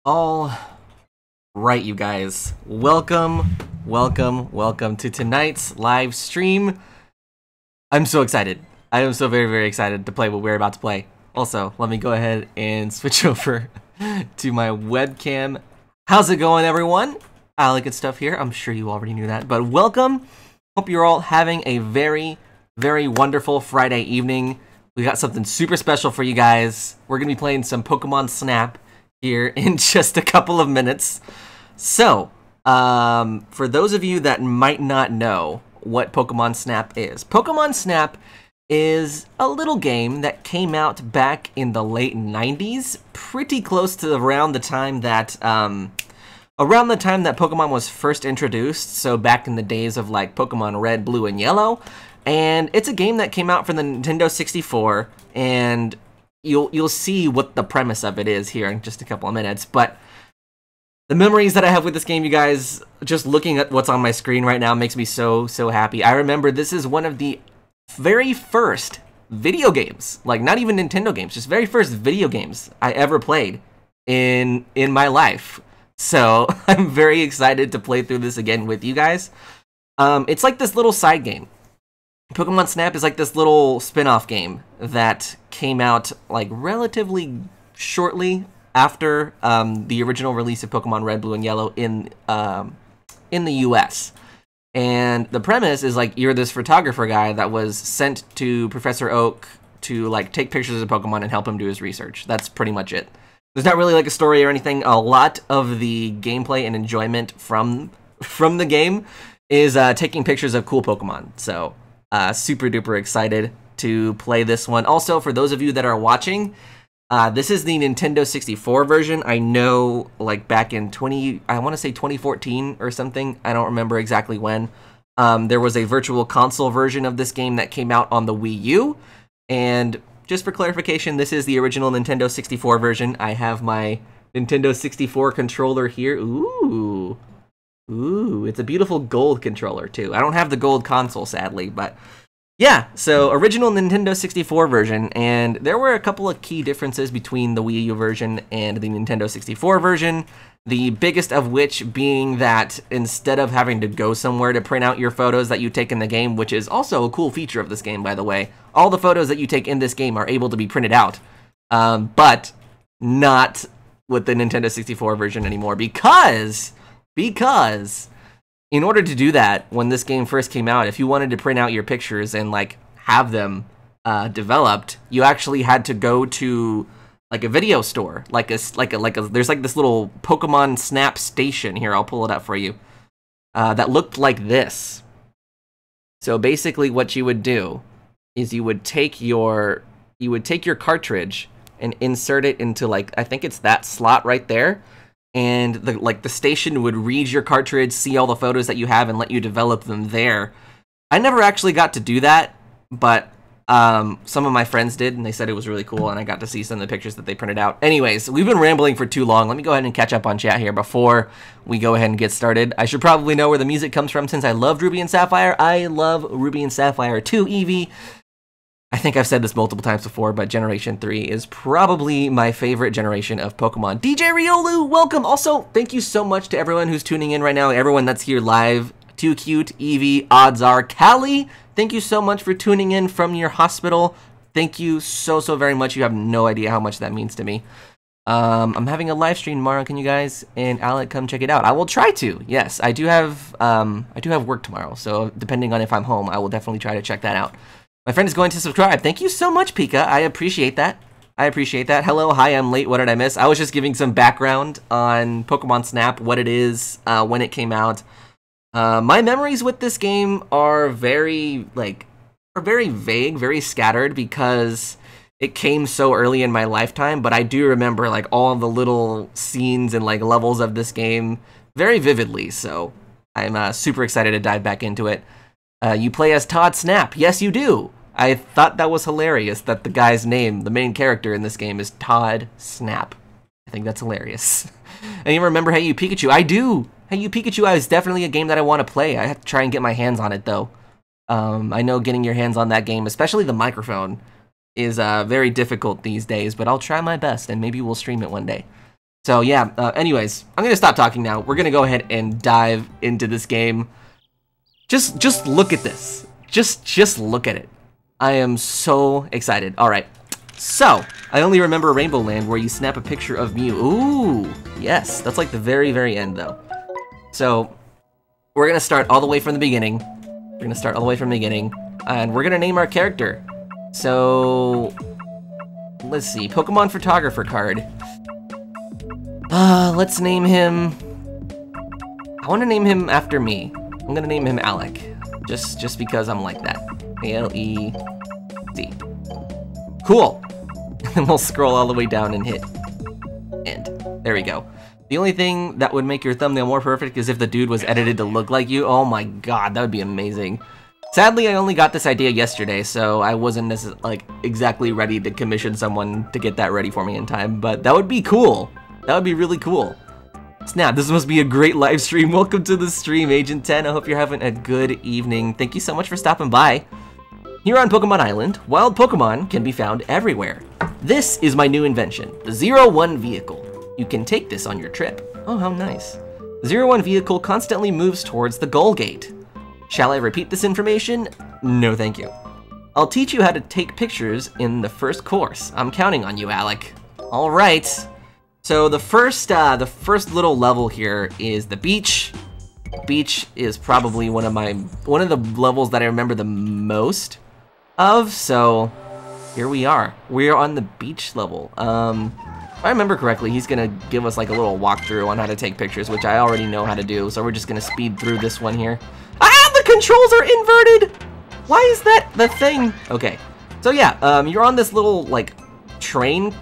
All right, you guys. Welcome to tonight's live stream. I'm so excited. I am so very excited to play what we're about to play. Also, let me go ahead and switch over to my webcam. How's it going, everyone? Alecandstuff here. I'm sure you already knew that, but welcome. Hope you're all having a very wonderful Friday evening. We got something super special for you guys. We're gonna be playing some Pokémon Snap here in just a couple of minutes. So, for those of you that might not know what Pokémon Snap is a little game that came out back in the late 90s, pretty close to around the time that Pokemon was first introduced, so back in the days of like Pokemon Red, Blue, and Yellow. And it's a game that came out for the Nintendo 64, and you'll see what the premise of it is here in just a couple of minutes. But the memories that I have with this game, you guys, just looking at what's on my screen right now makes me so happy. I remember this is one of the very first video games, like not even Nintendo games, just very first video games I ever played in my life. So I'm very excited to play through this again with you guys. It's like this little side game. Pokemon Snap is like this little spin-off game that came out like relatively shortly after the original release of Pokemon Red, Blue, and Yellow in the US. And the premise is like you're this photographer guy that was sent to Professor Oak to like take pictures of Pokemon and help him do his research. That's pretty much it. There's not really like a story or anything. A lot of the gameplay and enjoyment from the game is taking pictures of cool Pokemon. So super duper excited to play this one. Also, for those of you that are watching, this is the Nintendo 64 version. I know, like back in 2014 or something. I don't remember exactly when. There was a virtual console version of this game that came out on the Wii U. And just for clarification, this is the original Nintendo 64 version. I have my Nintendo 64 controller here. Ooh, it's a beautiful gold controller too. I don't have the gold console, sadly, but yeah, so original Nintendo 64 version, and there were a couple of key differences between the Wii U version and the Nintendo 64 version, the biggest of which being that instead of having to go somewhere to print out your photos that you take in the game, which is also a cool feature of this game, by the way, all the photos that you take in this game are able to be printed out, but not with the Nintendo 64 version anymore, because in order to do that, when this game first came out, if you wanted to print out your pictures and like have them developed, you actually had to go to like a video store, there's like this little Pokemon Snap station here. I'll pull it up for you. That looked like this. So basically, what you would do is you would take your cartridge and insert it into like, I think it's that slot right there. And the station would read your cartridge, see all the photos that you have, and let you develop them there. I never actually got to do that, but some of my friends did, and they said it was really cool, and I got to see some of the pictures that they printed out. Anyways, we've been rambling for too long. Let me go ahead and catch up on chat here before we go ahead and get started. I should probably know where the music comes from since I loved Ruby and Sapphire. I love Ruby and Sapphire too, Eevee. I think I've said this multiple times before, but Generation 3 is probably my favorite generation of Pokemon. DJ Riolu, welcome! Also, thank you so much to everyone who's tuning in right now, everyone that's here live. Too Cute, Eevee, Odds Are, Callie, thank you so much for tuning in from your hospital. Thank you so very much. You have no idea how much that means to me. I'm having a live stream tomorrow. Can you guys and Alec come check it out? I will try to. Yes, I do have work tomorrow, so depending on if I'm home, I will definitely try to check that out. My friend is going to subscribe. Thank you so much, Pika. I appreciate that. Hello, hi, I'm late. What did I miss? I was just giving some background on Pokemon Snap, what it is, when it came out. My memories with this game are very vague, very scattered because it came so early in my lifetime, but I do remember like all the little scenes and like levels of this game very vividly, so I'm super excited to dive back into it. You play as Todd Snap. Yes, you do. I thought that was hilarious that the guy's name, the main character in this game, is Todd Snap. I think that's hilarious. And you remember Hey You Pikachu? I do. Hey You Pikachu is definitely a game that I want to play. I have to try and get my hands on it, though. I know getting your hands on that game, especially the microphone, is very difficult these days, but I'll try my best, and maybe we'll stream it one day. So yeah, anyways, I'm gonna stop talking now. We're gonna go ahead and dive into this game. Just look at this. Just look at it. I am so excited. All right, so I only remember Rainbow Land where you snap a picture of Mew. Ooh, yes, that's like the very, very end though. So we're gonna start all the way from the beginning. We're gonna start all the way from the beginning, and we're gonna name our character. So let's see, Pokemon photographer card. Let's name him. I want to name him after me. I'm gonna name him Alec, just because I'm like that. A-L-E-C. Cool. And we'll scroll all the way down and hit end. There we go. The only thing that would make your thumbnail more perfect is if the dude was edited to look like you. Oh my god, that would be amazing. Sadly, I only got this idea yesterday, so I wasn't exactly ready to commission someone to get that ready for me in time, but that would be cool. That would be really cool. Snap, this must be a great live stream. Welcome to the stream, Agent 10. I hope you're having a good evening. Thank you so much for stopping by. Here on Pokemon Island, wild Pokemon can be found everywhere. This is my new invention, the 01 vehicle. You can take this on your trip. Oh, how nice. The 01 vehicle constantly moves towards the goal gate. Shall I repeat this information? No, thank you. I'll teach you how to take pictures in the first course. I'm counting on you, Alec. All right. So the first little level here is the beach. Beach is probably one of the levels that I remember the most of. So here we are. We're on the beach level. If I remember correctly, he's gonna give us like a little walkthrough on how to take pictures, which I already know how to do. So we're just gonna speed through this one here. Ah, the controls are inverted. Why is that the thing? Okay, so yeah, you're on this little like train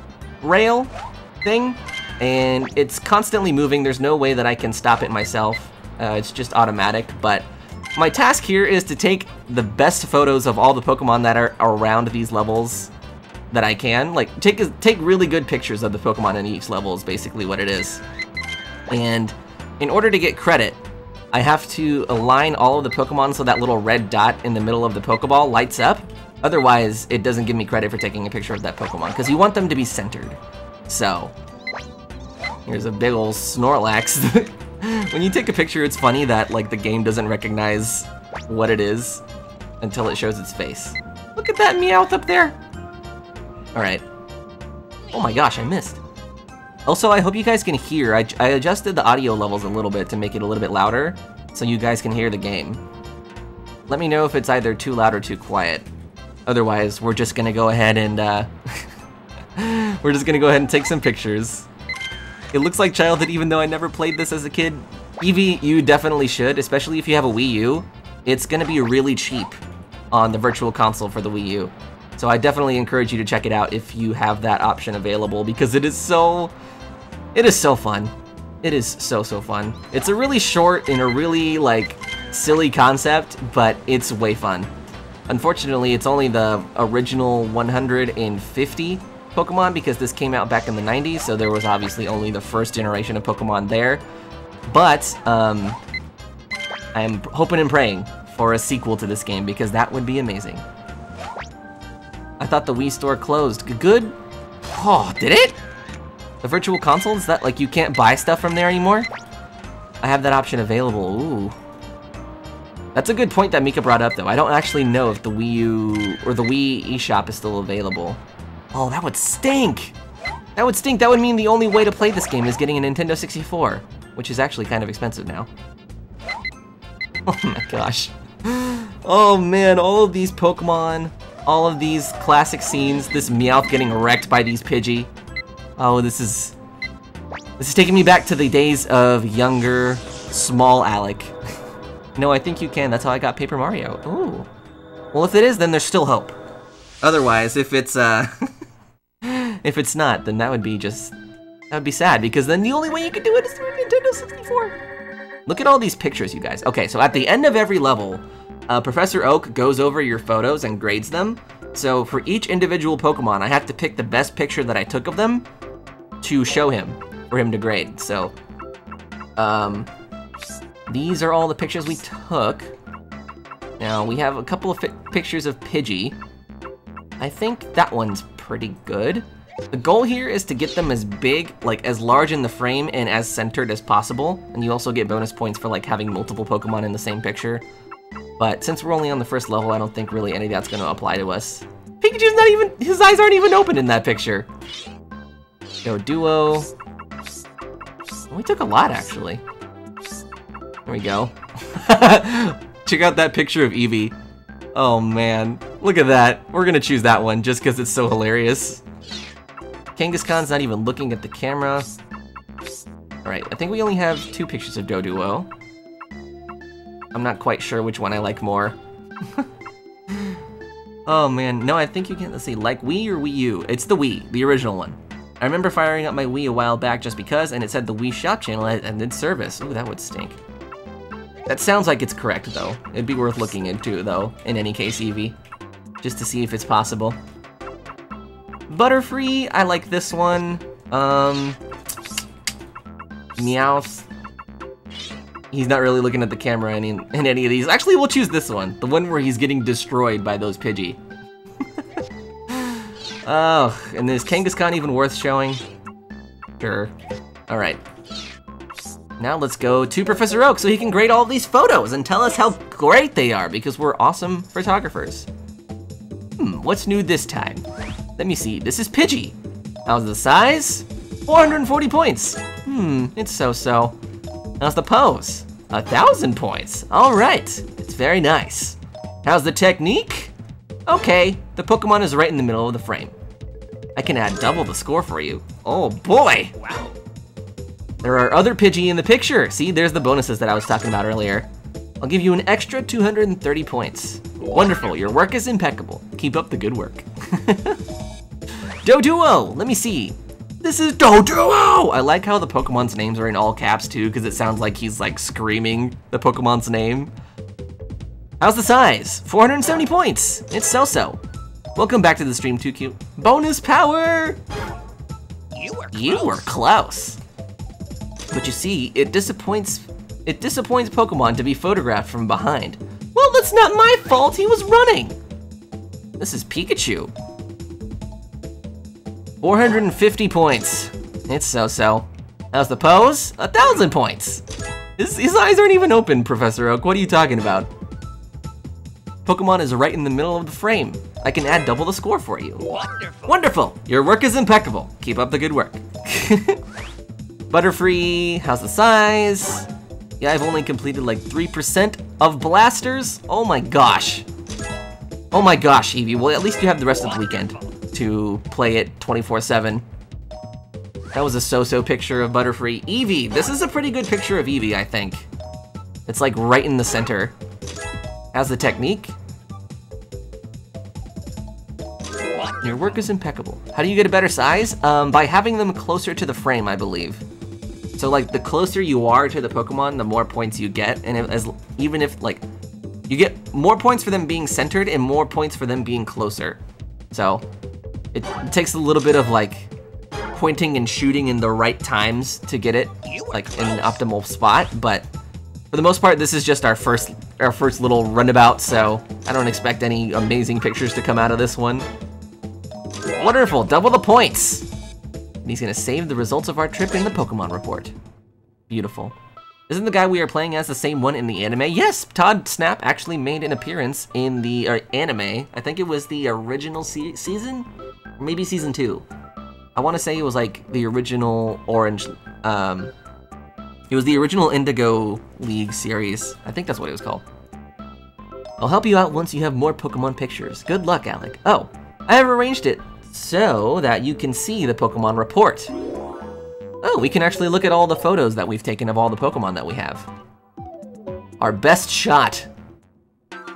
rail thing, and it's constantly moving. There's no way that I can stop it myself. It's just automatic, but my task here is to take the best photos of all the Pokemon that are around these levels that I can. Like, take really good pictures of the Pokemon in each level is basically what it is. And in order to get credit, I have to align all of the Pokemon so that little red dot in the middle of the Pokeball lights up. Otherwise, it doesn't give me credit for taking a picture of that Pokemon, because you want them to be centered. So, here's a big ol' Snorlax. When you take a picture, it's funny that like the game doesn't recognize what it is until it shows its face. Look at that Meowth up there. All right. Oh my gosh, I missed. Also, I hope you guys can hear. I adjusted the audio levels a little bit to make it a little bit louder, so you guys can hear the game. Let me know if it's either too loud or too quiet. Otherwise, we're just gonna go ahead and we're just gonna go ahead and take some pictures. It looks like childhood, even though I never played this as a kid. Eevee, you definitely should, especially if you have a Wii U. It's gonna be really cheap on the Virtual Console for the Wii U. So I definitely encourage you to check it out if you have that option available, because it is so fun. It is so fun. It's a really short and a really like silly concept, but it's way fun. Unfortunately, it's only the original 150 Pokemon because this came out back in the 90s, so there was obviously only the first generation of Pokemon there. But I'm hoping and praying for a sequel to this game because that would be amazing. I thought the Wii store closed. Good? Oh, did it? The Virtual Console? Is that like you can't buy stuff from there anymore? I have that option available. Ooh. That's a good point that Mika brought up though. I don't actually know if the Wii U or the Wii eShop is still available. Oh, that would stink! That would stink. That would mean the only way to play this game is getting a Nintendo 64, which is actually kind of expensive now. Oh my gosh. Oh man, all of these Pokemon, all of these classic scenes, this Meowth getting wrecked by these Pidgey. Oh, this is taking me back to the days of younger, small Alec. No, I think you can. That's how I got Paper Mario. Ooh. Well, if it is, then there's still hope. Otherwise, if it's if it's not, then that would be sad, because then the only way you can do it is through a Nintendo 64. Look at all these pictures, you guys. Okay, so at the end of every level, Professor Oak goes over your photos and grades them. So for each individual Pokemon, I have to pick the best picture that I took of them to show him, for him to grade. So, these are all the pictures we took. Now, we have a couple of pictures of Pidgey. I think that one's pretty good. The goal here is to get them as big, like as large in the frame and as centered as possible. And you also get bonus points for like having multiple Pokemon in the same picture. But since we're only on the first level, I don't think really any of that's gonna apply to us. Pikachu's not even, his eyes aren't even open in that picture. Go Duo. Oh, we took a lot actually. There we go. Check out that picture of Eevee. Oh man, look at that. We're gonna choose that one just because it's so hilarious. Kangaskhan's not even looking at the camera. Alright, I think we only have 2 pictures of Doduo. I'm not quite sure which one I like more. Oh man, no, I think you can, let's see, like Wii or Wii U? It's the Wii, the original one. I remember firing up my Wii a while back just because, and it said the Wii Shop channel ended service. Ooh, that would stink. That sounds like it's correct though. It'd be worth looking into though, in any case, Eevee. Just to see if it's possible. Butterfree, I like this one. Meowth. He's not really looking at the camera in any of these. Actually, we'll choose this one. The one where he's getting destroyed by those Pidgey. Oh, and is Kangaskhan even worth showing? Sure. Alright. Now let's go to Professor Oak so he can grade all these photos and tell us how great they are because we're awesome photographers. What's new this time? Let me see, this is Pidgey. How's the size? 440 points. It's so-so. How's the pose? 1,000 points. All right, it's very nice. How's the technique? Okay, the Pokemon is right in the middle of the frame. I can add double the score for you. Oh boy. Wow. There are other Pidgey in the picture. See, there's the bonuses that I was talking about earlier. I'll give you an extra 230 points. Wonderful, your work is impeccable. Keep up the good work. Doduo, let me see. This is Doduo! I like how the Pokemon's names are in all caps too, because it sounds like he's like screaming the Pokemon's name. How's the size? 470 points. It's so-so. Welcome back to the stream, 2Q. Bonus power! You were close. But you see, it disappoints Pokemon to be photographed from behind. Well, that's not my fault, he was running. This is Pikachu. 450 points. It's so-so. How's the pose? 1,000 points. His eyes aren't even open, Professor Oak. What are you talking about? Pokemon is right in the middle of the frame. I can add double the score for you. Wonderful. Wonderful. Your work is impeccable. Keep up the good work. Butterfree, how's the size? Yeah, I've only completed like 3% of blasters. Oh my gosh. Oh my gosh, Eevee. Well, at least you have the rest of the weekend to play it 24/7. That was a so-so picture of Butterfree. Eevee, this is a pretty good picture of Eevee, I think. It's like right in the center. How's the technique? Your work is impeccable. How do you get a better size? By having them closer to the frame, I believe. So like the closer you are to the Pokemon, the more points you get, and even if like you get more points for them being centered and more points for them being closer. So it takes a little bit of like pointing and shooting in the right times to get it like in an optimal spot, but for the most part, this is just our first little runabout, so I don't expect any amazing pictures to come out of this one. Wonderful, double the points! And he's gonna save the results of our trip in the Pokemon report. Beautiful. Isn't the guy we are playing as the same one in the anime? Yes, Todd Snap actually made an appearance in the anime. I think it was the original season? Or maybe season 2. I wanna say it was like the original Orange, it was the original Indigo League series. I think that's what it was called. I'll help you out once you have more Pokemon pictures. Good luck, Alec. Oh, I have arranged it so that you can see the Pokemon report. Oh, we can actually look at all the photos that we've taken of all the Pokemon that we have. Our best shot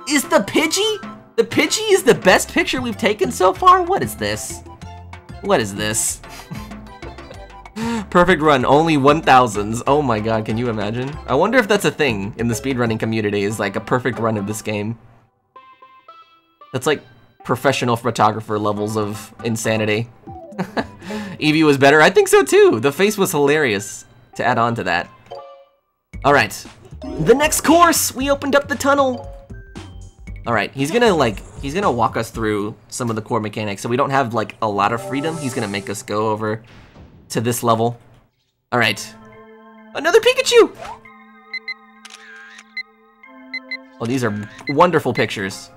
is the Pidgey? The Pidgey is the best picture we've taken so far? What is this? What is this? Perfect run, only 1,000s. Oh my god, can you imagine? I wonder if that's a thing in the speedrunning community, is like a perfect run of this game. That's like professional photographer levels of insanity. Eevee was better? I think so too! The face was hilarious to add on to that. Alright, the next course! We opened up the tunnel! Alright, he's gonna like He's gonna walk us through some of the core mechanics, so we don't have like a lot of freedom. He's gonna make us go over to this level. All right, another Pikachu! Oh, these are wonderful pictures.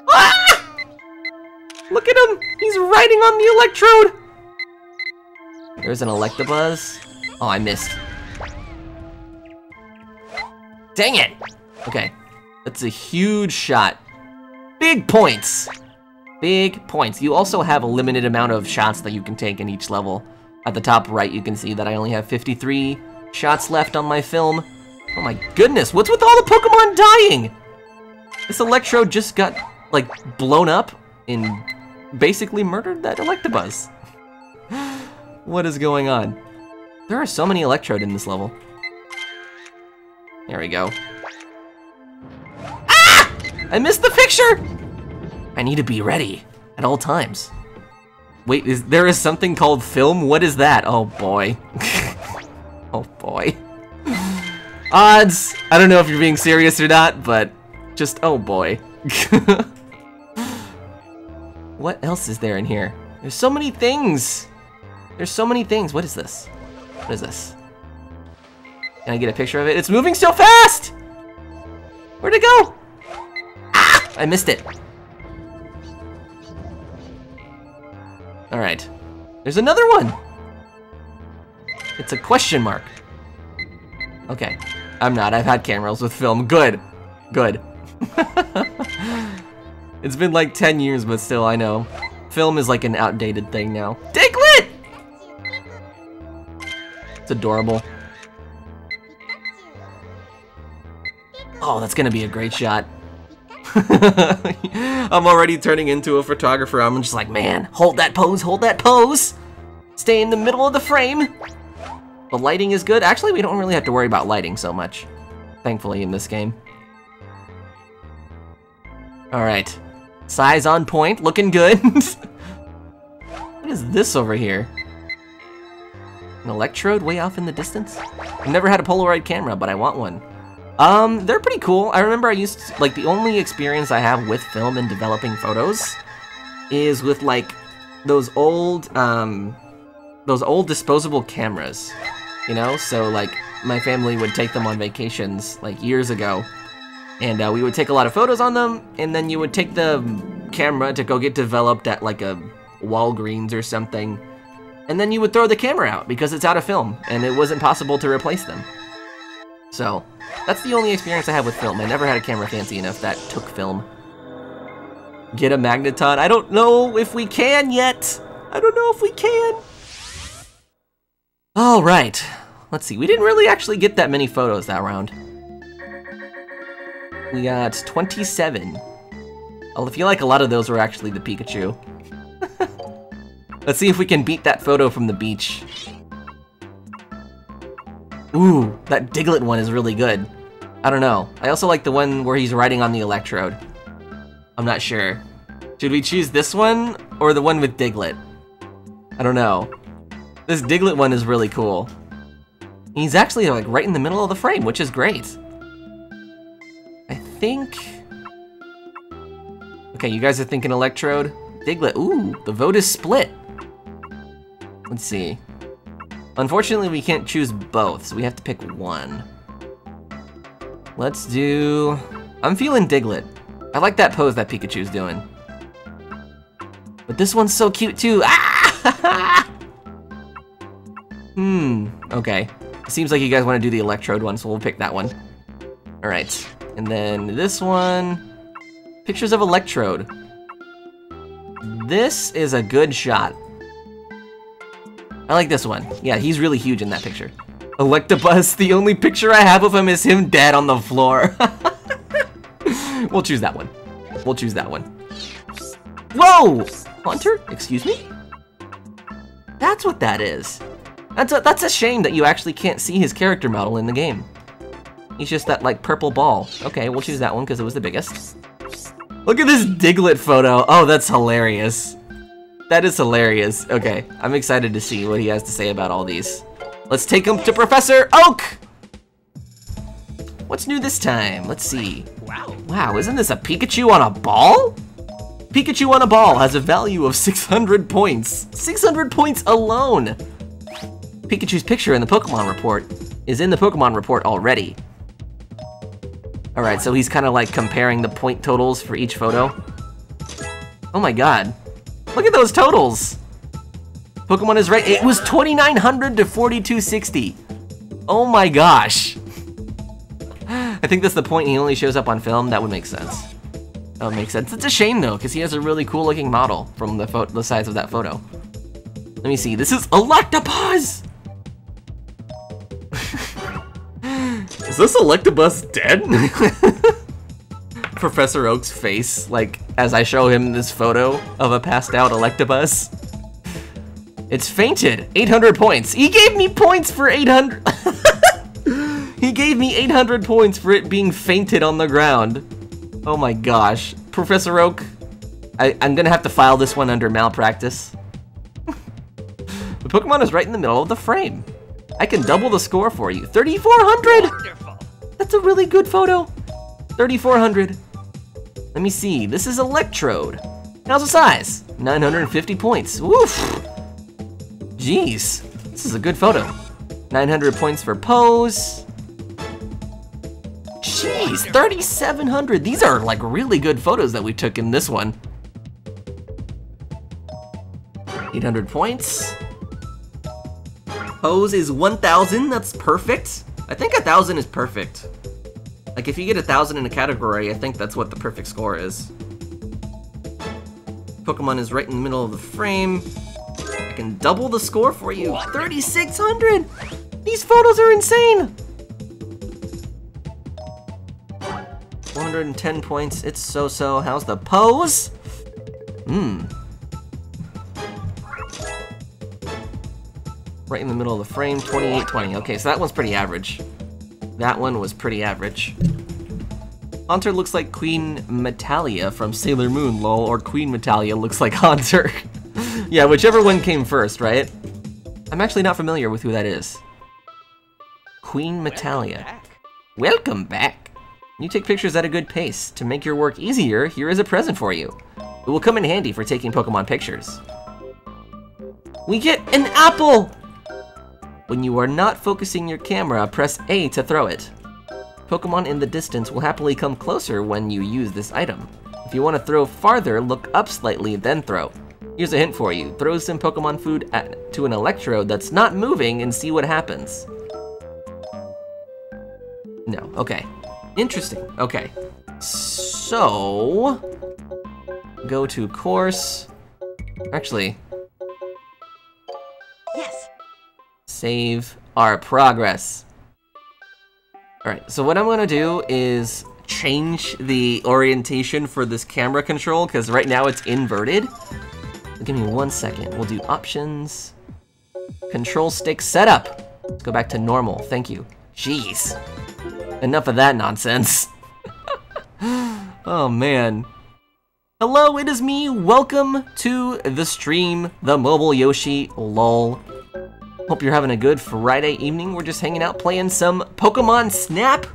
Ah! Look at him, he's riding on the electrode. There's an Electabuzz. Oh, I missed. Dang it! Okay, that's a huge shot. Big points! Big points. You also have a limited amount of shots that you can take in each level. At the top right, you can see that I only have 53 shots left on my film. Oh my goodness, what's with all the Pokemon dying? This Electrode just got, like, blown up and basically murdered that Electabuzz. What is going on? There are so many Electrode in this level. There we go. Ah! I missed the picture! I need to be ready at all times. Wait, there is something called film? What is that? Oh boy. Oh boy. Odds! I don't know if you're being serious or not, but just oh boy. What else is there in here? There's so many things! There's so many things. What is this? What is this? Can I get a picture of it? It's moving so fast! Where'd it go? Ah! I missed it. Alright. There's another one! It's a question mark. Okay. I'm not. I've had cameras with film. Good. Good. It's been like 10 years, but still, I know. Film is like an outdated thing now. Diglett! It's adorable. Oh, that's gonna be a great shot. I'm already turning into a photographer. I'm just like, man, hold that pose, hold that pose. Stay in the middle of the frame. The lighting is good. Actually, we don't really have to worry about lighting so much, thankfully, in this game. All right, size on point, looking good. What is this over here? An Electrode way off in the distance? I've never had a Polaroid camera, but I want one. They're pretty cool. I remember I used to, like, the only experience I have with film and developing photos is with, like, those old disposable cameras, you know? So, like, my family would take them on vacations, like, years ago, and we would take a lot of photos on them, and then you would take the camera to go get developed at, like, a Walgreens or something, and then you would throw the camera out because it's out of film, and it wasn't possible to replace them. So, that's the only experience I have with film. I never had a camera fancy enough that took film. Get a magneton? I don't know if we can yet. I don't know if we can. All right, let's see. We didn't really actually get that many photos that round. We got 27. I feel like a lot of those were actually the Pikachu. Let's see if we can beat that photo from the beach. Ooh, that Diglett one is really good. I don't know. I also like the one where he's riding on the Electrode. I'm not sure. Should we choose this one or the one with Diglett? I don't know. This Diglett one is really cool. He's actually like right in the middle of the frame, which is great. I think... Okay, you guys are thinking Electrode? Diglett, ooh, the vote is split. Let's see. Unfortunately, we can't choose both, so we have to pick one. Let's do... I'm feeling Diglett. I like that pose that Pikachu's doing. But this one's so cute, too. Ah! Okay. It seems like you guys want to do the Electrode one, so we'll pick that one. Alright. And then this one... Pictures of Electrode. This is a good shot. I like this one. Yeah, he's really huge in that picture. Electabuzz, the only picture I have of him is him dead on the floor. We'll choose that one. We'll choose that one. Whoa! Hunter? Excuse me? That's what that is. That's a shame that you actually can't see his character model in the game. He's just that, like, purple ball. Okay, we'll choose that one because it was the biggest. Look at this Diglett photo. Oh, that's hilarious. That is hilarious. Okay, I'm excited to see what he has to say about all these. Let's take him to Professor Oak! What's new this time? Let's see. Wow, isn't this a Pikachu on a ball? Pikachu on a ball has a value of 600 points. 600 points alone! Pikachu's picture in the Pokemon report is in the Pokemon report already. Alright, so he's kind of like comparing the point totals for each photo. Oh my god. Look at those totals! Pokemon is right. It was 2,900 to 4,260. Oh my gosh. I think that's the point he only shows up on film. That would make sense. That would make sense. It's a shame though, because he has a really cool looking model from the size of that photo. Let me see. This is Electabuzz! Is this Electabuzz dead? Professor Oak's face, like, as I show him this photo of a passed out Electabuzz. It's fainted. 800 points. He gave me points for 800. He gave me 800 points for it being fainted on the ground. Oh my gosh. Professor Oak, I'm gonna have to file this one under malpractice. The Pokemon is right in the middle of the frame. I can double the score for you. 3,400! Wonderful. That's a really good photo. 3,400. Let me see. This is Electrode. How's the size? 950 points. Woof! Jeez. This is a good photo. 900 points for pose. Jeez, 3,700. These are like really good photos that we took in this one. 800 points. Pose is 1,000. That's perfect. I think 1,000 is perfect. Like if you get 1,000 in a category, I think that's what the perfect score is. Pokemon is right in the middle of the frame. I can double the score for you. 3,600. These photos are insane. 410 points. It's so-so. How's the pose? Right in the middle of the frame, 2820. Okay, so that one's pretty average. That one was pretty average. Haunter looks like Queen Metalia from Sailor Moon, lol, or Queen Metalia looks like Haunter. Yeah, whichever one came first, right? I'm actually not familiar with who that is. Queen Metalia. Welcome back. You take pictures at a good pace. To make your work easier, here is a present for you. It will come in handy for taking Pokemon pictures. We get an apple! When you are not focusing your camera, press A to throw it. Pokemon in the distance will happily come closer when you use this item. If you want to throw farther, look up slightly, then throw. Here's a hint for you. Throw some Pokemon food to an Electrode that's not moving and see what happens. No, okay. Interesting, okay. So, go to course. Actually, Yes. save our progress. Alright, so what I'm gonna do is change the orientation for this camera control, because right now it's inverted. Give me 1 second. We'll do options. Control stick setup. Let's go back to normal, thank you. Jeez. Enough of that nonsense. Oh man. Hello, it is me. Welcome to the stream, the Mobile Yoshi, lol. Hope you're having a good Friday evening. We're just hanging out playing some Pokémon Snap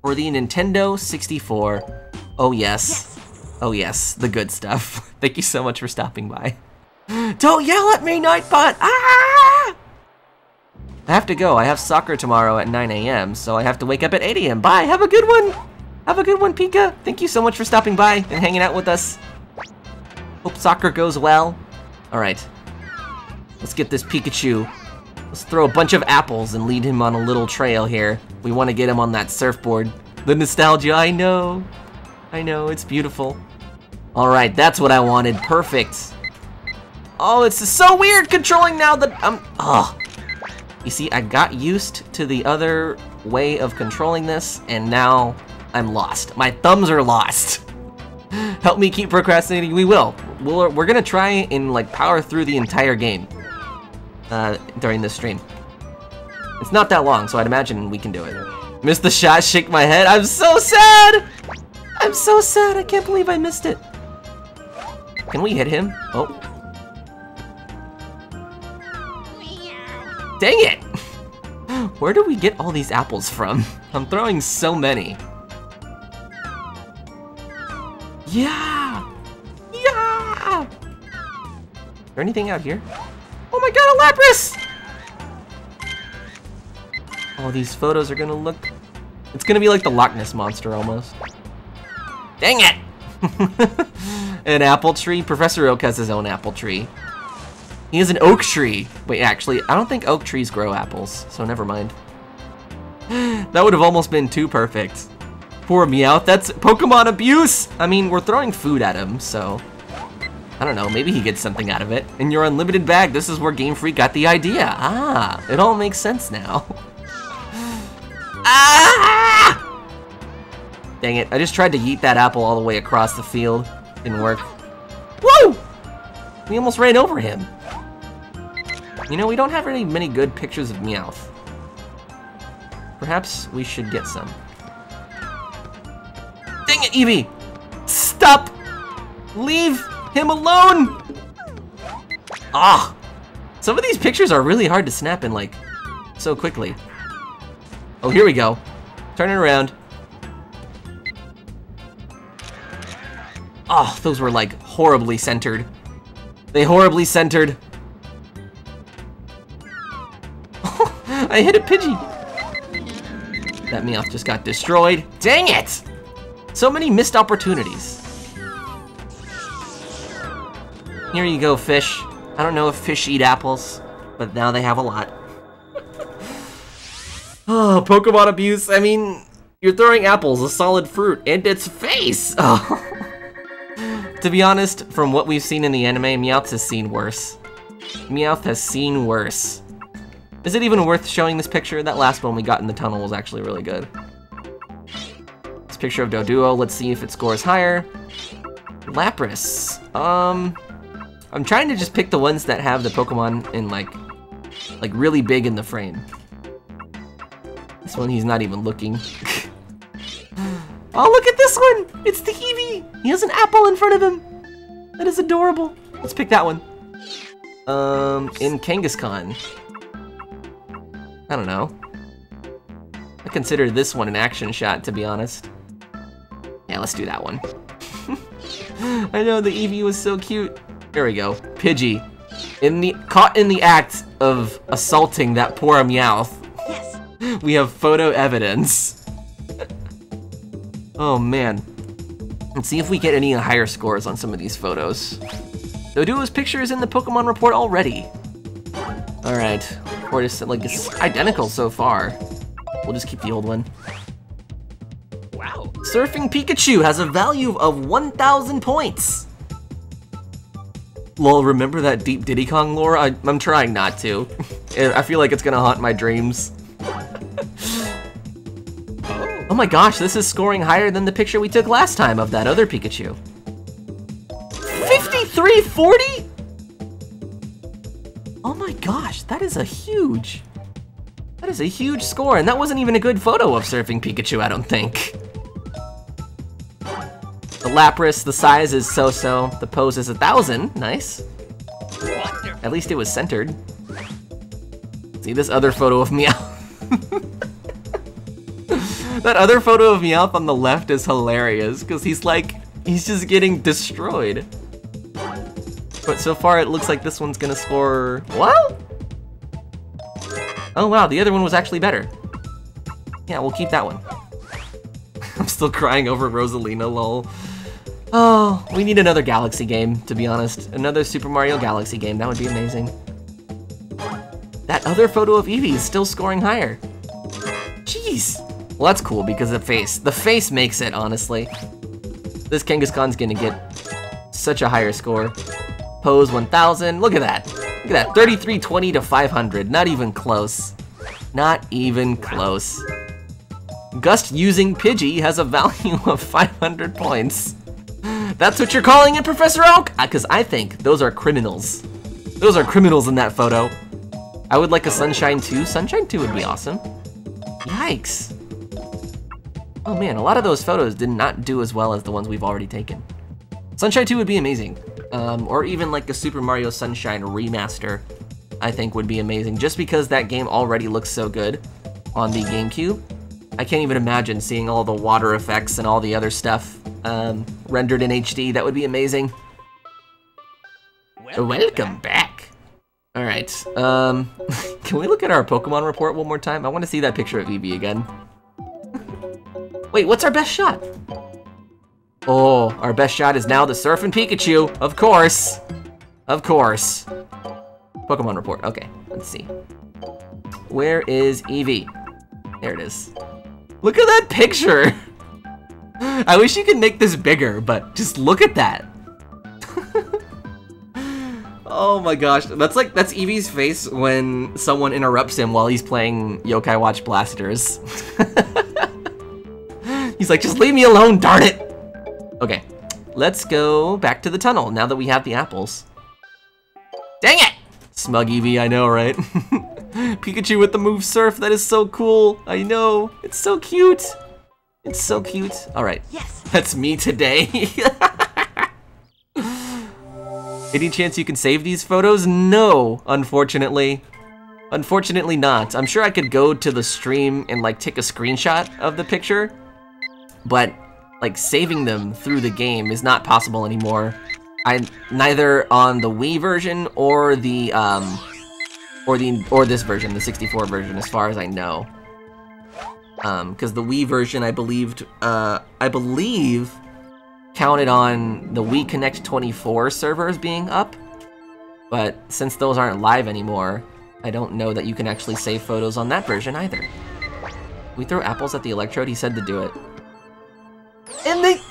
for the Nintendo 64. Oh yes. Oh yes, the good stuff. Thank you so much for stopping by. Don't yell at me, Nightbot! Ah! I have to go. I have soccer tomorrow at 9 a.m., so I have to wake up at 8 a.m. Bye, have a good one! Have a good one, Pika. Thank you so much for stopping by and hanging out with us. Hope soccer goes well. Alright. Let's get this Pikachu. Let's throw a bunch of apples and lead him on a little trail here. We want to get him on that surfboard. The nostalgia, I know. I know, it's beautiful. Alright, that's what I wanted. Perfect. Oh, it's so weird controlling now that I'm... Oh. You see, I got used to the other way of controlling this, and now I'm lost. My thumbs are lost. Help me keep procrastinating. We will. We're gonna try and like power through the entire game during this stream. It's not that long, so I'd imagine we can do it. Missed the shot, shake my head. I'm so sad! I'm so sad, I can't believe I missed it. Can we hit him? Oh. Dang it! Where do we get all these apples from? I'm throwing so many. Yeah! Yeah! Ah! Is there anything out here? Oh my god, a Lapras! Oh, these photos are gonna look... It's gonna be like the Loch Ness Monster, almost. Dang it! An apple tree? Professor Oak has his own apple tree. He has an oak tree. Wait, actually, I don't think oak trees grow apples, so never mind. That would have almost been too perfect. Poor Meowth, that's Pokemon abuse! I mean, we're throwing food at him, so... I don't know, maybe he gets something out of it. In your unlimited bag, this is where Game Freak got the idea. Ah, it all makes sense now. Ah! Dang it, I just tried to yeet that apple all the way across the field. Didn't work. Woo! We almost ran over him. You know, we don't have really many good pictures of Meowth. Perhaps we should get some. Dang it, Eevee! Stop! Leave him alone! Ah! Some of these pictures are really hard to snap in, like, so quickly. Oh, here we go. Turn it around. Oh, those were, like, horribly centered. They horribly centered. I hit a Pidgey. That Meowth just got destroyed. Dang it! So many missed opportunities. Here you go, fish. I don't know if fish eat apples, but now they have a lot. Oh, Pokemon abuse. I mean, you're throwing apples, a solid fruit, and its face. Oh. To be honest, from what we've seen in the anime, Meowth has seen worse. Meowth has seen worse. Is it even worth showing this picture? That last one we got in the tunnel was actually really good. This picture of Doduo, let's see if it scores higher. Lapras. I'm trying to just pick the ones that have the Pokemon in like really big in the frame. This one, he's not even looking. Oh, look at this one! It's the Eevee! He has an apple in front of him! That is adorable. Let's pick that one. In Kangaskhan. I don't know. I consider this one an action shot, to be honest. Yeah, let's do that one. I know, the Eevee was so cute. There we go. Pidgey. Caught in the act of assaulting that poor Meowth. Yes. We have photo evidence. Oh man. Let's see if we get any higher scores on some of these photos. Doduo's picture is in the Pokemon report already. Alright. Or just like it's identical so far. We'll just keep the old one. Wow. Surfing Pikachu has a value of 1,000 points. Lol, remember that deep Diddy Kong lore? I'm trying not to. I feel like it's gonna haunt my dreams. Oh my gosh, this is scoring higher than the picture we took last time of that other Pikachu. 5340? Oh my gosh, that is a huge score, and that wasn't even a good photo of Surfing Pikachu, I don't think. The Lapras, the size is so-so, the pose is 1,000, nice. At least it was centered. See this other photo of Meowth. That other photo of Meowth on the left is hilarious, because he's just getting destroyed. But so far it looks like this one's gonna score, what? Oh wow, the other one was actually better. Yeah, we'll keep that one. I'm still crying over Rosalina, lol. Oh, we need another Galaxy game, to be honest. Another Super Mario Galaxy game, that would be amazing. That other photo of Eevee is still scoring higher. Jeez. Well, that's cool because the face makes it, honestly. This Kangaskhan's gonna get such a higher score. Pose 1,000, look at that. Look at that, 3320 to 500, not even close. Not even close. Gust using Pidgey has a value of 500 points. That's what you're calling it, Professor Oak? Because I think those are criminals. Those are criminals in that photo. I would like a Sunshine 2. Sunshine 2 would be awesome. Yikes. Oh man, a lot of those photos did not do as well as the ones we've already taken. Sunshine 2 would be amazing. Or even like a Super Mario Sunshine remaster, I think would be amazing. Just because that game already looks so good on the GameCube. I can't even imagine seeing all the water effects and all the other stuff rendered in HD. That would be amazing. Welcome back. All right. Can we look at our Pokemon report one more time? I want to see that picture of Eevee again. Wait, what's our best shot? Oh, our best shot is now the Surfing Pikachu. Of course. Of course. Pokemon report. Okay, let's see. Where is Eevee? There it is. Look at that picture. I wish you could make this bigger, but just look at that. Oh my gosh, that's Eevee's face when someone interrupts him while he's playing Yokai Watch Blasters. He's like, just leave me alone, darn it! Okay, let's go back to the tunnel now that we have the apples. Dang it! Smug Eevee, I know, right? Pikachu with the move Surf, that is so cool. I know, it's so cute. It's so cute. All right, yes. That's me today. Any chance you can save these photos? No, unfortunately. Unfortunately not. I'm sure I could go to the stream and like take a screenshot of the picture, but like saving them through the game is not possible anymore. Neither on the Wii version or the or this version, the 64 version, as far as I know. Because the Wii version, I believe counted on the Wii Connect 24 servers being up, but since those aren't live anymore, I don't know that you can actually save photos on that version either. We throw apples at the Electrode? He said to do it. And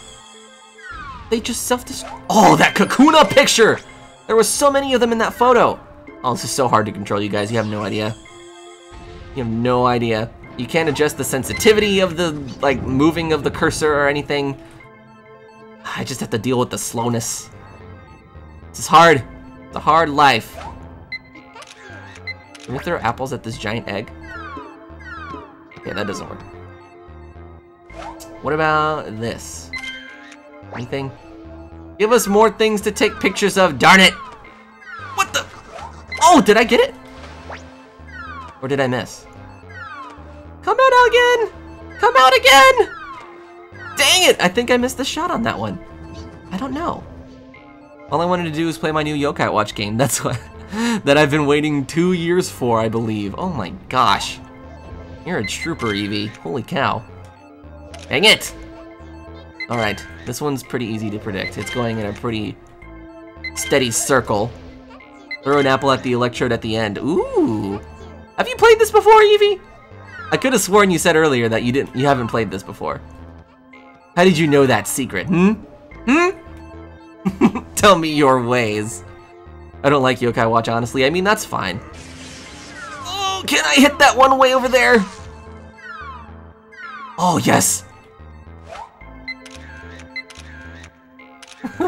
they just self-destruct. Oh, that Kakuna picture! There was so many of them in that photo. Oh, this is so hard to control, you guys. You have no idea. You have no idea. You can't adjust the sensitivity of the, like, moving of the cursor or anything. I just have to deal with the slowness. This is hard. It's a hard life. Can we throw apples at this giant egg? Okay, that doesn't work. What about this? Anything? Give us more things to take pictures of, darn it! What the? Oh, did I get it? Or did I miss? Come out again! Come out again! Dang it! I think I missed the shot on that one. I don't know. All I wanted to do was play my new Yokai Watch game. That's what that I've been waiting 2 years for, I believe. Oh my gosh. You're a trooper, Eevee. Holy cow. Dang it! Alright, this one's pretty easy to predict. It's going in a pretty steady circle. Throw an apple at the Electrode at the end. Ooh! Have you played this before, Eevee? I could have sworn you said earlier that you haven't played this before. How did you know that secret, hmm? Tell me your ways. I don't like Yokai Watch, honestly. I mean, that's fine. Oh, can I hit that one way over there? Oh, yes.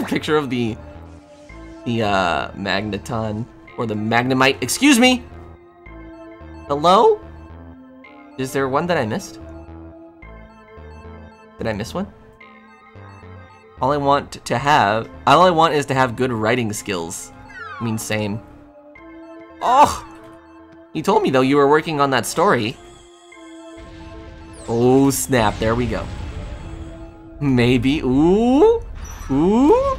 Picture of the Magneton, or the Magnemite. Excuse me! Hello? Is there one that I missed? Did I miss one? All I want is to have good writing skills. I mean, same. Oh! You told me, though, you were working on that story. Oh, snap. There we go. Maybe. Ooh. Ooh.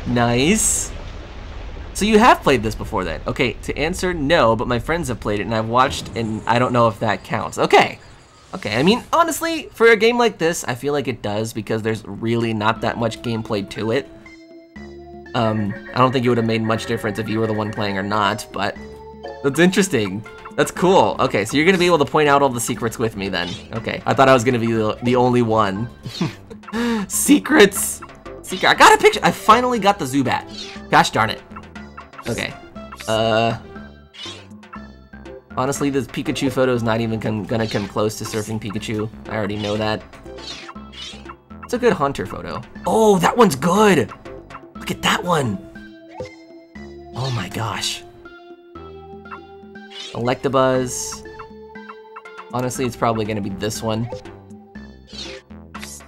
Nice. So you have played this before, then? Okay, to answer, no, but my friends have played it, and I've watched, and I don't know if that counts. Okay. Okay, I mean, honestly, for a game like this, I feel like it does, because there's really not that much gameplay to it. I don't think it would have made much difference if you were the one playing or not, but that's interesting. That's cool. Okay, so you're gonna be able to point out all the secrets with me then. Okay, I thought I was gonna be the only one. Secrets! I got a picture! I finally got the Zubat. Gosh darn it. Okay. Honestly, this Pikachu photo is not even gonna come close to Surfing Pikachu. I already know that. It's a good Haunter photo. Oh, that one's good! Look at that one! Oh my gosh. Electabuzz. Honestly, it's probably gonna be this one.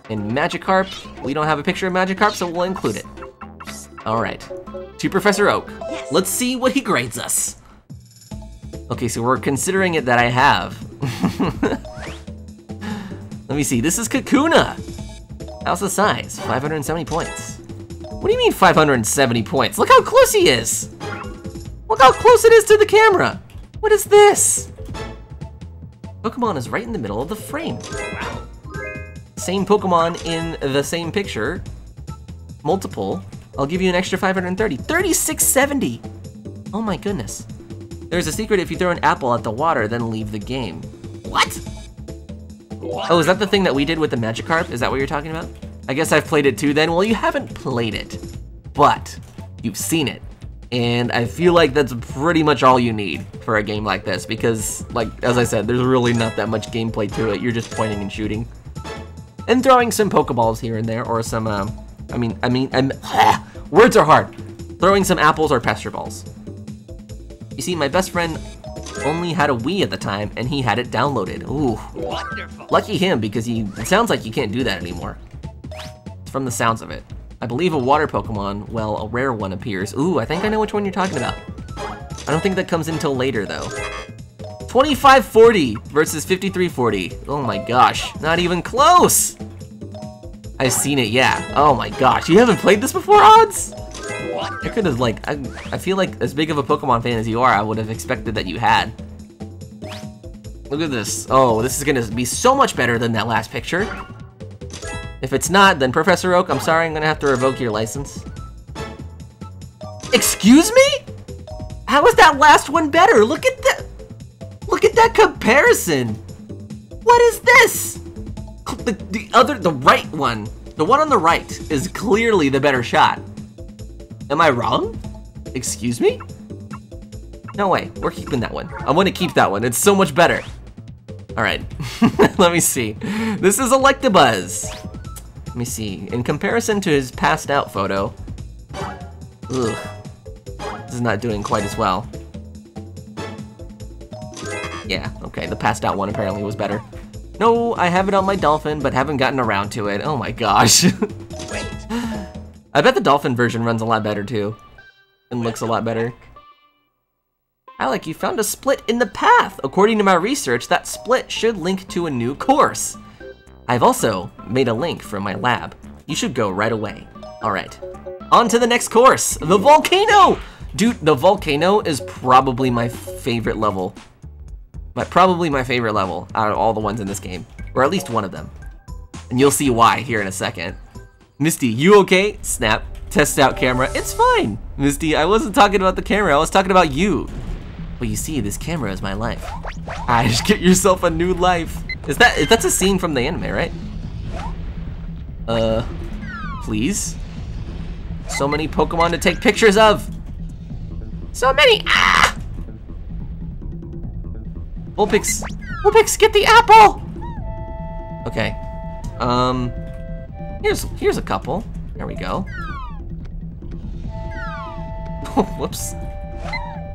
And Magikarp. We don't have a picture of Magikarp, so we'll include it. Alright. To Professor Oak. Yes. Let's see what he grades us. Okay, so we're considering it that I have. Let me see. This is Kakuna. How's the size? 570 points. What do you mean 570 points? Look how close he is. Look how close it is to the camera. What is this? Pokemon is right in the middle of the frame. Wow. Same Pokemon in the same picture. Multiple. I'll give you an extra 530. 3670. Oh my goodness. There's a secret if you throw an apple at the water, then leave the game. What? Oh, is that the thing that we did with the Magikarp? Is that what you're talking about? I guess I've played it too then. Well, you haven't played it, but you've seen it. And I feel like that's pretty much all you need for a game like this because, like, as I said, there's really not that much gameplay to it. You're just pointing and shooting. And throwing some Pokeballs here and there, or some, words are hard. Throwing some apples or Pester Balls. You see, my best friend only had a Wii at the time, and he had it downloaded. Ooh. Wonderful. Lucky him, because it sounds like you can't do that anymore. It's from the sounds of it. I believe a water Pokemon, well, a rare one appears. Ooh, I think I know which one you're talking about. I don't think that comes in till later, though. 2540 versus 5340. Oh my gosh, not even close! I've seen it, yeah. Oh my gosh, you haven't played this before, Odds? I could have, like, I feel like as big of a Pokemon fan as you are, I would have expected that you had. Look at this. Oh, this is gonna be so much better than that last picture. If it's not, then Professor Oak, I'm sorry, I'm gonna have to revoke your license. Excuse me? How is that last one better? Look at that comparison. What is this? The right one, the one on the right is clearly the better shot. Am I wrong? Excuse me? No way, we're keeping that one. I want to keep that one, it's so much better. All right, let me see. This is Electabuzz. Let me see, in comparison to his passed out photo, ugh, this is not doing quite as well. Yeah, okay, the passed out one apparently was better. No, I have it on my Dolphin, but haven't gotten around to it. Oh my gosh. Wait. I bet the Dolphin version runs a lot better too, and looks a lot better. Alec, you found a split in the path. According to my research, that split should link to a new course. I've also made a link from my lab. You should go right away. All right, on to the next course, the volcano. Dude, the volcano is probably my favorite level. Probably my favorite level out of all the ones in this game, or at least one of them. And you'll see why here in a second. Misty, you okay? Snap, test out camera. It's fine. Misty, I wasn't talking about the camera, I was talking about you. But you see, this camera is my life. Just get yourself a new life. That's a scene from the anime, right? Please? So many Pokemon to take pictures of. So many, ah! Vulpix, get the apple! Okay, here's a couple. There we go. Whoops.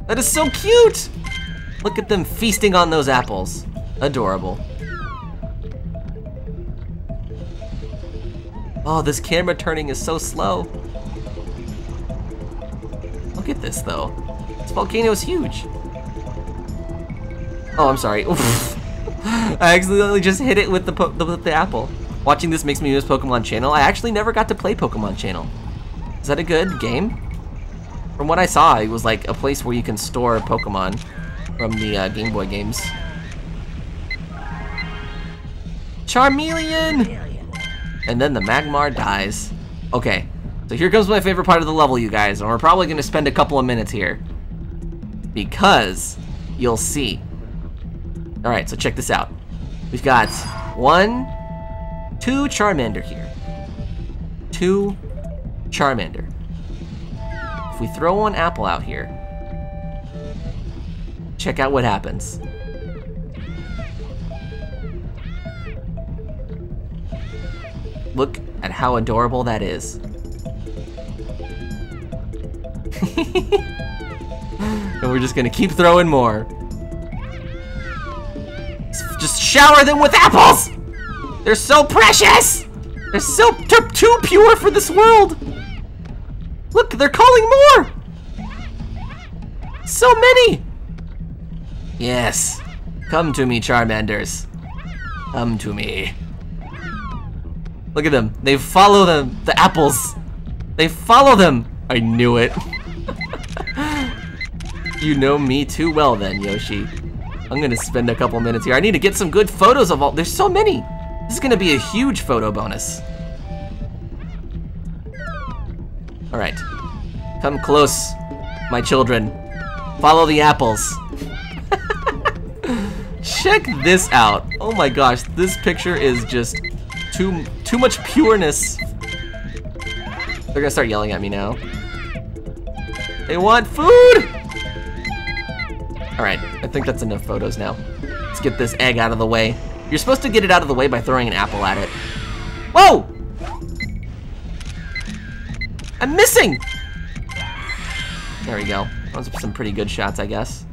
That is so cute! Look at them feasting on those apples. Adorable. Oh, this camera turning is so slow. Look at this though. This volcano is huge. Oh, I'm sorry. I accidentally just hit it with the apple. Watching this makes me miss Pokemon Channel. I actually never got to play Pokemon Channel. Is that a good game? From what I saw, it was like a place where you can store Pokemon from the Game Boy games. Charmeleon! And then the Magmar dies. Okay, so here comes my favorite part of the level, you guys, and we're probably gonna spend a couple of minutes here. Because you'll see. All right, so check this out. We've got 2 Charmander here. 2 Charmander. If we throw one apple out here, check out what happens. Look at how adorable that is. And we're just gonna keep throwing more. Just shower them with apples! They're so precious! They're too pure for this world! Look, they're calling more! So many! Yes. Come to me, Charmanders. Come to me. Look at them. They follow them. The apples. They follow them. I knew it. You know me too well then, Yoshi. I'm gonna spend a couple minutes here. I need to get some good photos of all. There's so many. This is gonna be a huge photo bonus. All right, come close, my children. Follow the apples. Check this out. Oh my gosh, this picture is just too much pureness. They're gonna start yelling at me now. They want food! All right, I think that's enough photos now. Let's get this egg out of the way. You're supposed to get it out of the way by throwing an apple at it. Whoa! I'm missing! There we go. Those are some pretty good shots, I guess.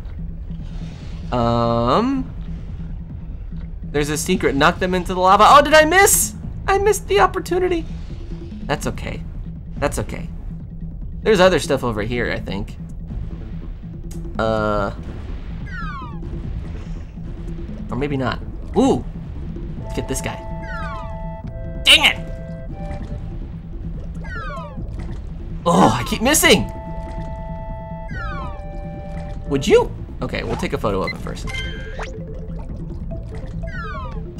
There's a secret. Knock them into the lava. Oh, did I miss? I missed the opportunity. That's okay. That's okay. There's other stuff over here, I think. Or maybe not. Ooh! Let's get this guy. Dang it! Oh, I keep missing! Would you? Okay, we'll take a photo of him first.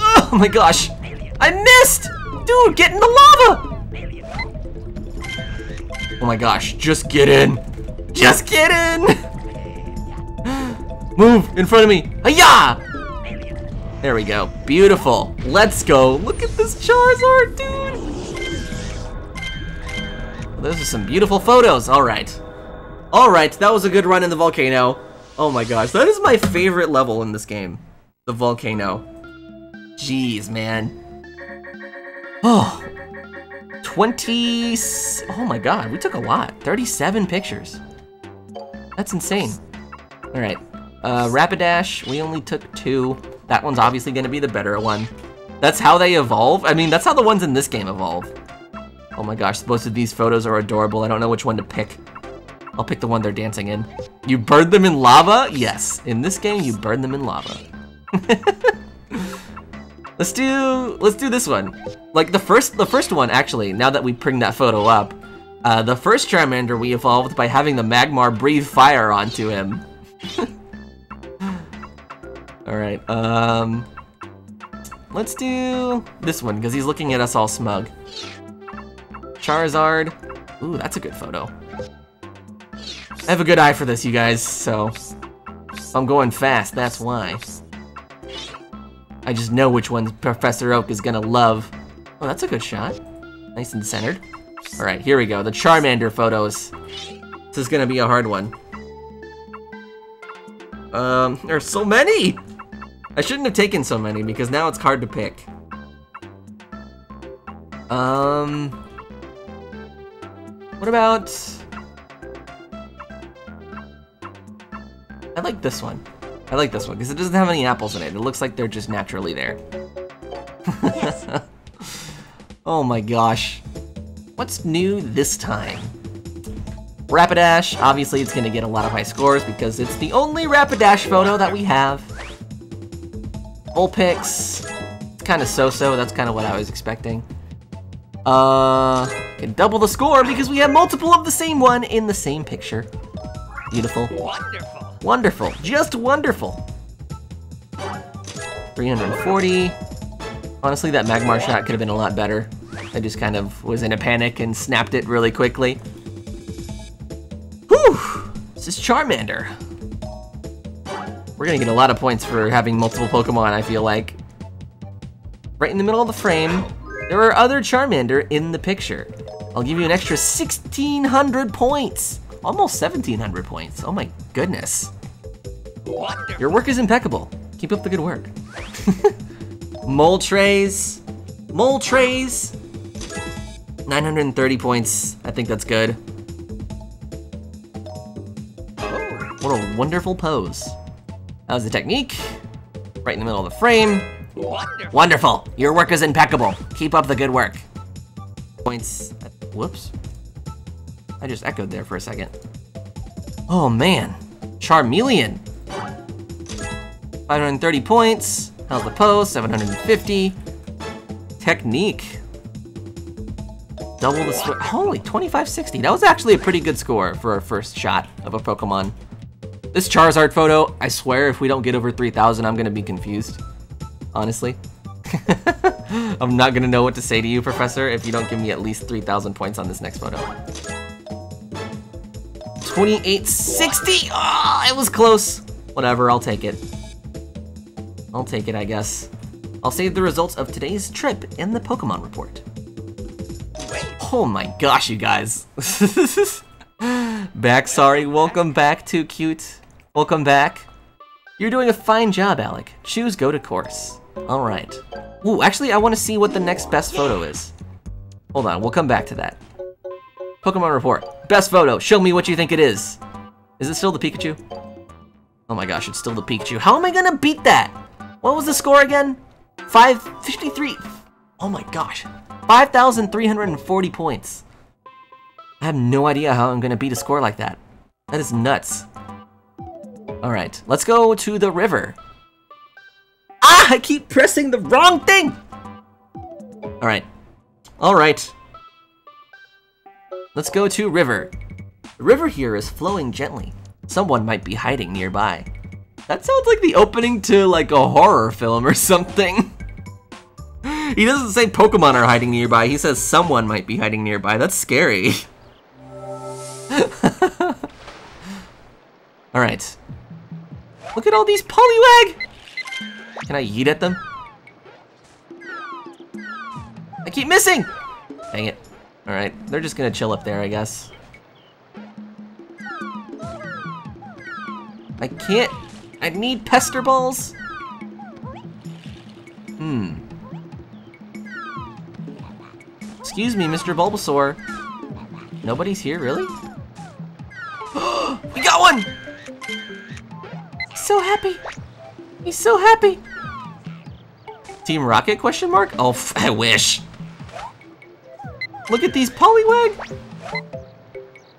Oh my gosh! I missed! Dude, get in the lava! Oh my gosh, just get in! Just get in! Move in front of me! Hi-ya! There we go. Beautiful. Let's go. Look at this Charizard, dude! Those are some beautiful photos. Alright. Alright, that was a good run in the volcano. Oh my gosh, that is my favorite level in this game. The volcano. Jeez, man. Oh. 20... Oh my god, we took a lot. 37 pictures. That's insane. Alright. Rapidash, we only took 2. That one's obviously gonna be the better one. That's how they evolve? I mean, that's how the ones in this game evolve. Oh my gosh, both of these photos are adorable. I don't know which one to pick. I'll pick the one they're dancing in. You burn them in lava? Yes. In this game, you burn them in lava. Let's do this one. Like the first one, actually, now that we bring that photo up, the first Charmander we evolved by having the Magmar breathe fire onto him. Alright, let's do this one, because he's looking at us all smug. Charizard. Ooh, that's a good photo. I have a good eye for this, you guys, so I'm going fast, that's why. I just know which ones Professor Oak is gonna love. Oh, that's a good shot. Nice and centered. Alright, here we go, the Charmander photos. This is gonna be a hard one. There's so many! I shouldn't have taken so many, because now it's hard to pick. What about... I like this one. I like this one, because it doesn't have any apples in it. It looks like they're just naturally there. Yes. Oh my gosh. What's new this time? Rapidash, obviously it's gonna get a lot of high scores because it's the only Rapidash photo that we have. Vulpix, it's kind of so-so, that's kind of what I was expecting. Can double the score because we have multiple of the same one in the same picture. Beautiful. Wonderful. Wonderful, just wonderful. 340. Honestly, that Magmar shot could have been a lot better. I just kind of was in a panic and snapped it really quickly. Whew, this is Charmander. We're gonna get a lot of points for having multiple Pokemon, I feel like. Right in the middle of the frame, there are other Charmander in the picture. I'll give you an extra 1,600 points. Almost 1,700 points, oh my goodness. Wonderful. Your work is impeccable. Keep up the good work. Moltres. Moltres. 930 points, I think that's good. Oh, what a wonderful pose. That was the technique. Right in the middle of the frame. Wonderful. Wonderful. Your work is impeccable. Keep up the good work. Points. Whoops. I just echoed there for a second. Oh man. Charmeleon. 530 points. How's the pose? 750. Technique. Double the score. Holy, 2560. That was actually a pretty good score for our first shot of a Pokemon. This Charizard photo, I swear if we don't get over 3,000, I'm gonna be confused. Honestly. I'm not gonna know what to say to you, Professor, if you don't give me at least 3,000 points on this next photo. 2860! Oh, it was close. Whatever, I'll take it. I'll take it, I guess. I'll save the results of today's trip in the Pokemon report. Oh my gosh, you guys. Back, sorry. Welcome back, Too Cute. Welcome back. You're doing a fine job, Alec. Choose go to course. All right. Ooh, actually, I want to see what the next best photo is. Hold on, we'll come back to that. Pokemon report. Best photo. Show me what you think it is. Is it still the Pikachu? Oh my gosh, it's still the Pikachu. How am I gonna beat that? What was the score again? 553. Oh my gosh. 5,340 points. I have no idea how I'm gonna beat a score like that. That is nuts. All right, let's go to the river. Ah, I keep pressing the wrong thing. All right. All right. Let's go to river. The river here is flowing gently. Someone might be hiding nearby. That sounds like the opening to like a horror film or something. He doesn't say Pokemon are hiding nearby, he says someone might be hiding nearby. That's scary. Alright. Look at all these Poliwag! Can I yeet at them? I keep missing! Dang it. Alright, they're just gonna chill up there, I guess. I can't. I need pester balls. Excuse me, Mr. Bulbasaur. Nobody's here, really? We got one! He's so happy. He's so happy. Team Rocket, question mark? Oh, I wish. Look at these Poliwag.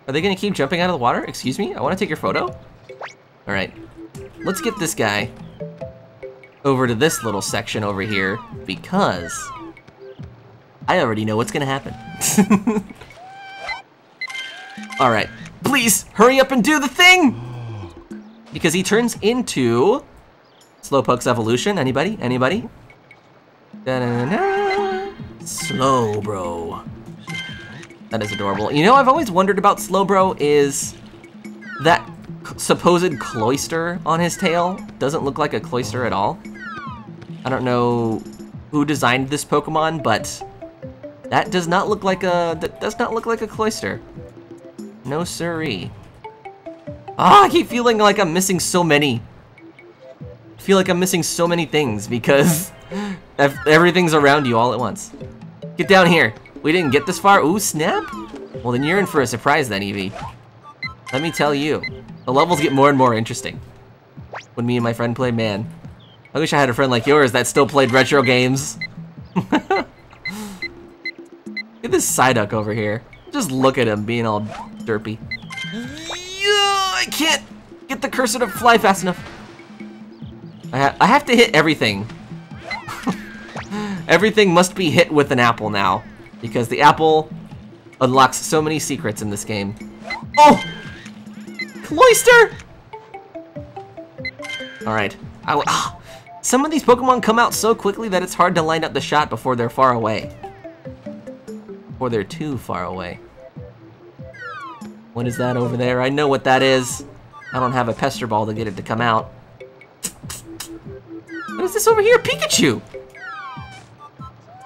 Are they gonna keep jumping out of the water? Excuse me, I wanna take your photo. All right, let's get this guy over to this little section over here because I already know what's gonna happen. All right, please hurry up and do the thing because he turns into Slowpoke's evolution. Anybody? Anybody? Da-da-da-da. Slowbro. That is adorable. You know, I've always wondered about Slowbro is that supposed cloister on his tail doesn't look like a cloister at all. I don't know who designed this Pokemon, but that does not look like a cloister. No siree. Ah, I keep feeling like I'm missing so many. I feel like I'm missing so many things because everything's around you all at once. Get down here. We didn't get this far. Ooh, Snap? Well, then you're in for a surprise then, Eevee. Let me tell you. The levels get more and more interesting when me and my friend play, man. I wish I had a friend like yours that still played retro games. Look at this Psyduck over here. Just look at him being all derpy. Yeah, I can't get the cursor to fly fast enough. I have to hit everything. Everything must be hit with an apple now because the apple unlocks so many secrets in this game. Oh! Cloister! Alright. Some of these Pokemon come out so quickly that it's hard to line up the shot before they're far away. Or they're too far away. What is that over there? I know what that is. I don't have a pester ball to get it to come out. What is this over here? Pikachu!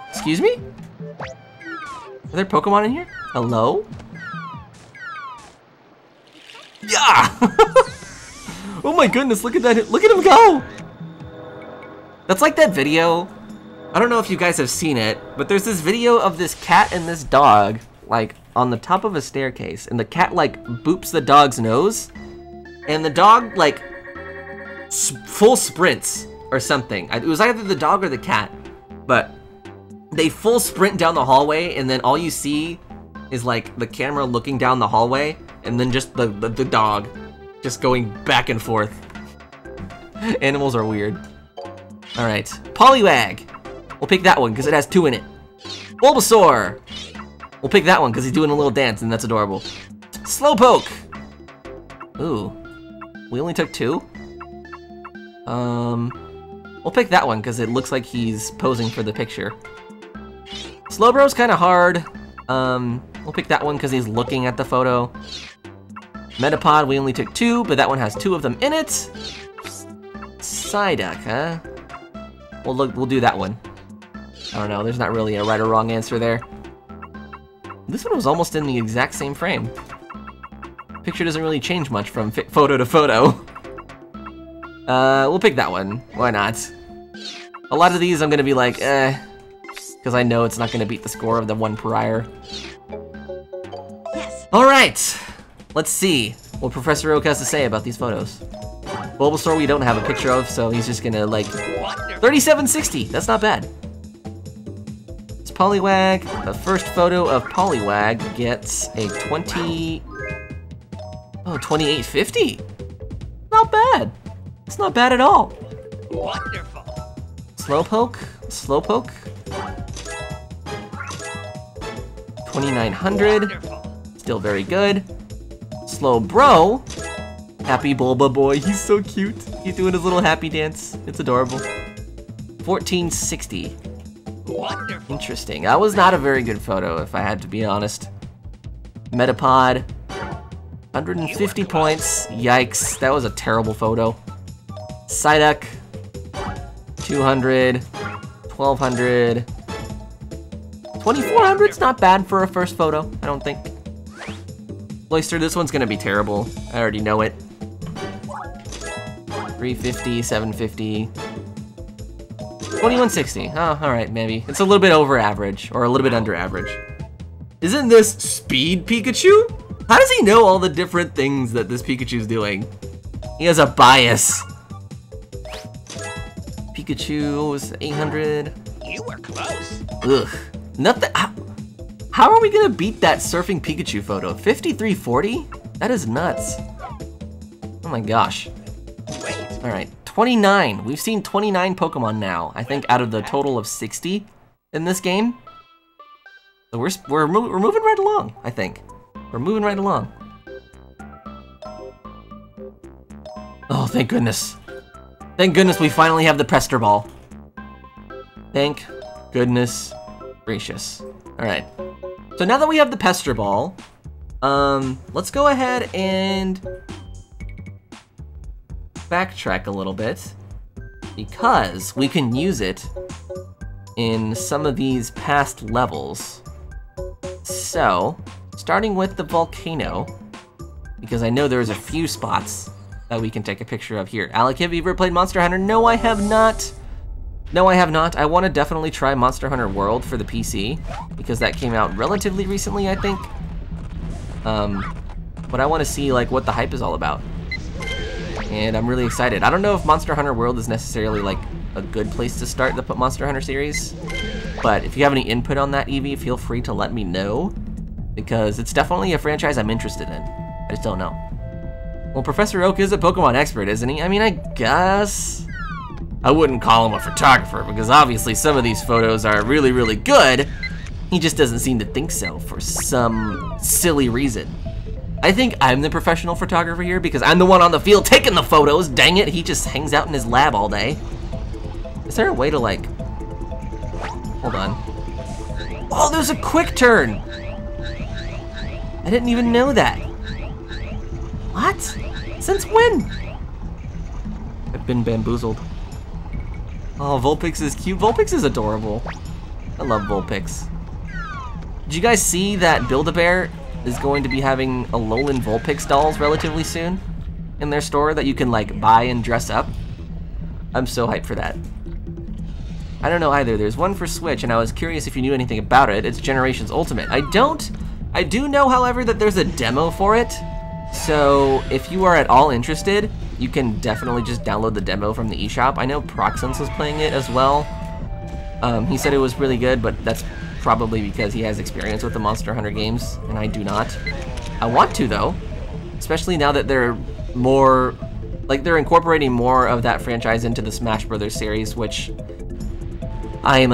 Excuse me? Are there Pokemon in here? Hello? Yeah! Oh my goodness, look at that. Look at him go! That's like that video. I don't know if you guys have seen it, but there's this video of this cat and this dog, like, on the top of a staircase, and the cat, like, boops the dog's nose, and the dog, like, full sprints or something. It was either the dog or the cat, but they full sprint down the hallway, and then all you see is, like, the camera looking down the hallway, and then just the dog just going back and forth. Animals are weird. All right, Poliwag. We'll pick that one because it has 2 in it. Bulbasaur. We'll pick that one because he's doing a little dance and that's adorable. Slowpoke. Ooh. We only took 2? We'll pick that one because it looks like he's posing for the picture. Slowbro's kind of hard. We'll pick that one because he's looking at the photo. Metapod, we only took 2, but that one has 2 of them in it. Psyduck, huh? We'll do that one. I don't know, there's not really a right or wrong answer there. This one was almost in the exact same frame. Picture doesn't really change much from photo to photo. We'll pick that one. Why not? A lot of these I'm gonna be like, because I know it's not gonna beat the score of the one prior. Yes. All right, let's see what Professor Oak has to say about these photos. Bulbasaur we don't have a picture of, so he's just gonna like 3760. That's not bad. It's Poliwag. The first photo of Poliwag gets a 2850. Not bad. It's not bad at all. Wonderful. Slowpoke. 2900. Wonderful. Still very good. Slowbro. Happy Bulba boy. He's so cute. He's doing his little happy dance. It's adorable. 1460. Wonderful. Interesting. That was not a very good photo, if I had to be honest. Metapod. 150 points. Yikes. That was a terrible photo. Psyduck. 200. 1200. 2400's not bad for a first photo, I don't think. Cloyster, this one's gonna be terrible. I already know it. 350, 750. 2160. Oh, alright, maybe. It's a little bit over average, or a little bit under average. Isn't this Speed Pikachu? How does he know all the different things that this Pikachu's doing? He has a bias. Pikachu was 800. You were close. Ugh. Nothing. How are we gonna beat that surfing Pikachu photo? 5340? That is nuts. Oh my gosh. Wait. Alright, 29. We've seen 29 Pokemon now, I think, out of the total of 60 in this game. So we're moving right along, I think. We're moving right along. Oh, thank goodness. Thank goodness we finally have the Pester Ball. Thank goodness gracious. Alright. So now that we have the Pester Ball, let's go ahead and backtrack a little bit, because we can use it in some of these past levels. So, starting with the volcano, because I know there's a few spots that we can take a picture of here. Alec, have you ever played Monster Hunter? No, I have not. No, I have not. I want to definitely try Monster Hunter World for the PC, because that came out relatively recently, I think. But I want to see like what the hype is all about. And I'm really excited. I don't know if Monster Hunter World is necessarily like a good place to start the Monster Hunter series, but if you have any input on that, Evie, feel free to let me know, because it's definitely a franchise I'm interested in. I just don't know. Well, Professor Oak is a Pokemon expert, isn't he? I mean, I guess. I wouldn't call him a photographer, because obviously some of these photos are really, really good. He just doesn't seem to think so for some silly reason. I think I'm the professional photographer here because I'm the one on the field taking the photos. Dang it, he just hangs out in his lab all day. Is there a way to like... Hold on. Oh, there's a quick turn! I didn't even know that. What? Since when? I've been bamboozled. Oh, Vulpix is cute. Vulpix is adorable. I love Vulpix. Did you guys see that Build-A-Bear is going to be having Alolan Vulpix dolls relatively soon in their store that you can like buy and dress up? I'm so hyped for that. I don't know either. There's one for Switch, and I was curious if you knew anything about it. It's Generations Ultimate. I don't. I do know, however, that there's a demo for it. So if you are at all interested, you can definitely just download the demo from the eShop. I know Proxence was playing it as well. He said it was really good, but that's probably because he has experience with the Monster Hunter games, and I do not. I want to, though, especially now that they're more, like, they're incorporating more of that franchise into the Smash Brothers series, which I'm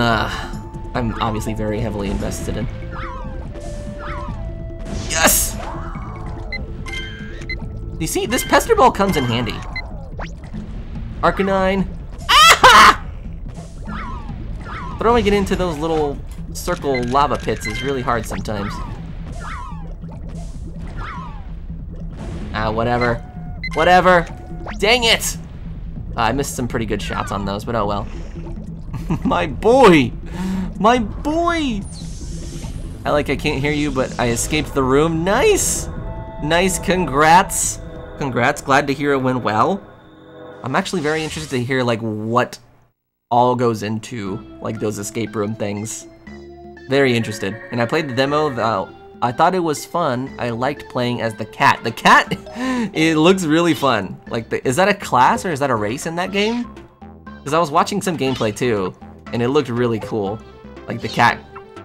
obviously very heavily invested in. Yes! You see, this pester ball comes in handy. Arcanine. Ah! Throwing it into those little circle lava pits is really hard sometimes. Ah, whatever. Whatever. Dang it! I missed some pretty good shots on those, but oh well. My boy! My boy! I can't hear you, but I escaped the room. Nice! Nice, congrats. Congrats, glad to hear it went well. I'm actually very interested to hear like what all goes into like those escape room things. Very interested. And I played the demo. I thought it was fun. I liked playing as the cat. The cat, it looks really fun. Like, is that a class or is that a race in that game? Because I was watching some gameplay too, and it looked really cool. Like the cat,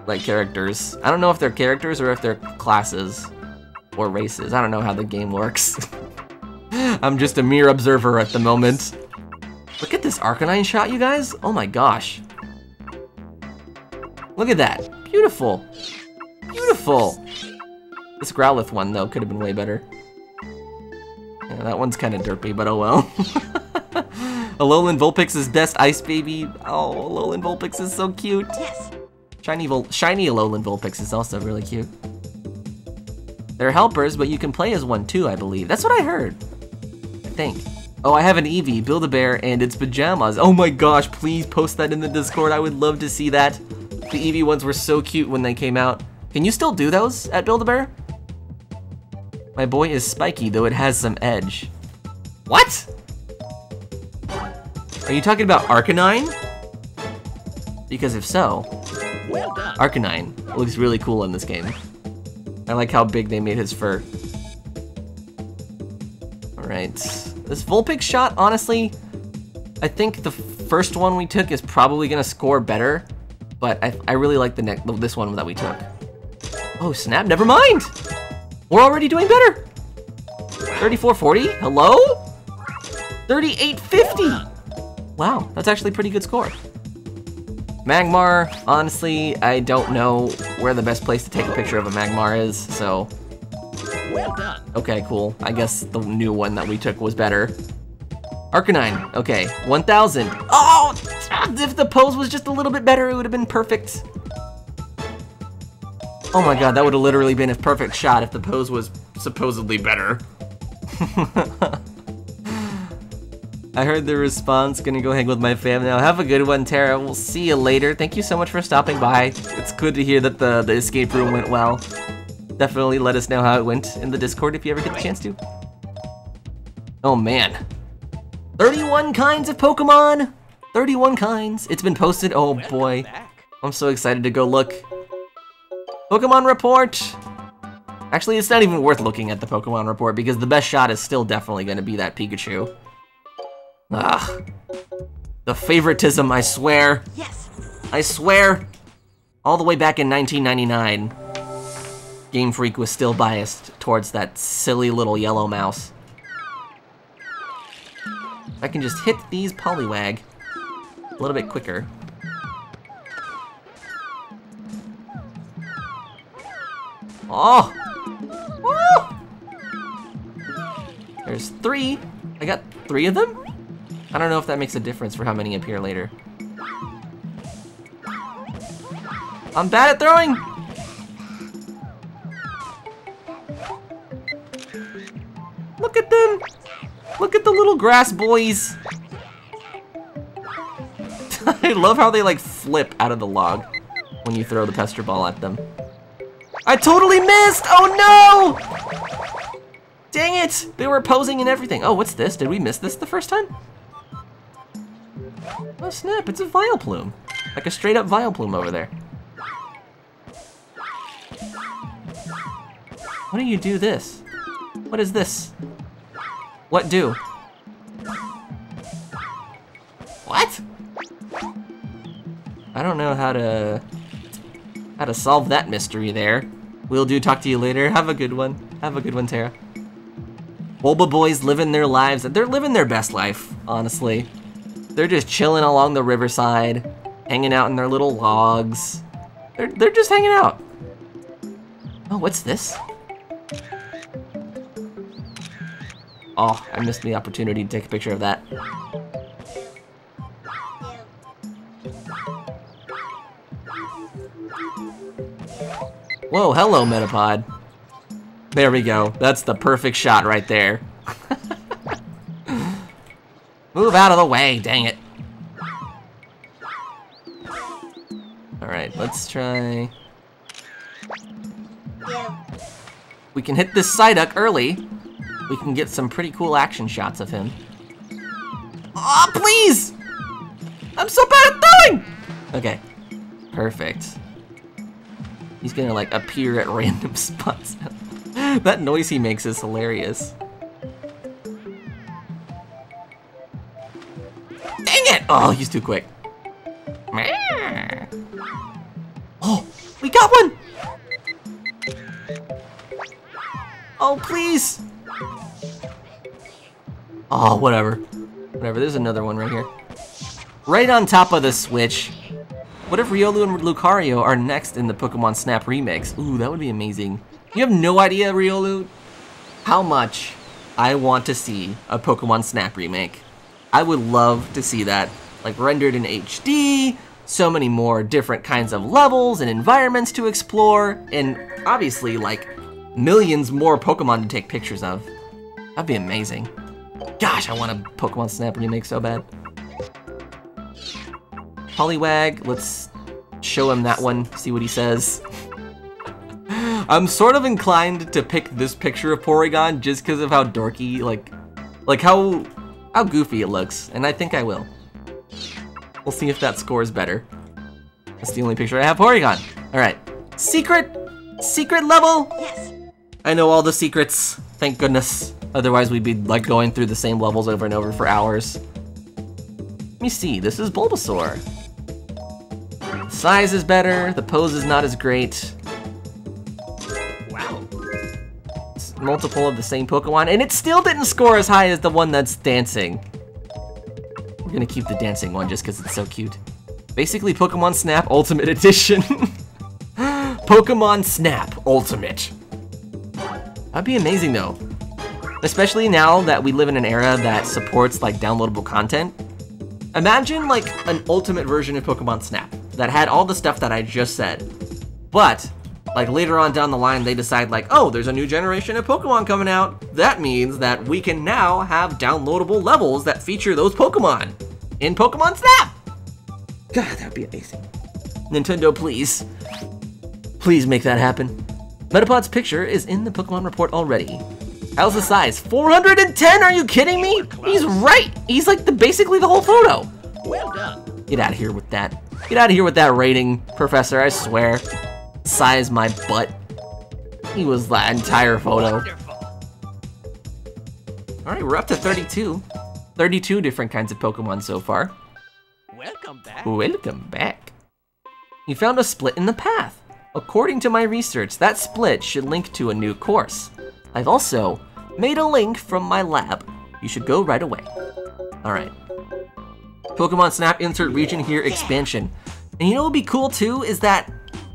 like characters. I don't know if they're characters or if they're classes or races. I don't know how the game works. I'm just a mere observer at the moment. Look at this Arcanine shot, you guys. Oh my gosh. Look at that. Beautiful. Beautiful. This Growlithe one, though, could have been way better. Yeah, that one's kind of derpy, but oh well. Alolan Vulpix is best ice baby. Oh, Alolan Vulpix is so cute. Yes. Shiny Alolan Vulpix is also really cute. They're helpers, but you can play as one too, I believe. That's what I heard. I think. Oh, I have an Eevee, Build-A-Bear, and its pajamas. Oh my gosh, please post that in the Discord. I would love to see that. The Eevee ones were so cute when they came out. Can you still do those at Build-A-Bear? My boy is spiky, though it has some edge. What? Are you talking about Arcanine? Because if so, Well done. Arcanine looks really cool in this game. I like how big they made his fur. Alright. This Vulpix shot, honestly, I think the first one we took is probably gonna score better, but I really like this one that we took. Oh, snap, never mind! We're already doing better! 3440? Hello? 3850! Wow, that's actually a pretty good score. Magmar, honestly, I don't know where the best place to take a picture of a Magmar is, so... Well done. Okay, cool. I guess the new one that we took was better. Arcanine, okay, 1000. Oh! If the pose was just a little bit better, it would have been perfect. Oh my god, that would have literally been a perfect shot if the pose was supposedly better. I heard the response, gonna go hang with my fam now. Have a good one, Tara. We'll see you later. Thank you so much for stopping by. It's good to hear that the escape room went well. Definitely let us know how it went in the Discord if you ever get the chance to. Oh man. 31 kinds of Pokemon! 31 kinds. It's been posted. Oh boy. I'm so excited to go look. Pokemon report! Actually, it's not even worth looking at the Pokemon report because the best shot is still definitely gonna be that Pikachu. Ugh. The favoritism, I swear. Yes. I swear. All the way back in 1999, Game Freak was still biased towards that silly little yellow mouse. If I can just hit these Poliwag a little bit quicker. Oh! Oh! There's 3. I got 3 of them? I don't know if that makes a difference for how many appear later. I'm bad at throwing! Look at them! Look at the little grass boys! I love how they like flip out of the log when you throw the pester ball at them. I totally missed! Oh no! Dang it! They were posing and everything. Oh, what's this? Did we miss this the first time? Oh snap, it's a Vileplume. Like a straight up Vileplume over there. What do you do this? What is this? What do? What? I don't know how to solve that mystery there. Will do, talk to you later. Have a good one. Have a good one, Tara. Bulba boys living their lives. They're living their best life, honestly. They're just chilling along the riverside, hanging out in their little logs. They're just hanging out. Oh, what's this? Oh, I missed the opportunity to take a picture of that. Whoa, hello, Metapod. There we go. That's the perfect shot right there. Move out of the way, dang it. Alright, let's try... We can hit this Psyduck early. We can get some pretty cool action shots of him. Oh, please! I'm so bad at throwing! Okay, perfect. He's gonna like appear at random spots. That noise he makes is hilarious. Dang it! Oh, he's too quick. Oh, we got one! Oh, please! Oh, whatever. Whatever, there's another one right here. Right on top of the switch. What if Riolu and Lucario are next in the Pokémon Snap remix? Ooh, that would be amazing. You have no idea, Riolu, how much I want to see a Pokémon Snap remake. I would love to see that, like rendered in HD, so many more different kinds of levels and environments to explore, and obviously like millions more Pokemon to take pictures of. That'd be amazing. Gosh, I want a Pokemon Snap remake so bad. Poliwag, let's show him that one, see what he says. I'm sort of inclined to pick this picture of Porygon just because of how dorky, like how goofy it looks, and I think I will. We'll see if that scores better. That's the only picture I have Porygon. All right, secret level. Yes. I know all the secrets, thank goodness. Otherwise we'd be like going through the same levels over and over for hours. Let me see, this is Bulbasaur. Size is better, the pose is not as great. Wow. It's multiple of the same Pokemon, and it still didn't score as high as the one that's dancing. We're gonna keep the dancing one just because it's so cute. Basically, Pokemon Snap Ultimate Edition. Pokemon Snap Ultimate. That'd be amazing though. Especially now that we live in an era that supports like downloadable content. Imagine like an ultimate version of Pokemon Snap that had all the stuff that I just said. But like later on down the line, they decide like, oh, there's a new generation of Pokemon coming out. That means that we can now have downloadable levels that feature those Pokemon in Pokemon Snap. God, that'd be amazing. Nintendo, please. Please make that happen. Metapod's picture is in the Pokemon report already. How's the size? 410? Are you kidding me? He's right. He's like basically the whole photo. Well done. Get out of here with that. Get out of here with that rating, Professor, I swear. Size my butt. He was the entire photo. Wonderful. All right, we're up to 32. 32 different kinds of Pokemon so far. Welcome back. Welcome back. You found a split in the path. According to my research, that split should link to a new course. I've also made a link from my lab. You should go right away. All right. Pokemon Snap insert region here expansion. And you know what would be cool too is that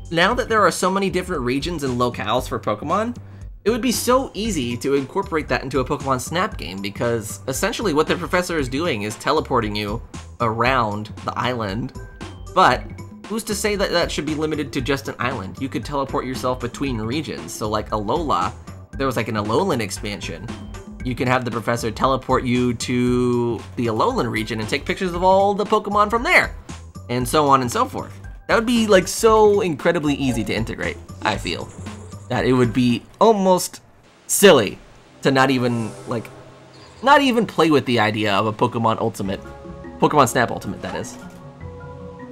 now that there are so many different regions and locales for Pokemon, it would be so easy to incorporate that into a Pokemon Snap game because essentially what the professor is doing is teleporting you around the island. But who's to say that that should be limited to just an island? You could teleport yourself between regions. So like Alola, there was like an Alolan expansion. You can have the professor teleport you to the Alolan region and take pictures of all the Pokemon from there, and so on and so forth. That would be like so incredibly easy to integrate, I feel. That it would be almost silly to not even play with the idea of a Pokemon Snap Ultimate, that is.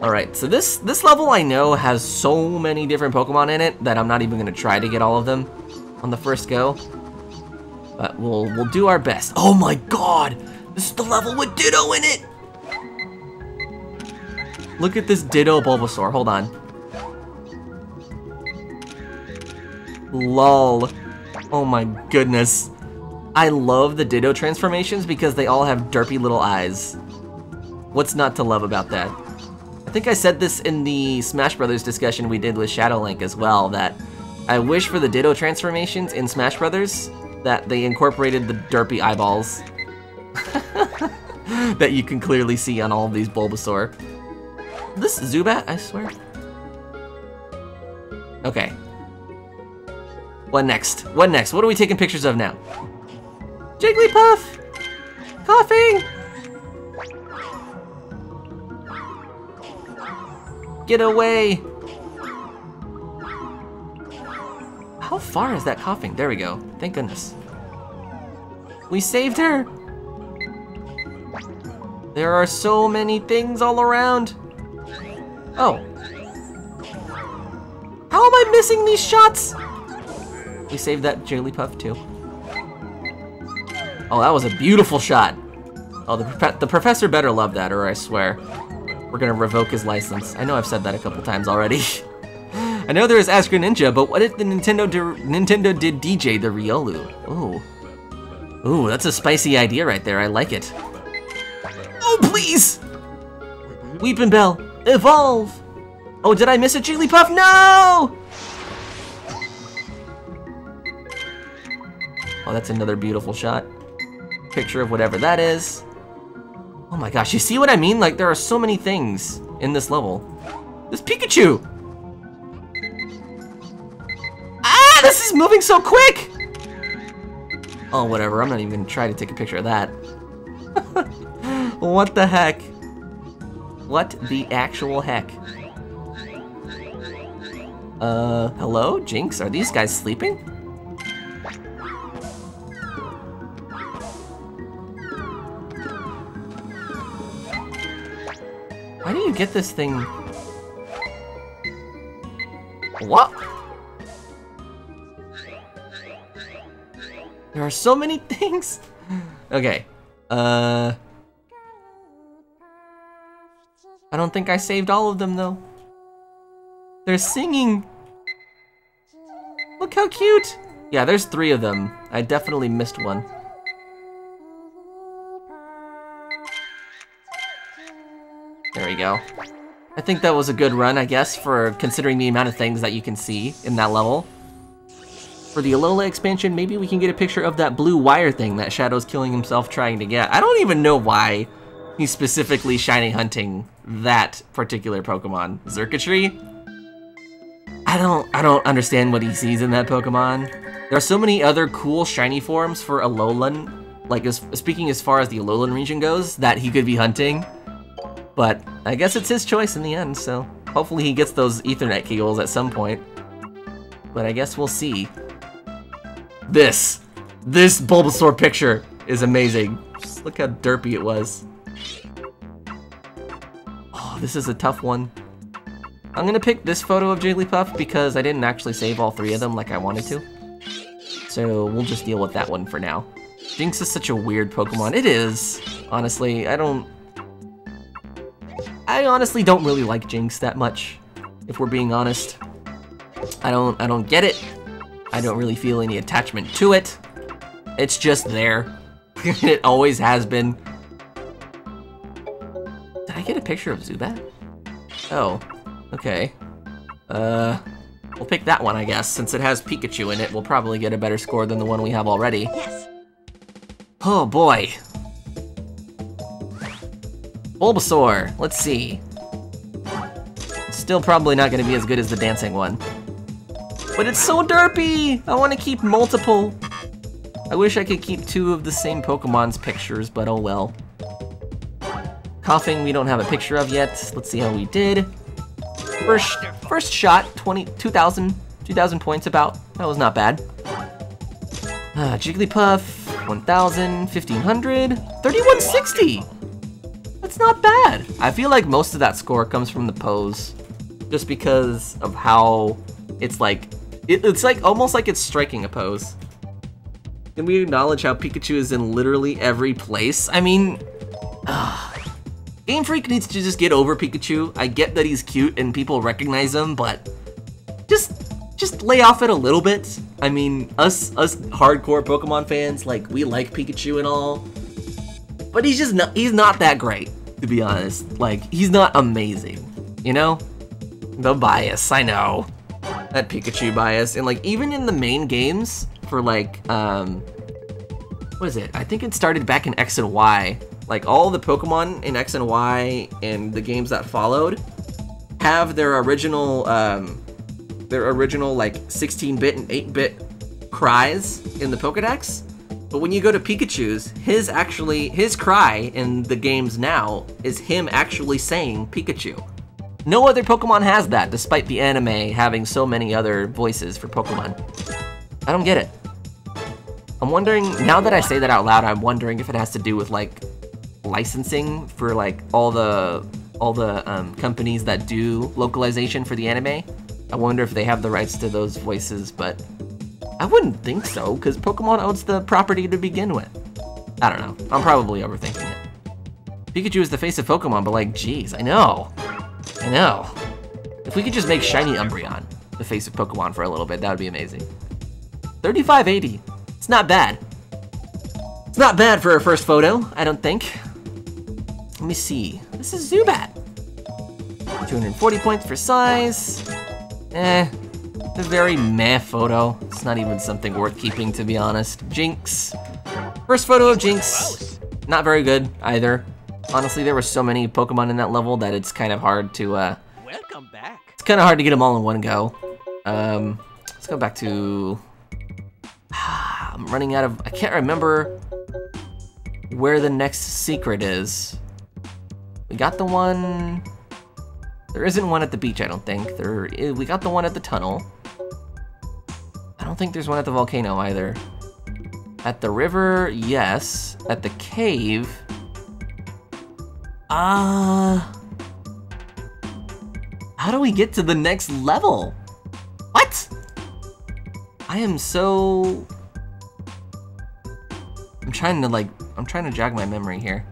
All right, so this level I know has so many different Pokemon in it that I'm not even gonna try to get all of them on the first go. But we'll do our best. Oh my god! This is the level with Ditto in it! Look at this Ditto Bulbasaur, hold on. Lol. Oh my goodness. I love the Ditto transformations because they all have derpy little eyes. What's not to love about that? I think I said this in the Smash Brothers discussion we did with Shadow Link as well, that I wish for the Ditto transformations in Smash Brothers that they incorporated the derpy eyeballs that you can clearly see on all of these Bulbasaur. This Zubat, I swear. Okay. What next? What next? What are we taking pictures of now? Jigglypuff! Coughing! Get away! How far is that coughing? There we go. Thank goodness. We saved her! There are so many things all around. Oh. How am I missing these shots? We saved that Jigglypuff too. Oh, that was a beautiful shot. Oh, the professor better love that, or I swear we're gonna revoke his license. I know I've said that a couple times already. I know there is Ask Your Ninja, but what if the Nintendo did DJ the Riolu? Ooh. Ooh, that's a spicy idea right there. I like it. Oh, please! Weepin' Bell, evolve! Oh, did I miss a Jigglypuff? No! Oh, that's another beautiful shot. Picture of whatever that is. Oh my gosh, you see what I mean? Like, there are so many things in this level. This Pikachu! Ah, this is moving so quick! Oh, whatever, I'm not even gonna try to take a picture of that. What the heck? What the actual heck? Hello? Jinx, are these guys sleeping? Why do you get this thing? What? There are so many things. Okay. I don't think I saved all of them though. They're singing. Look how cute. Yeah, there's 3 of them. I definitely missed one. There we go. I think that was a good run, I guess, for considering the amount of things that you can see in that level. For the Alola expansion, maybe we can get a picture of that blue wire thing that Shadow's killing himself trying to get. I don't even know why he's specifically shiny hunting that particular Pokemon. Xurkitree? I don't understand what he sees in that Pokemon. There are so many other cool shiny forms for Alolan, like speaking as far as the Alolan region goes, that he could be hunting. But I guess it's his choice in the end, so hopefully he gets those Ethernet cables at some point. But I guess we'll see. This Bulbasaur picture is amazing. Just look how derpy it was. Oh, this is a tough one. I'm gonna pick this photo of Jigglypuff because I didn't actually save all 3 of them like I wanted to. So we'll just deal with that one for now. Jinx is such a weird Pokemon. It is, honestly. I honestly don't really like Jinx that much, if we're being honest. I don't get it. I don't really feel any attachment to it. It's just there. It always has been. Did I get a picture of Zubat? Oh, okay. We'll pick that one, I guess. Since it has Pikachu in it, we'll probably get a better score than the one we have already. Yes. Oh boy. Bulbasaur, let's see. Still probably not gonna be as good as the dancing one. But it's so derpy! I wanna keep multiple. I wish I could keep 2 of the same Pokemon's pictures, but oh well. Coughing, we don't have a picture of yet. Let's see how we did. First shot, 2,000 points about. That was not bad. Jigglypuff, 1,000, 1,500, 3,160! That's not bad. I feel like most of that score comes from the pose. Just because of how it's like, it's like almost like it's striking a pose. Can we acknowledge how Pikachu is in literally every place? I mean, Game Freak needs to just get over Pikachu. I get that he's cute and people recognize him, but just lay off it a little bit. I mean, us hardcore Pokemon fans, like, we like Pikachu and all, but he's not that great, to be honest. Like, he's not amazing, you know? The bias, I know. that Pikachu bias. And like even in the main games for like what is it? I think it started back in X and Y. Like all the Pokemon in X and Y and the games that followed have their original like 16-bit and 8-bit cries in the Pokedex. But when you go to Pikachu's, his cry in the games now is him actually saying Pikachu. No other Pokemon has that, despite the anime having so many other voices for Pokemon. I don't get it. I'm wondering, now that I say that out loud, I'm wondering if it has to do with like licensing for like all the companies that do localization for the anime. I wonder if they have the rights to those voices, but I wouldn't think so, because Pokemon owns the property to begin with. I don't know. I'm probably overthinking it. Pikachu is the face of Pokemon, but like, geez, I know. If we could just make Shiny Umbreon the face of Pokemon for a little bit, that would be amazing. 3580. It's not bad. It's not bad for a first photo, I don't think. Let me see. This is Zubat. 240 points for size. A very meh photo. It's not even something worth keeping, to be honest. Jinx. First photo of Jinx. Not very good either. Honestly, there were so many Pokemon in that level that it's kind of hard to Welcome back. it's kind of hard to get them all in one go. Let's go back to I'm running out of, I can't remember where the next secret is. We got the one, there isn't one at the beach, I don't think. We got the one at the tunnel. I don't think there's one at the volcano either. At the river, yes. At the cave, how do we get to the next level? What? I am so... I'm trying to jog my memory here.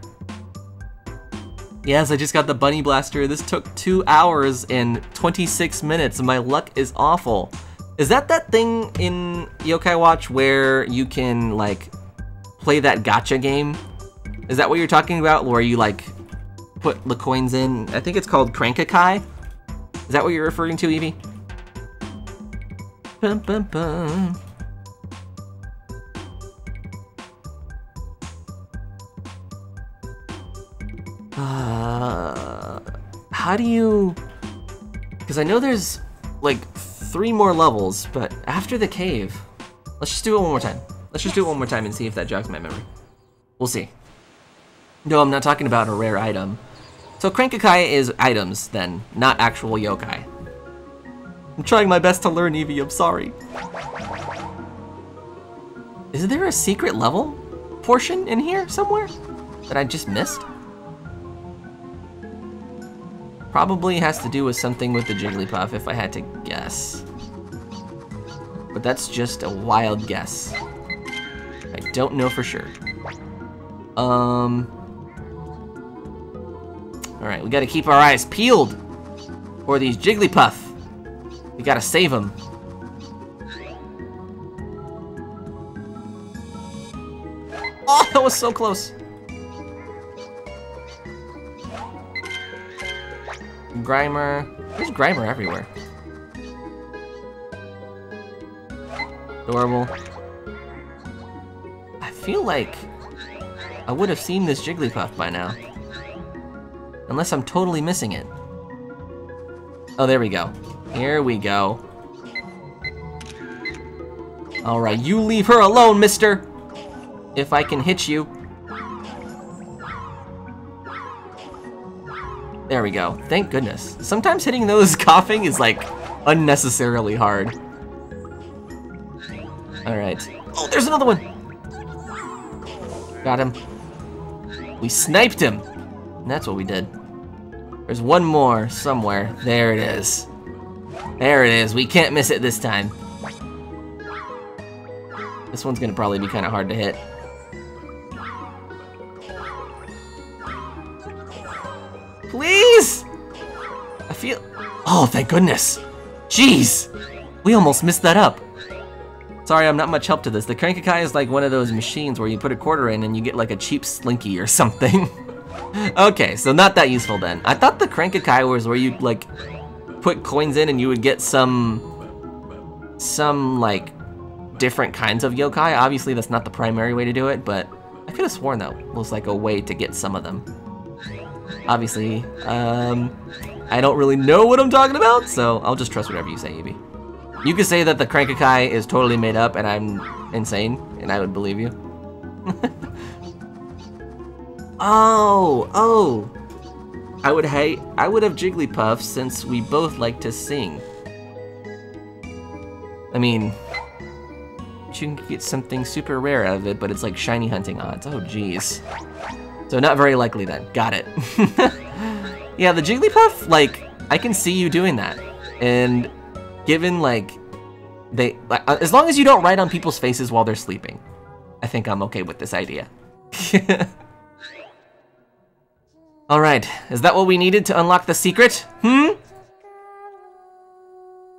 Yes, I just got the Bunny Blaster. This took 2 hours and 26 minutes, and my luck is awful. Is that thing in Yokai Watch where you can, like, play that gacha game? Is that what you're talking about, where you, like, put the coins in? I think it's called Crankakai. Is that what you're referring to, Evie? Bum, bum, bum. How do you... Because I know there's, like, 3 more levels, but after the cave... Let's just do it one more time. Let's just do it one more time and see if that jogs my memory. We'll see. No, I'm not talking about a rare item. So Crankakai is items, then, not actual yokai. I'm trying my best to learn, Eevee, I'm sorry. Is there a secret level portion in here somewhere that I just missed? Probably has to do with something with the Jigglypuff, if I had to guess. But that's just a wild guess. I don't know for sure. Alright, we gotta keep our eyes peeled for these Jigglypuff. We gotta save them. Oh, that was so close. Grimer. There's Grimer everywhere. Adorable. I feel like I would have seen this Jigglypuff by now. Unless I'm totally missing it. Oh, there we go. Here we go. Alright, you leave her alone, mister! If I can hit you. There we go. Thank goodness. Sometimes hitting those coughing is like unnecessarily hard. Alright. Oh, there's another one! Got him. We sniped him! And that's what we did. There's one more somewhere. There it is. There it is. We can't miss it this time. This one's gonna probably be kind of hard to hit. Please! I feel... Oh, thank goodness. Jeez! We almost messed that up. Sorry, I'm not much help to this. The Crankakai is like one of those machines where you put a quarter in and you get like a cheap Slinky or something. Okay, so not that useful then. I thought the Crankakai was where you'd like put coins in and you would get some some, like, different kinds of yokai. Obviously, that's not the primary way to do it, but I could have sworn that was, like, a way to get some of them. Obviously, I don't really know what I'm talking about, so I'll just trust whatever you say, Evie. You could say that the Crankakai is totally made up and I'm insane, and I would believe you. Oh! I would have Jigglypuff since we both like to sing. I mean, you can get something super rare out of it, but it's like shiny hunting odds. Oh, jeez. So not very likely then. Got it. Yeah, the Jigglypuff, like, I can see you doing that. And given, like, as long as you don't write on people's faces while they're sleeping, I think I'm okay with this idea. Alright, is that what we needed to unlock the secret?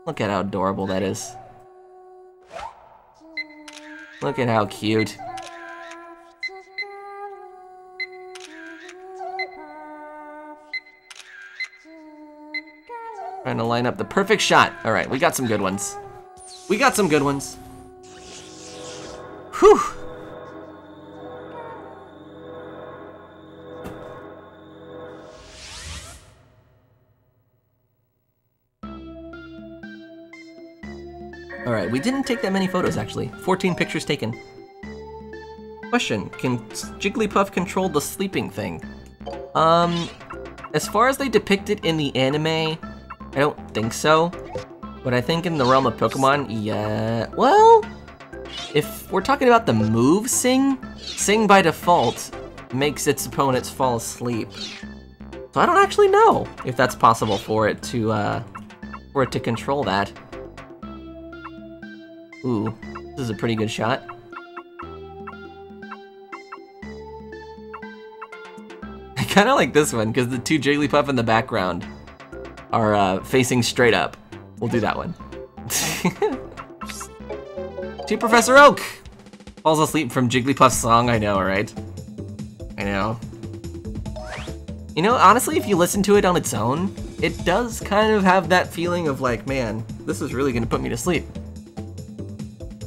Look at how adorable that is. Look at how cute. Trying to line up the perfect shot. Alright, we got some good ones. We got some good ones. Whew! Alright, we didn't take that many photos actually. 14 pictures taken. Question, can Jigglypuff control the sleeping thing? As far as they depict it in the anime, I don't think so. But I think in the realm of Pokemon, yeah. Well, if we're talking about the move Sing by default makes its opponents fall asleep. So I don't actually know if that's possible for it to control that. Ooh, this is a pretty good shot. I kind of like this one because the two Jigglypuff in the background are facing straight up. We'll do that one. To Professor Oak! Falls asleep from Jigglypuff's song, I know, right? I know. You know, honestly, if you listen to it on its own, it does kind of have that feeling of like, man, this is really gonna put me to sleep.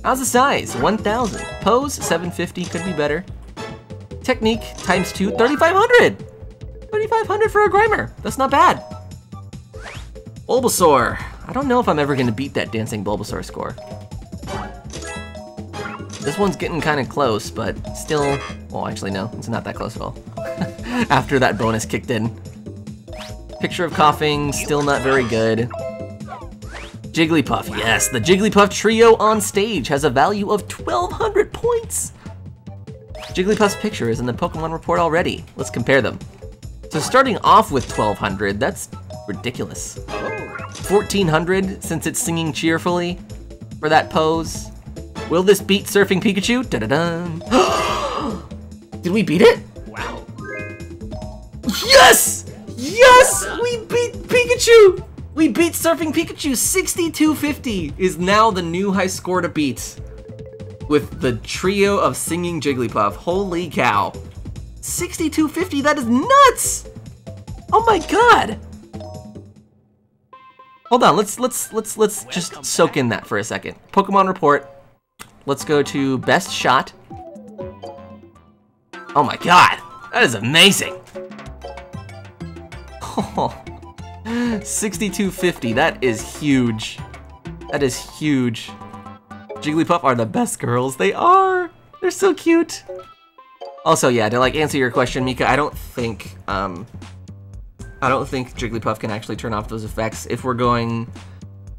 How's the size? 1,000. Pose, 750, could be better. Technique, times 2, 3,500! 3,500 for a Grimer, that's not bad. Bulbasaur. I don't know if I'm ever gonna beat that dancing Bulbasaur score. This one's getting kind of close, but still, well, actually no, it's not that close at all. After that bonus kicked in. Picture of coughing, still not very good. Jigglypuff, yes, the Jigglypuff trio on stage has a value of 1,200 points. Jigglypuff's picture is in the Pokemon report already. Let's compare them. So starting off with 1,200, that's ridiculous. 1,400 since it's singing cheerfully for that pose. Will this beat Surfing Pikachu? Da-da-dum. Did we beat it? Wow. Yes! Yes! We beat Pikachu! We beat Surfing Pikachu. 6,250 is now the new high score to beat with the trio of singing Jigglypuff. Holy cow. 6,250, that is nuts! Oh my god! Hold on, let's just soak in that for a second. Pokemon report. Let's go to best shot. Oh my god, that is amazing. Oh, 6,250, that is huge. That is huge. Jigglypuff are the best girls. They are. They're so cute. Also, yeah, to like answer your question, Mika, I don't think Jigglypuff can actually turn off those effects if we're going,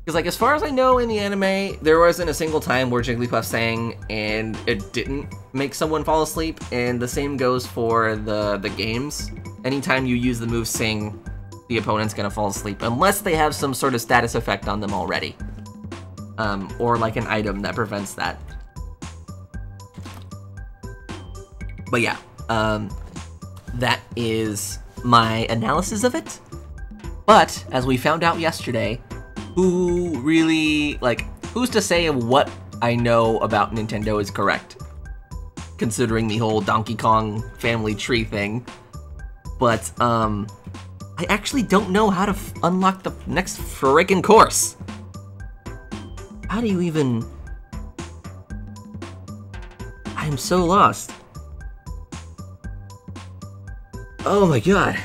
because like as far as I know in the anime, there wasn't a single time where Jigglypuff sang and it didn't make someone fall asleep, and the same goes for the games. Anytime you use the move Sing, the opponent's gonna fall asleep unless they have some sort of status effect on them already, or like an item that prevents that. But yeah, that is my analysis of it. But as we found out yesterday, who's to say what I know about Nintendo is correct, considering the whole Donkey Kong family tree thing. But I actually don't know how to unlock the next frickin' course. How do you even... I'm so lost. Oh my god.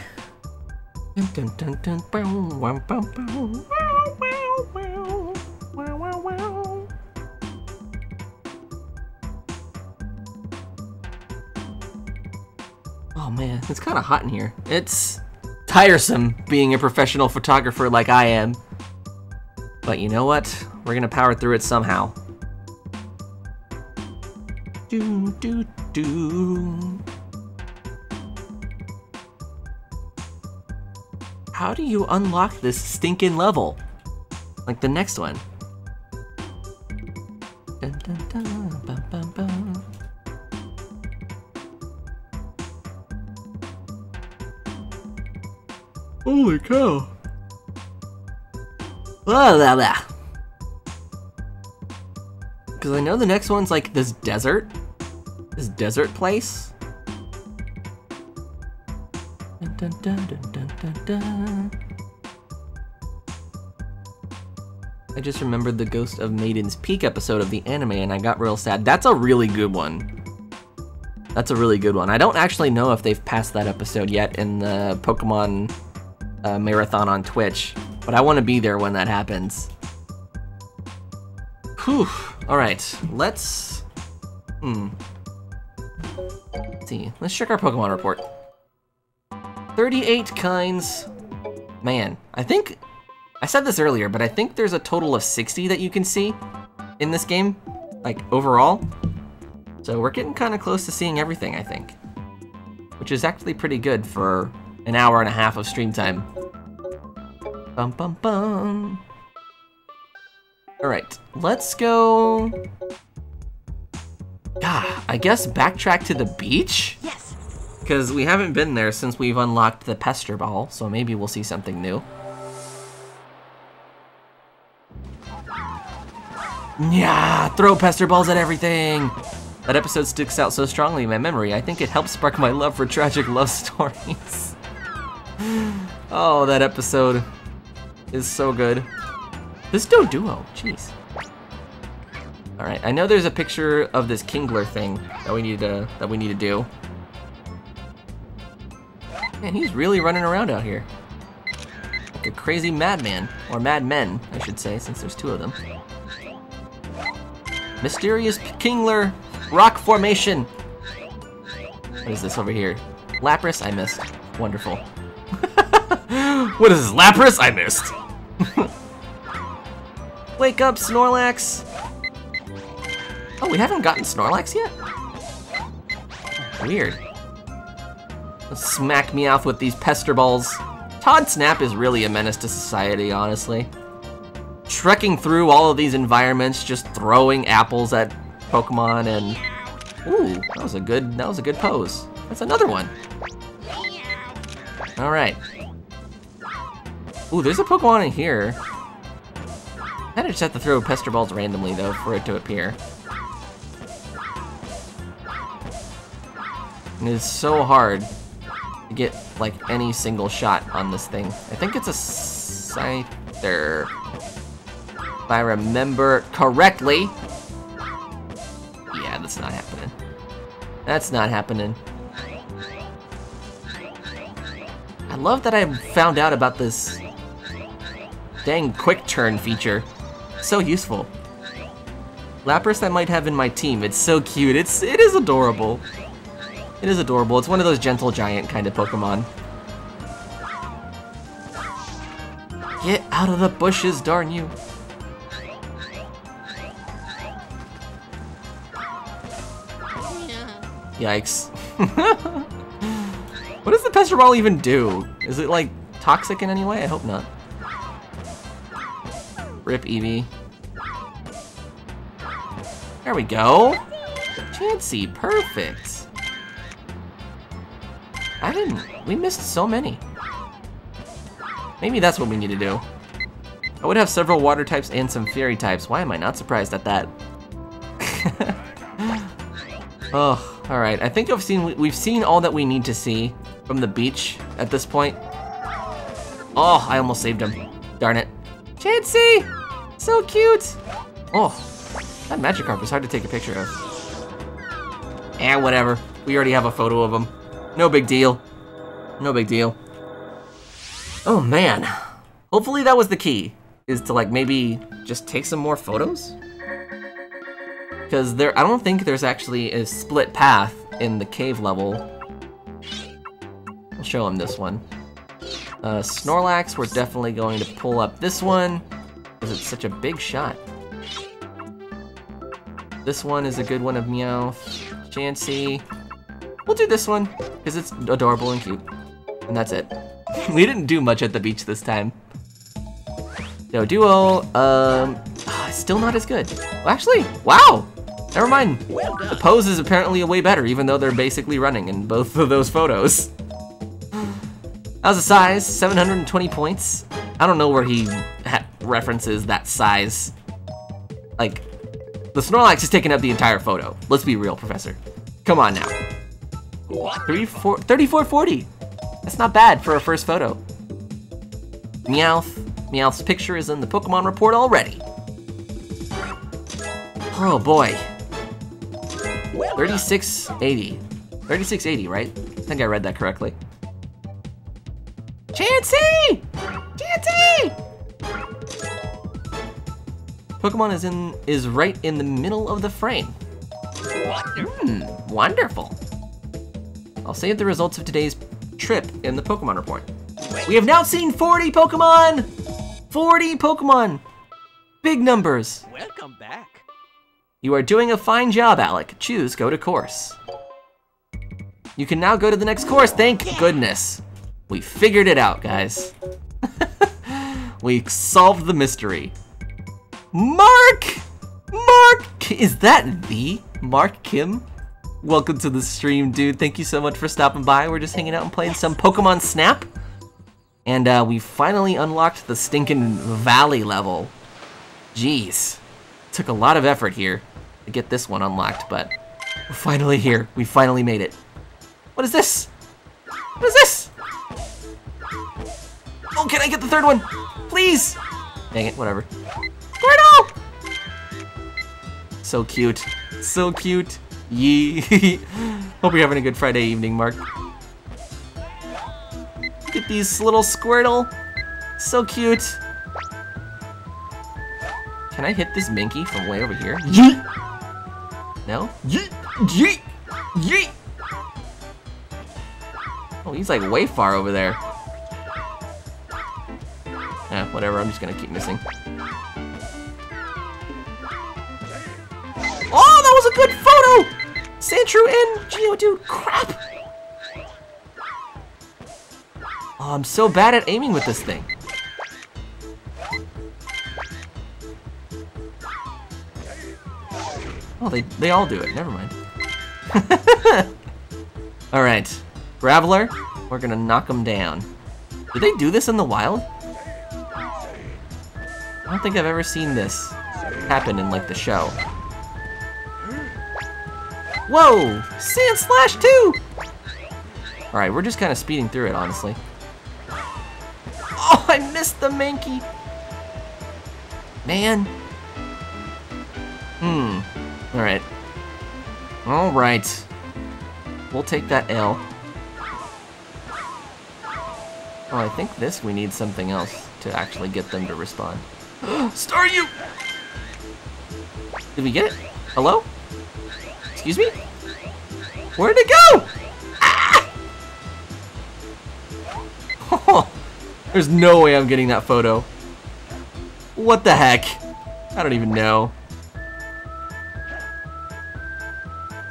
Dun, dun, dun, dun, bow, wow, bow, bow. Wow, wow, wow, wow, wow. Oh man, it's kind of hot in here. It's tiresome being a professional photographer like I am. But you know what? We're gonna power through it somehow. Do, do, do. How do you unlock this stinking level? Like the next one. Dun, dun, dun, bum, bum, bum. Holy cow. Blah, blah, blah. Because I know the next one's like this desert place. Dun, dun, dun, dun, dun, dun, dun. I just remembered the Ghost of Maiden's Peak episode of the anime and I got real sad. That's a really good one. That's a really good one. I don't actually know if they've passed that episode yet in the Pokemon marathon on Twitch, but I want to be there when that happens. Whew. All right, let's see. Let's check our Pokemon report. 38 kinds. Man, I think I said this earlier, but I think there's a total of 60 that you can see in this game, like overall. So we're getting kind of close to seeing everything, I think, which is actually pretty good for an hour and a half of stream time. Bum bum bum. All right, let's go. I guess backtrack to the beach? Yes. Because we haven't been there since we've unlocked the Pester Ball, so maybe we'll see something new. Yeah, throw Pester Balls at everything! That episode sticks out so strongly in my memory. I think it helped spark my love for tragic love stories. Oh, that episode is so good. This Doduo, jeez. All right, I know there's a picture of this Kingler thing that we need to do. Man, he's really running around out here like a crazy madman, or madmen, I should say, since there's two of them. Mysterious Kingler rock formation. What is this over here? Lapras, I missed. Wonderful. What is this, Lapras? I missed. Wake up, Snorlax. Oh, we haven't gotten Snorlax yet? Weird. Let's smack Meowth with these Pester Balls. Todd Snap is really a menace to society, honestly. Trekking through all of these environments, just throwing apples at Pokemon, and ooh, that was a good pose. That's another one. All right. Ooh, there's a Pokemon in here. I just have to throw Pester Balls randomly though for it to appear. And it's so hard to get like any single shot on this thing. I think it's a Scyther, if I remember correctly. Yeah, that's not happening. That's not happening. I love that I found out about this dang quick turn feature. So useful. Lapras I might have in my team. It's so cute. It is adorable. It is adorable. It's one of those gentle giant kind of Pokemon. Get out of the bushes, darn you. Yikes. What does the Pester Ball even do? Is it like toxic in any way? I hope not. Rip Eevee. There we go. Chansey, perfect. We missed so many. Maybe that's what we need to do. I would have several water types and some fairy types. Why am I not surprised at that? Oh, all right. I think we've seen all that we need to see from the beach at this point. Oh, I almost saved him. Darn it. Chansey! So cute! Oh, that Magikarp was hard to take a picture of. Eh, whatever. We already have a photo of him. No big deal. No big deal. Oh man. Hopefully that was the key. Is to like maybe just take some more photos? Because I don't think there's actually a split path in the cave level. I'll show him this one. Snorlax, we're definitely going to pull up this one because it's such a big shot. This one is a good one of Meowth. Chansey. We'll do this one because it's adorable and cute. And that's it. We didn't do much at the beach this time. Duo, still not as good. Well, actually, wow! Never mind. The pose is apparently way better, even though they're basically running in both of those photos. How's the size? 720 points. I don't know where he references that size. Like, the Snorlax is taking up the entire photo. Let's be real, Professor. Come on now. 3440. That's not bad for a first photo. Meowth's picture is in the Pokemon report already. Oh boy. 3680. 3680, right? I think I read that correctly. Chansey! Chansey! Pokemon is right in the middle of the frame. Wonderful. I'll save the results of today's trip in the Pokemon report. We have now seen 40 Pokemon! 40 Pokemon! Big numbers. Welcome back. You are doing a fine job, Alec. Choose go to course. You can now go to the next course, thank goodness. We figured it out, guys. We solved the mystery. Mark! Mark! Is that the Mark Kim? Welcome to the stream, dude. Thank you so much for stopping by. We're just hanging out and playing some Pokemon Snap. And we finally unlocked the stinking valley level. Jeez. Took a lot of effort here to get this one unlocked, but we're finally here. We finally made it. What is this? What is this? Oh, can I get the third one? Please! Dang it, whatever. Squirtle! So cute. So cute. Yee. Hope you're having a good Friday evening, Mark. Look at these little Squirtle. So cute. Can I hit this Minky from way over here? Yeet! No? Yeet! Yeet! Yeet! Oh, he's like way far over there. Eh, whatever, I'm just gonna keep missing. Oh, that was a good photo! Sandshrew and Geodude, crap! Oh, I'm so bad at aiming with this thing. Oh, they all do it, never mind. Alright, Graveler, we're gonna knock him down. Do they do this in the wild? I don't think I've ever seen this happen in like the show. Whoa! Sand Slash 2! Alright, we're just kind of speeding through it, honestly. Oh, I missed the Mankey! Man. Alright. Alright. We'll take that L. Oh, I think this we need something else to actually get them to respond. Staryu! Did we get it? Hello? Excuse me? Where'd it go? Ah! Oh, there's no way I'm getting that photo. What the heck? I don't even know.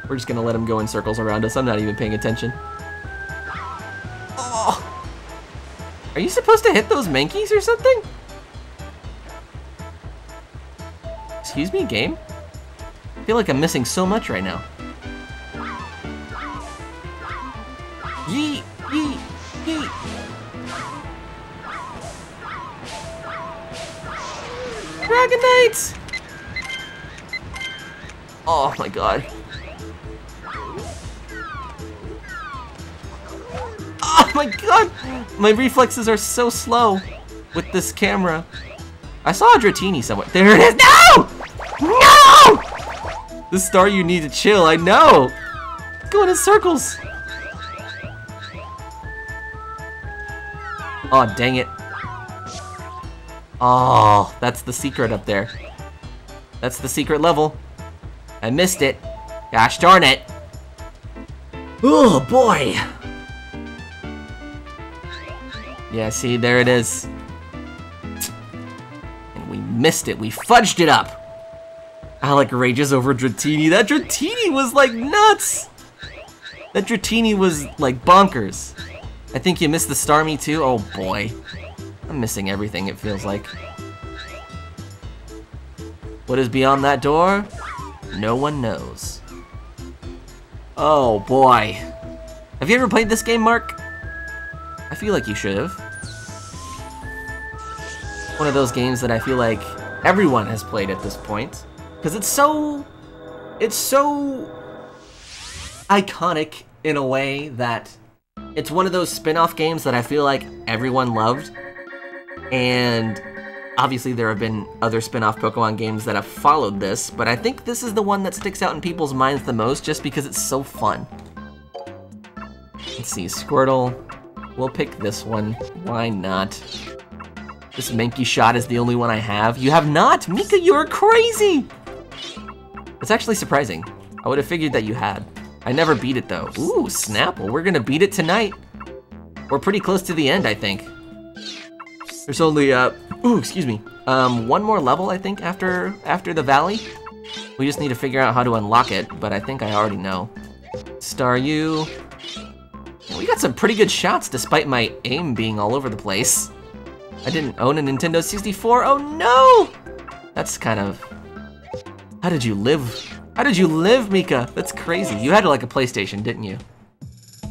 We're just gonna let him go in circles around us. I'm not even paying attention. Oh! Are you supposed to hit those Mankeys or something? Excuse me, game? I feel like I'm missing so much right now. Yeet! Yeet! Yeet! Dragonite! Oh my god. Oh my god! My reflexes are so slow with this camera. I saw a Dratini somewhere. There it is! No! This star, you need to chill, I know! It's going in circles! Oh, dang it. Oh, that's the secret up there. That's the secret level. I missed it. Gosh darn it. Oh, boy. Yeah, see, there it is. And we missed it. We fudged it up. Alec rages over Dratini. That Dratini was like nuts. That Dratini was like bonkers. I think you missed the Starmie too. Oh boy. I'm missing everything, it feels like. What is beyond that door? No one knows. Oh boy. Have you ever played this game, Mark? I feel like you should have. One of those games that I feel like everyone has played at this point. Because it's so iconic in a way that it's one of those spin-off games that I feel like everyone loved. And obviously there have been other spin-off Pokemon games that have followed this, but I think this is the one that sticks out in people's minds the most just because it's so fun. Let's see, Squirtle. We'll pick this one. Why not? This Mankey shot is the only one I have. You have not? Mika, you're crazy! It's actually surprising. I would have figured that you had. I never beat it though. Ooh, Snapple. We're gonna beat it tonight. We're pretty close to the end, I think. There's only, ooh, excuse me. One more level, I think, after the valley. We just need to figure out how to unlock it, but I think I already know. Staryu. Yeah, we got some pretty good shots despite my aim being all over the place. I didn't own a Nintendo 64. Oh no! That's kind of... How did you live? How did you live, Mika? That's crazy. You had like a PlayStation, didn't you?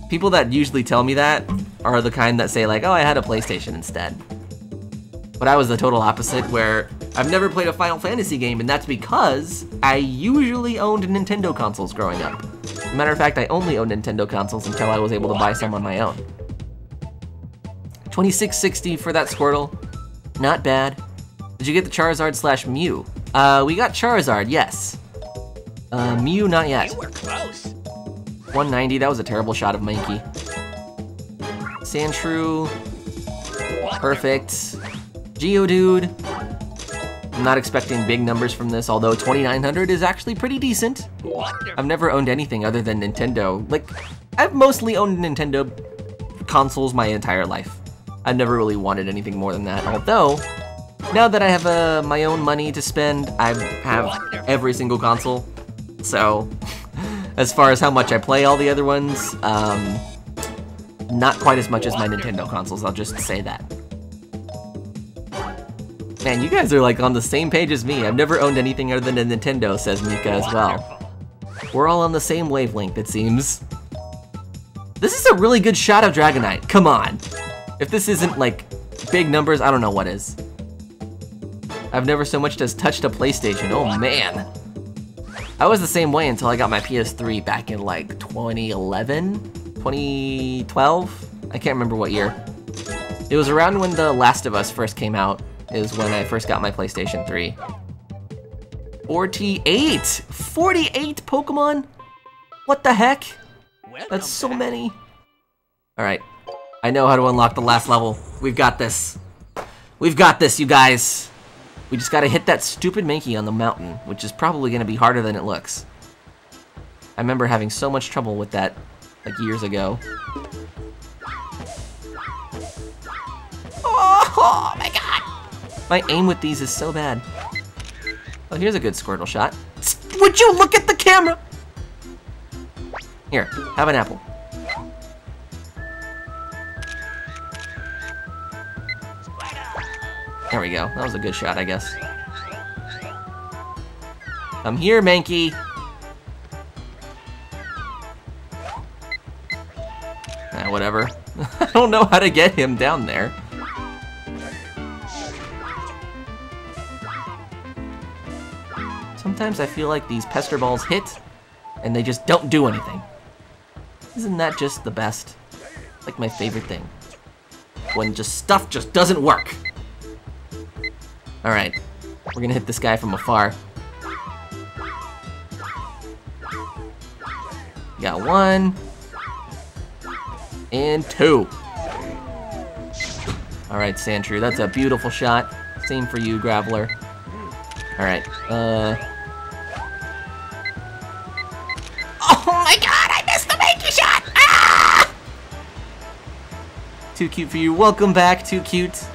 People that usually tell me that are the kind that say like, oh, I had a PlayStation instead. But I was the total opposite, where I've never played a Final Fantasy game, and that's because I usually owned Nintendo consoles growing up. As a matter of fact, I only owned Nintendo consoles until I was able to buy some on my own. 2660 for that Squirtle. Not bad. Did you get the Charizard / Mew? We got Charizard, yes. Mew, not yet. You were close. 190, that was a terrible shot of Mankey. Sandshrew. Perfect. Geodude. I'm not expecting big numbers from this, although 2,900 is actually pretty decent. Wonderful. I've never owned anything other than Nintendo. Like, I've mostly owned Nintendo consoles my entire life. I've never really wanted anything more than that, although, now that I have my own money to spend, I have every single console. So, as far as how much I play all the other ones, not quite as much as my Nintendo consoles, I'll just say that. Man, you guys are like on the same page as me. I've never owned anything other than a Nintendo, says Mika as well. We're all on the same wavelength, it seems. This is a really good shot of Dragonite, come on. If this isn't like big numbers, I don't know what is. I've never so much as touched a PlayStation, oh man. I was the same way until I got my PS3 back in like 2011, 2012? I can't remember what year. It was around when The Last of Us first came out, is when I first got my PlayStation 3. 48! 48 Pokemon? What the heck? That's so many. Alright, I know how to unlock the last level. We've got this. We've got this, you guys. We just gotta hit that stupid Mankey on the mountain, which is probably gonna be harder than it looks. I remember having so much trouble with that, like, years ago. Oh my god! My aim with these is so bad. Oh, here's a good Squirtle shot. Would you look at the camera? Here, have an apple. There we go. That was a good shot, I guess. I'm here, Mankey. Whatever. I don't know how to get him down there. Sometimes I feel like these pester balls hit, and they just don't do anything. Isn't that just the best? Like my favorite thing. When stuff just doesn't work. Alright, we're gonna hit this guy from afar. Got 1. And 2. Alright, Sandshrew, that's a beautiful shot. Same for you, Graveler. Alright, oh my god, I missed the Mankey shot! Ah! Too cute for you. Welcome back, Too Cute.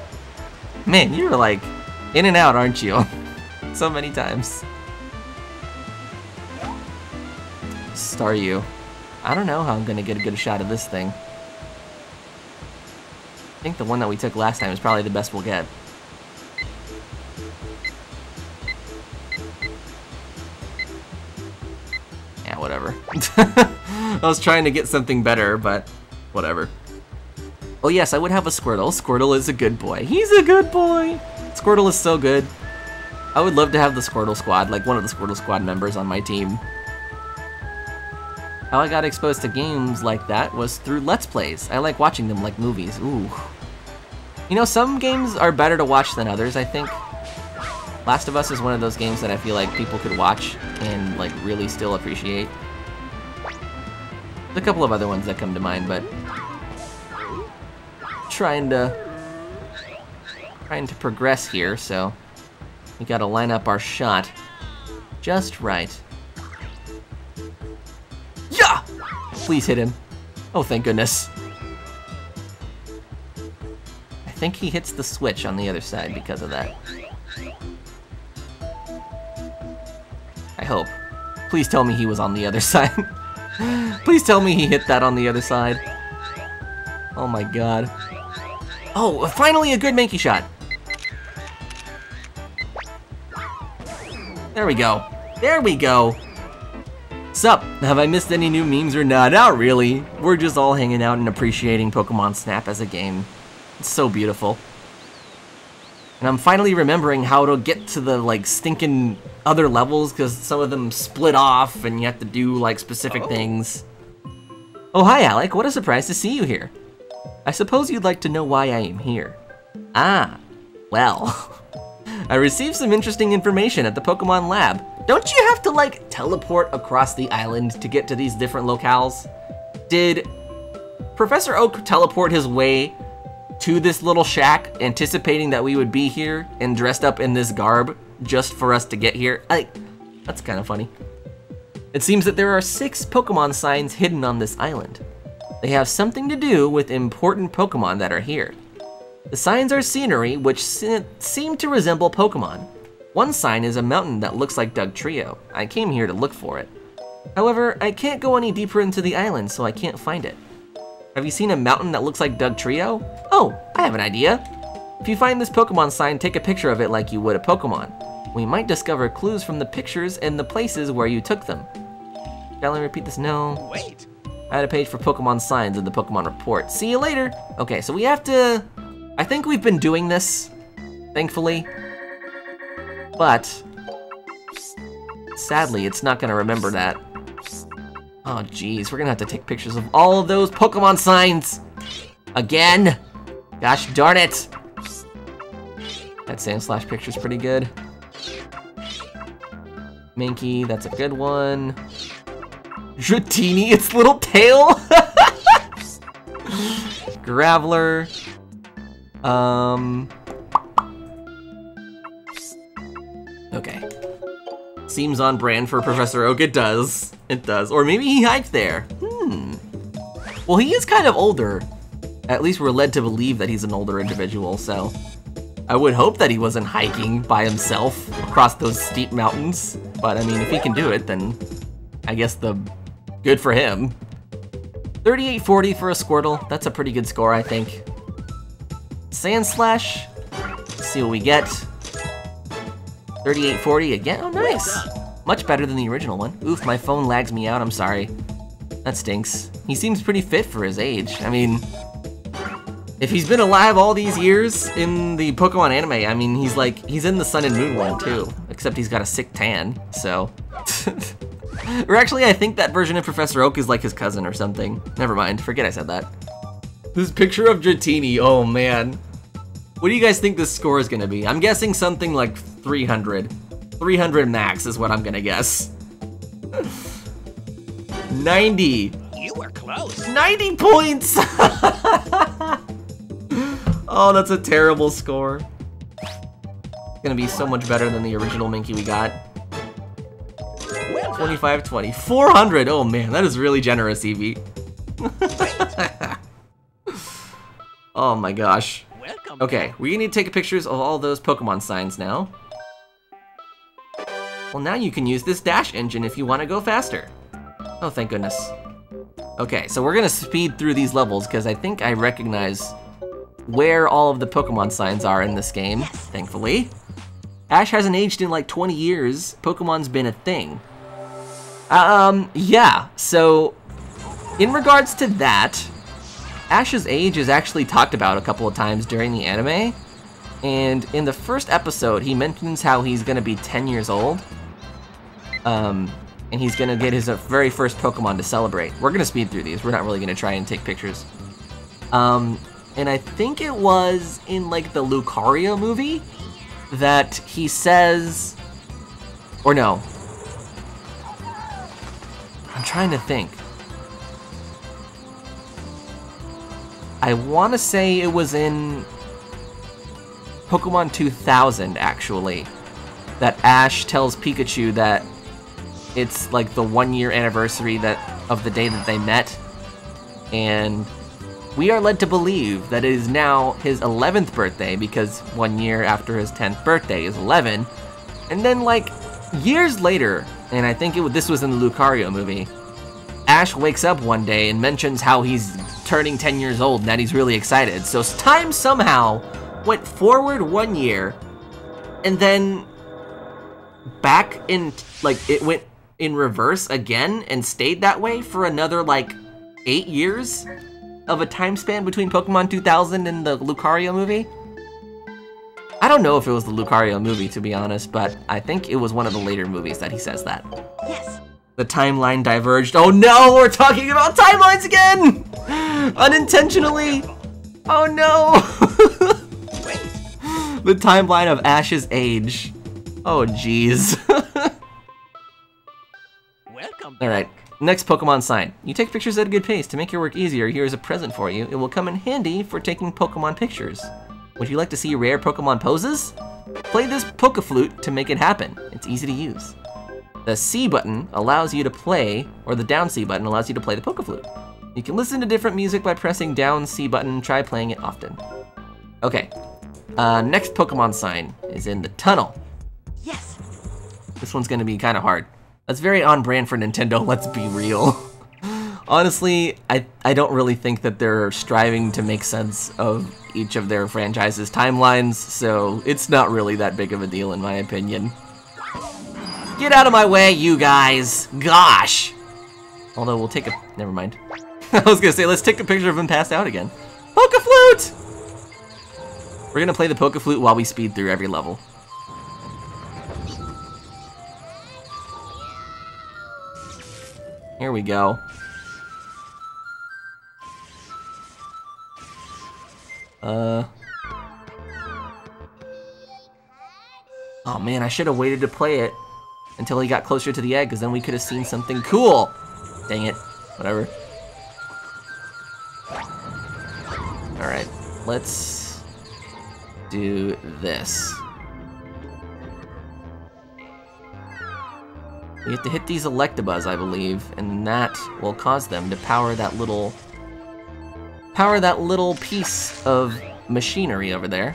Man, you're like in and out, aren't you? So many times. Staryu. I don't know how I'm gonna get a good shot of this thing. I think the one that we took last time is probably the best we'll get. Yeah, whatever. I was trying to get something better, but whatever. Oh yes, I would have a Squirtle. Squirtle is a good boy. He's a good boy! Squirtle is so good. I would love to have the Squirtle squad, like one of the Squirtle squad members on my team. How I got exposed to games like that was through Let's Plays. I like watching them like movies. Ooh. You know, some games are better to watch than others, I think. Last of Us is one of those games that I feel like people could watch and like really still appreciate. There's a couple of other ones that come to mind, but trying to progress here, so we gotta line up our shot just right. Yeah! Please hit him. Oh, thank goodness. I think he hits the switch on the other side because of that. I hope. Please tell me he was on the other side. Please tell me he hit that on the other side. Oh my god. Oh, finally a good Mankey shot. There we go. There we go. Sup? Have I missed any new memes or not? Not really. We're just all hanging out and appreciating Pokémon Snap as a game. It's so beautiful. And I'm finally remembering how to get to the, like, stinking other levels, because some of them split off and you have to do, like, specific things. Oh, hi, Alec. What a surprise to see you here. I suppose you'd like to know why I am here. Ah, well. I received some interesting information at the Pokémon Lab. Don't you have to, like, teleport across the island to get to these different locales? Did Professor Oak teleport his way to this little shack, anticipating that we would be here and dressed up in this garb just for us to get here? That's kind of funny. It seems that there are 6 Pokémon signs hidden on this island. They have something to do with important Pokémon that are here. The signs are scenery which seem to resemble Pokémon. One sign is a mountain that looks like Dugtrio. I came here to look for it. However, I can't go any deeper into the island, so I can't find it. Have you seen a mountain that looks like Dugtrio? Oh, I have an idea. If you find this Pokémon sign, take a picture of it like you would a Pokémon. We might discover clues from the pictures and the places where you took them. Shall I repeat this? No. Wait. I had a page for Pokemon signs in the Pokemon report. See you later. Okay, so we have to... I think we've been doing this, thankfully. But sadly, it's not gonna remember that. Oh geez, we're gonna have to take pictures of all of those Pokemon signs again. Gosh darn it. That Sandslash picture's pretty good. Mankey, that's a good one. Dratini, its little tail. Graveler. Okay. Seems on brand for Professor Oak. It does. It does. Or maybe he hiked there. Well, he is kind of older. At least we're led to believe that he's an older individual, so I would hope that he wasn't hiking by himself across those steep mountains. But I mean, if he can do it, then I guess good for him. 3840 for a Squirtle. That's a pretty good score, I think. Sandslash. Let's see what we get. 3840 again. Oh, nice. Much better than the original one. Oof, my phone lags me out. I'm sorry. That stinks. He seems pretty fit for his age. I mean, if he's been alive all these years in the Pokemon anime, I mean, he's in the Sun and Moon one too, except he's got a sick tan, so. Or actually, I think that version of Professor Oak is like his cousin or something. Never mind, forget I said that. This picture of Dratini, oh man. What do you guys think this score is gonna be? I'm guessing something like 300. 300 max is what I'm gonna guess. 90. You were close. 90 points! Oh, that's a terrible score. It's gonna be so much better than the original Minky we got. 25, 20, 400. Oh man, that is really generous, Evie. Oh my gosh. Okay, we need to take pictures of all those Pokemon signs now. Well, now you can use this dash engine if you want to go faster. Oh, thank goodness. Okay, so we're gonna speed through these levels because I think I recognize where all of the Pokemon signs are in this game, thankfully. Ash hasn't aged in like 20 years. Pokemon's been a thing. Yeah, so in regards to that, Ash's age is actually talked about a couple of times during the anime, and in the first episode, he mentions how he's gonna be 10 years old, and he's gonna get his very first Pokemon to celebrate. We're gonna speed through these. We're not really gonna try and take pictures. And I think it was in like the Lucario movie that he says, or no, I'm trying to think. I want to say it was in Pokemon 2000, actually, that Ash tells Pikachu that it's like the 1-year anniversary of the day that they met, and we are led to believe that it is now his 11th birthday because 1 year after his 10th birthday is 11, and then like years later, and I think this was in the Lucario movie, Ash wakes up one day and mentions how he's turning 10 years old and that he's really excited. So time somehow went forward 1 year and then back in, like it went in reverse again and stayed that way for another like 8 years of a time span between Pokemon 2000 and the Lucario movie. I don't know if it was the Lucario movie, to be honest, but I think it was one of the later movies that he says that. Yes. The timeline diverged. Oh no, we're talking about timelines again! Unintentionally! Oh no! The timeline of Ash's age. Oh jeez. Welcome. Alright, next Pokemon sign. You take pictures at a good pace. To make your work easier, here's a present for you. It will come in handy for taking Pokemon pictures. Would you like to see rare Pokemon poses? Play this Pokeflute to make it happen. It's easy to use. The C button allows you to play, or the down C button allows you to play the Pokeflute. You can listen to different music by pressing down C button. Try playing it often. Okay, next Pokemon sign is in the tunnel. Yes. This one's gonna be kind of hard. That's very on brand for Nintendo, let's be real. Honestly, I don't really think that they're striving to make sense of each of their franchises' timelines, so it's not really that big of a deal in my opinion. Get out of my way, you guys! Gosh! Although we'll take a... never mind. I was gonna say, let's take a picture of him passed out again. Pokeflute! We're gonna play the Pokeflute while we speed through every level. Here we go. Oh man, I should have waited to play it until he got closer to the egg, because then we could have seen something cool. Dang it. Whatever. Alright, let's do this. We have to hit these Electabuzz, I believe, and that will cause them to power that little piece of machinery over there.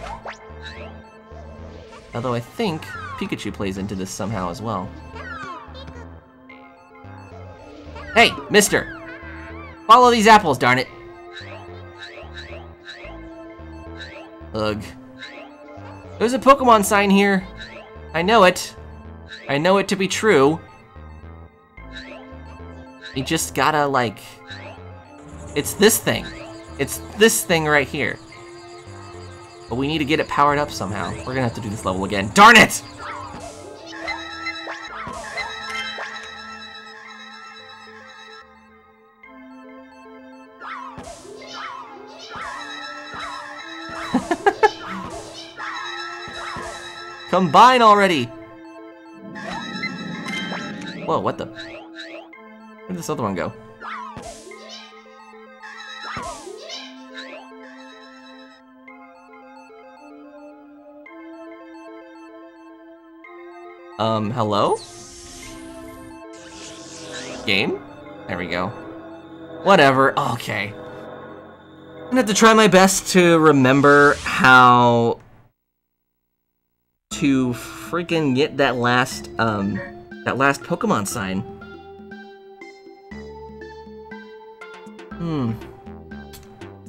Although I think Pikachu plays into this somehow as well. Hey, mister! Follow these apples, darn it! Ugh. There's a Pokemon sign here. I know it. I know it to be true. You just gotta, like... It's this thing. It's this thing right here. But we need to get it powered up somehow. We're gonna have to do this level again. Darn it! Combine already! Whoa, what the? Where did this other one go? Hello? Game? There we go. Whatever, okay. I'm gonna have to try my best to remember how to freaking get that last Pokemon sign.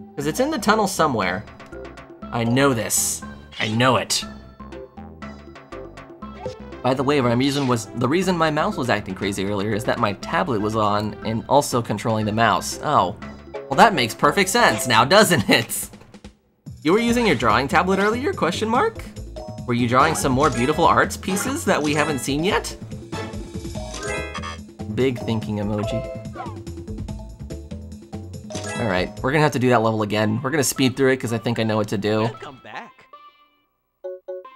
Because it's in the tunnel somewhere. I know this. I know it. By the way, the reason my mouse was acting crazy earlier is that my tablet was on and also controlling the mouse. Oh, well that makes perfect sense now, doesn't it? You were using your drawing tablet earlier, question mark? Were you drawing some more beautiful arts pieces that we haven't seen yet? Big thinking emoji. All right, we're gonna have to do that level again. We're gonna speed through it because I think I know what to do. Welcome back.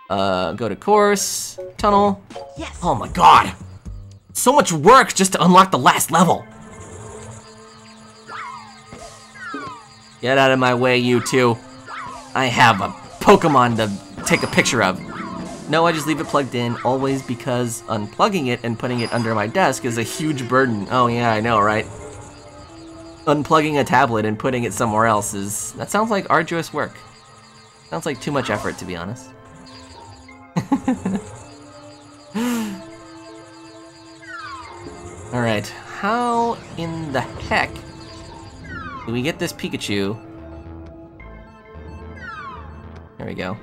Go to course, tunnel. Yes. Oh my god! So much work just to unlock the last level! Get out of my way, you two. I have a Pokemon to take a picture of. No, I just leave it plugged in, always, because unplugging it and putting it under my desk is a huge burden. Oh yeah, I know, right? Unplugging a tablet and putting it somewhere else that sounds like arduous work. Sounds like too much effort, to be honest. Alright, how in the heck do we get this Pikachu? There we go.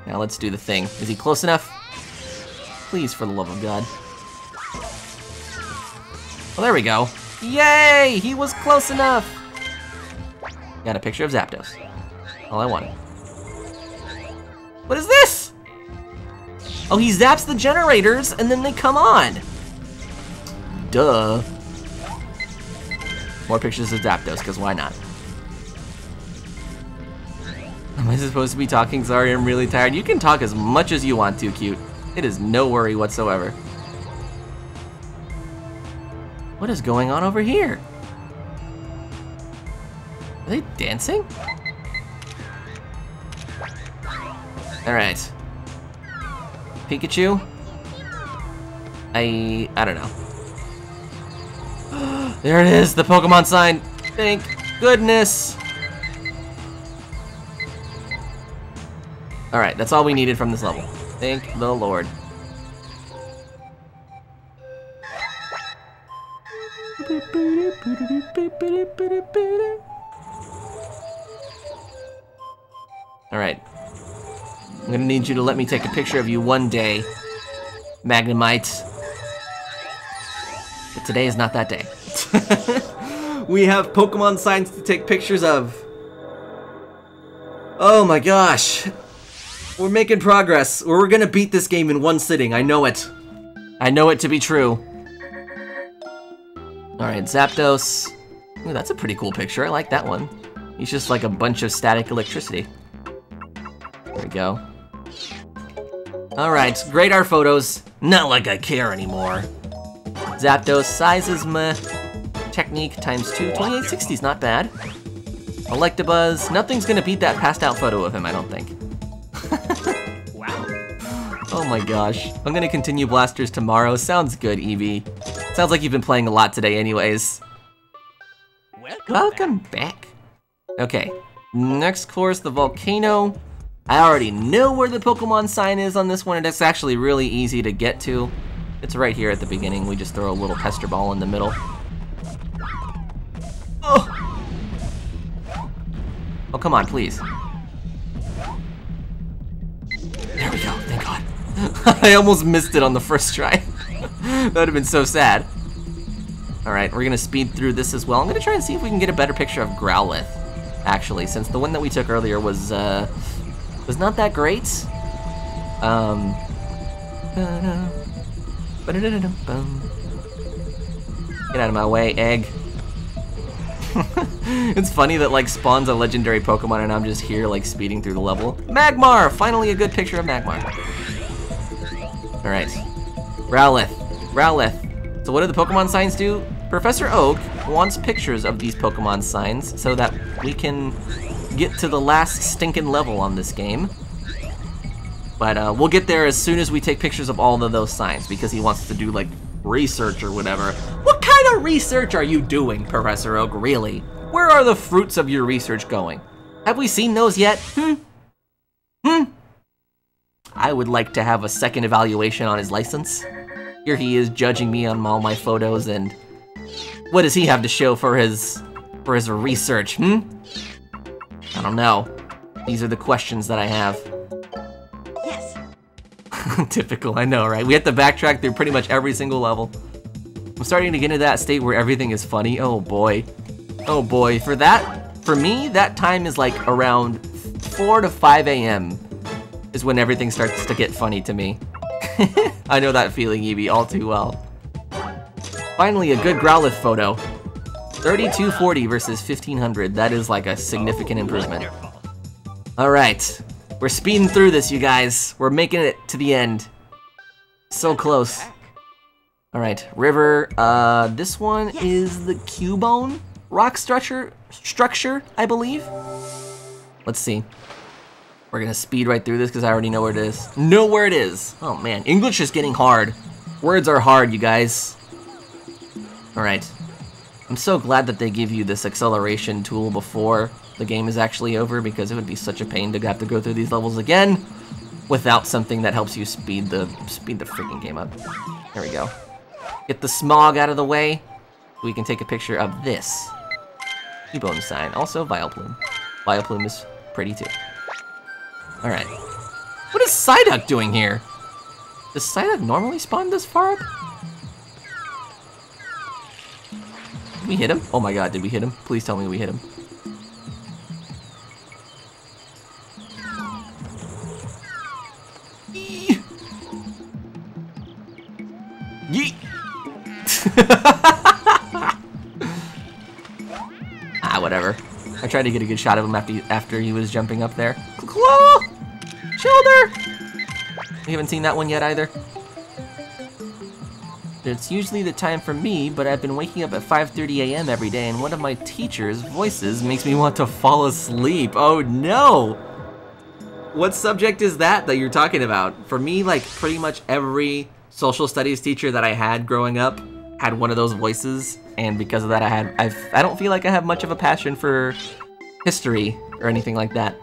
Now let's do the thing. Is he close enough? Please, for the love of God. Well, there we go. Yay! He was close enough! Got a picture of Zapdos. All I wanted. What is this? Oh, he zaps the generators and then they come on. Duh. More pictures of Zapdos, because why not? Am I supposed to be talking? Sorry, I'm really tired. You can talk as much as you want to, cute. It is no worry whatsoever. What is going on over here? Are they dancing? Alright. Pikachu? I don't know. There it is, the Pokemon sign. Thank goodness. Alright, that's all we needed from this level. Thank the Lord. Alright. I'm gonna need you to let me take a picture of you one day, Magnemite. But today is not that day. We have Pokemon signs to take pictures of. Oh my gosh. We're making progress. We're gonna beat this game in one sitting. I know it. I know it to be true. Alright, Zapdos. Ooh, that's a pretty cool picture. I like that one. He's just like a bunch of static electricity. There we go. Alright, grade our photos. Not like I care anymore. Zapdos, size is meh. Technique times 2. 2860's not bad. Electabuzz. Nothing's gonna beat that passed out photo of him, I don't think. Wow. Oh my gosh. I'm gonna continue Blasters tomorrow. Sounds good, Eevee. Sounds like you've been playing a lot today anyways. Welcome back. Okay. Next course, the volcano. I already know where the Pokemon sign is on this one, and it's actually really easy to get to. It's right here at the beginning. We just throw a little pester ball in the middle. Oh! Oh, come on, please. There we go, thank God. I almost missed it on the first try. That would have been so sad. Alright, we're gonna speed through this as well. I'm gonna try and see if we can get a better picture of Growlithe, actually, since the one that we took earlier was not that great. Get out of my way, egg. It's funny that like spawns a legendary Pokemon and I'm just here like speeding through the level. Magmar! Finally a good picture of Magmar. Alright. Growlithe. Growlithe. So what do the Pokemon signs do? Professor Oak wants pictures of these Pokemon signs so that we can get to the last stinking level on this game. But we'll get there as soon as we take pictures of all of those signs because he wants to do like research or whatever. What kind of research are you doing, Professor Oak, really? Where are the fruits of your research going? Have we seen those yet? I would like to have a second evaluation on his license. Here he is judging me on all my photos, and what does he have to show for his research, I don't know. These are the questions that I have. Yes. Typical, I know, right? We have to backtrack through pretty much every single level. I'm starting to get into that state where everything is funny. Oh boy. Oh boy. For me, that time is like around 4 to 5 a.m. is when everything starts to get funny to me. I know that feeling, Eevee, all too well. Finally, a good Growlithe photo. 3240 versus 1500. That is like a significant improvement. Alright. We're speeding through this, you guys. We're making it to the end. So close. Alright, River. This one is the Cubone rock structure, I believe. Let's see. We're gonna speed right through this because I already know where it is. Know where it is. Oh man, English is getting hard. Words are hard, you guys. Alright. I'm so glad that they give you this acceleration tool before the game is actually over because it would be such a pain to have to go through these levels again without something that helps you speed the freaking game up. There we go. Get the smog out of the way. We can take a picture of this Cubone sign. Also Vileplume. Vileplume is pretty too. Alright. What is Psyduck doing here? Does Psyduck normally spawn this far up? Did we hit him? Oh my god, did we hit him? Please tell me we hit him. Yeet! Ah, whatever. I tried to get a good shot of him after he was jumping up there. Claw! Shoulder! We haven't seen that one yet either. It's usually the time for me, but I've been waking up at 5:30 a.m. every day, and one of my teacher's voices makes me want to fall asleep. Oh no! What subject is that you're talking about? For me, like, pretty much every social studies teacher that I had growing up had one of those voices, and because of that I don't feel like I have much of a passion for history or anything like that.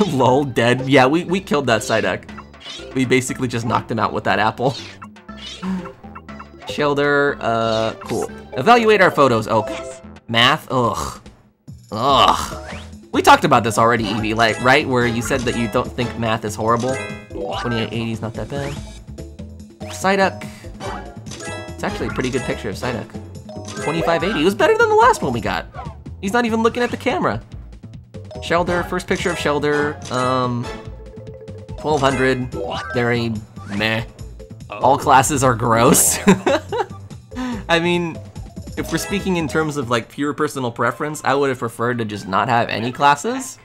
Lol, dead. Yeah, we killed that Psyduck. We basically just knocked him out with that apple. Shelter, cool. Evaluate our photos, Oak. Math, ugh. Ugh. We talked about this already, Eevee, like, right? Where you said that you don't think math is horrible. 2880 is not that bad. Psyduck. It's actually a pretty good picture of Psyduck. 2580, it was better than the last one we got. He's not even looking at the camera. Shelter, first picture of Shelter, 1200, very meh. All classes are gross. I mean, if we're speaking in terms of like pure personal preference, I would have preferred to just not have any classes.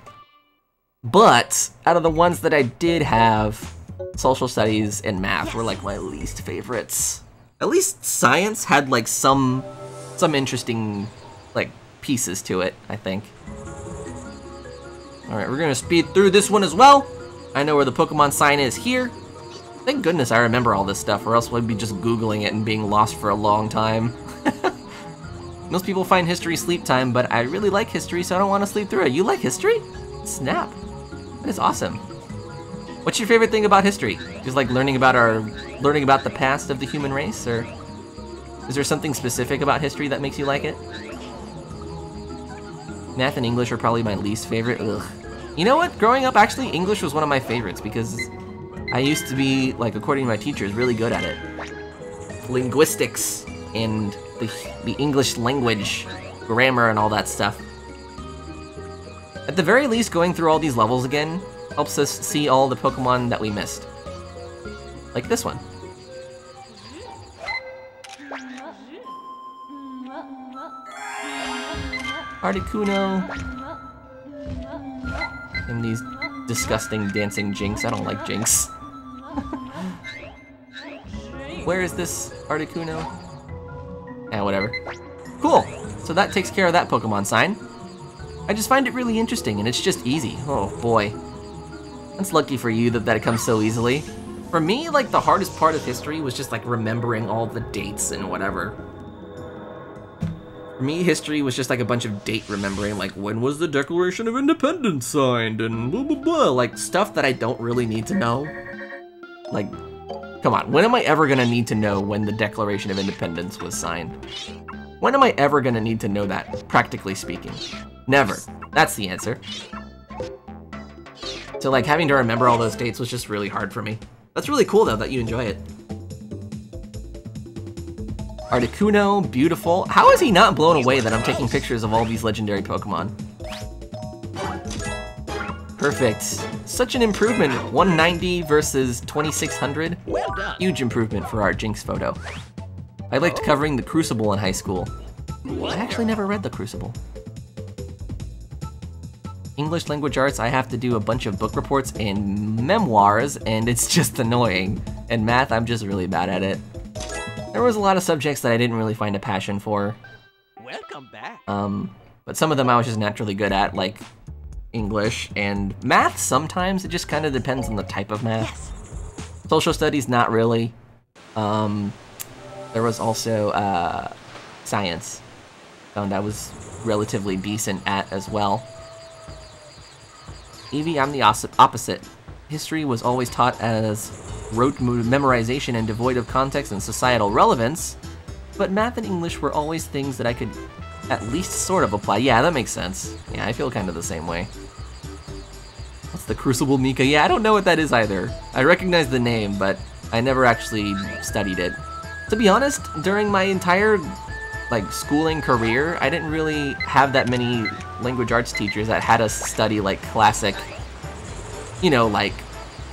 But out of the ones that I did have, social studies and math were like my least favorites. At least science had like some interesting like pieces to it, I think. Alright, we're gonna speed through this one as well. I know where the Pokemon sign is here. Thank goodness I remember all this stuff, or else we'd be just Googling it and being lost for a long time. Most people find history sleep time, but I really like history, so I don't want to sleep through it. You like history? Snap. That is awesome. What's your favorite thing about history? Just like learning about the past of the human race, or is there something specific about history that makes you like it? Math and English are probably my least favorite. Ugh. You know what? Growing up, actually, English was one of my favorites because I used to be, like, according to my teachers, really good at it. Linguistics and the English language, grammar, and all that stuff. At the very least, going through all these levels again helps us see all the Pokemon that we missed. Like this one. Articuno. And these disgusting dancing Jinx. I don't like Jinx. Where is this Articuno? Yeah, whatever. Cool. So that takes care of that Pokemon sign. I just find it really interesting, and it's just easy. Oh, boy. That's lucky for you that it comes so easily. For me, like, the hardest part of history was just, like, remembering all the dates and whatever. For me, history was just, like, a bunch of date remembering, like, when was the Declaration of Independence signed, and blah, blah, blah. Like, stuff that I don't really need to know. Like, come on, when am I ever gonna need to know when the Declaration of Independence was signed? When am I ever gonna need to know that, practically speaking? Never. That's the answer. So, like, having to remember all those dates was just really hard for me. That's really cool, though, that you enjoy it. Articuno, beautiful. How is he not blown away that I'm taking pictures of all these legendary Pokemon? Perfect. Such an improvement. 190 versus 2600. Well done. Huge improvement for our Jinx photo. I liked covering the Crucible in high school. I actually never read the Crucible. English language arts, I have to do a bunch of book reports and memoirs, and it's just annoying. And math, I'm just really bad at it. There was a lot of subjects that I didn't really find a passion for. Welcome back. But some of them I was just naturally good at, like English and math. Sometimes it just kind of depends on the type of math. Yes. Social studies, not really. There was also science. Found I was relatively decent at as well. Evie, I'm the opposite. History was always taught as rote memorization and devoid of context and societal relevance, but math and English were always things that I could at least sort of apply. Yeah, that makes sense. Yeah, I feel kind of the same way. What's the Crucible, Mika? Yeah, I don't know what that is either. I recognize the name, but I never actually studied it. To be honest, during my entire like schooling career, I didn't really have that many language arts teachers that had us study like classic, you know, like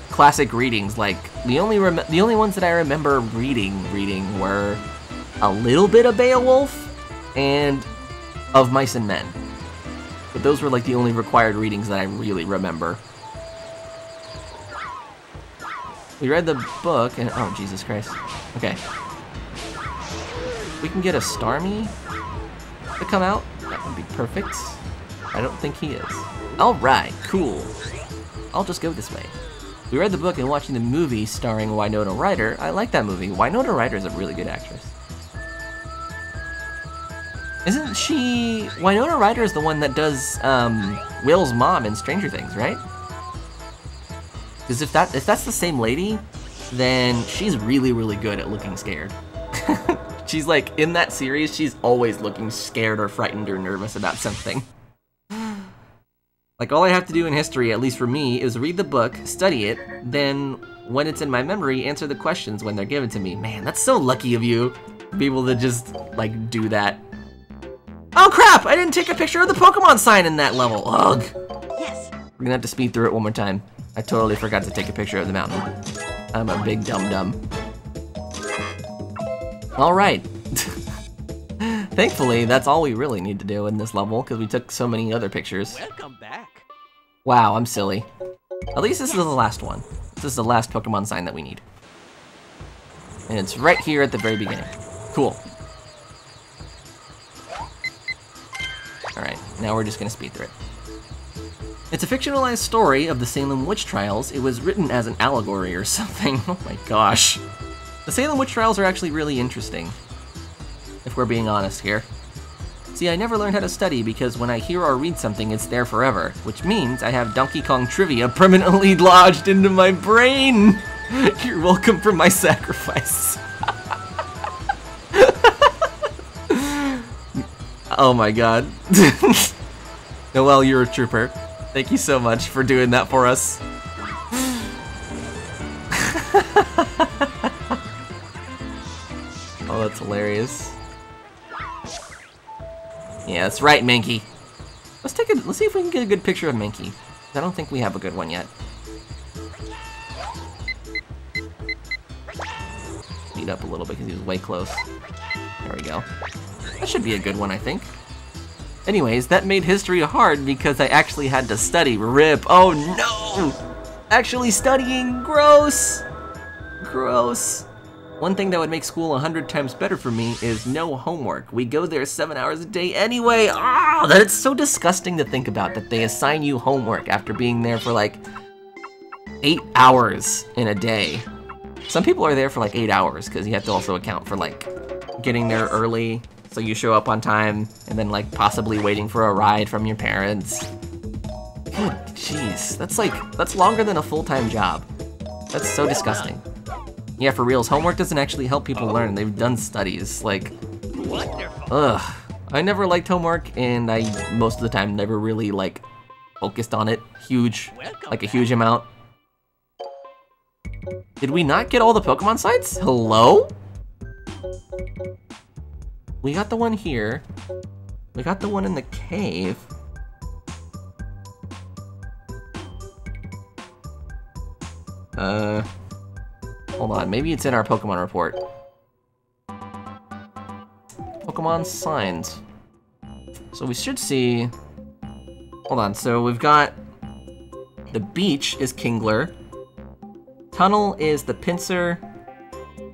classic readings. Like the only ones that I remember reading were a little bit of Beowulf and Of Mice and Men. But those were like the only required readings that I really remember. We read the book and oh Jesus Christ. Okay. We can get a Starmie to come out. That would be perfect. I don't think he is. Alright, cool. I'll just go this way. We read the book and watching the movie starring Winona Ryder. I like that movie. Winona Ryder is a really good actress. Isn't she... Winona Ryder is the one that does Will's mom in Stranger Things, right? Because if that's the same lady, then she's really, really good at looking scared. She's like, in that series, she's always looking scared or frightened or nervous about something. Like, all I have to do in history, at least for me, is read the book, study it, then, when it's in my memory, answer the questions when they're given to me. Man, that's so lucky of you, to be able to just, like, do that. Oh crap! I didn't take a picture of the Pokemon sign in that level! Ugh! Yes. We're gonna have to speed through it one more time. I totally forgot to take a picture of the mountain. I'm a big dum-dum. Alright. Thankfully, that's all we really need to do in this level, because we took so many other pictures. Welcome back. Wow, I'm silly. At least this is the last one. This is the last Pokemon sign that we need. And it's right here at the very beginning. Cool. Alright, now we're just gonna speed through it. It's a fictionalized story of the Salem witch trials. It was written as an allegory or something. Oh my gosh. The Salem witch trials are actually really interesting, if we're being honest here. See, I never learned how to study because when I hear or read something, it's there forever, which means I have Donkey Kong trivia permanently lodged into my brain. You're welcome for my sacrifice. Oh my god. Noelle, you're a trooper. Thank you so much for doing that for us. Oh, that's hilarious. Yeah, that's right, Mankey. Let's see if we can get a good picture of Mankey. I don't think we have a good one yet. Speed up a little bit because he was way close. There we go. That should be a good one, I think. Anyways, that made history hard because I actually had to study. RIP. Oh no! Actually studying. Gross. Gross. One thing that would make school 100 times better for me is no homework. We go there 7 hours a day anyway. Ah, that's so disgusting to think about, that they assign you homework after being there for like 8 hours in a day. Some people are there for like 8 hours because you have to also account for like getting there early so you show up on time, and then like possibly waiting for a ride from your parents. Good jeez, that's longer than a full-time job. That's so disgusting. Yeah, for reals, homework doesn't actually help people learn. They've done studies, like, Wonderful. ugh. I never liked homework, and I, most of the time, never really, like, focused on it like a huge amount. Did we not get all the Pokemon sites? Hello? We got the one here. We got the one in the cave. Hold on, maybe it's in our Pokemon report. Pokemon signs. So we should see... Hold on, so we've got... The beach is Kingler. Tunnel is the Pinsir.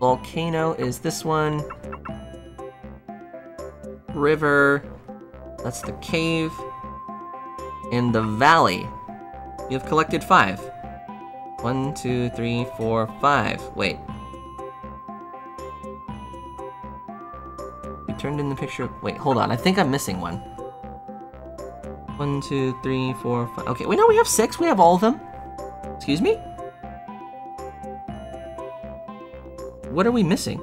Volcano is this one. River, that's the cave. In the valley, you've collected 5. 1, 2, 3, 4, 5. Wait. We turned in the picture. Wait, hold on. I think I'm missing one. 1, 2, 3, 4, 5. Okay, wait, no, we have 6. We have all of them. Excuse me? What are we missing?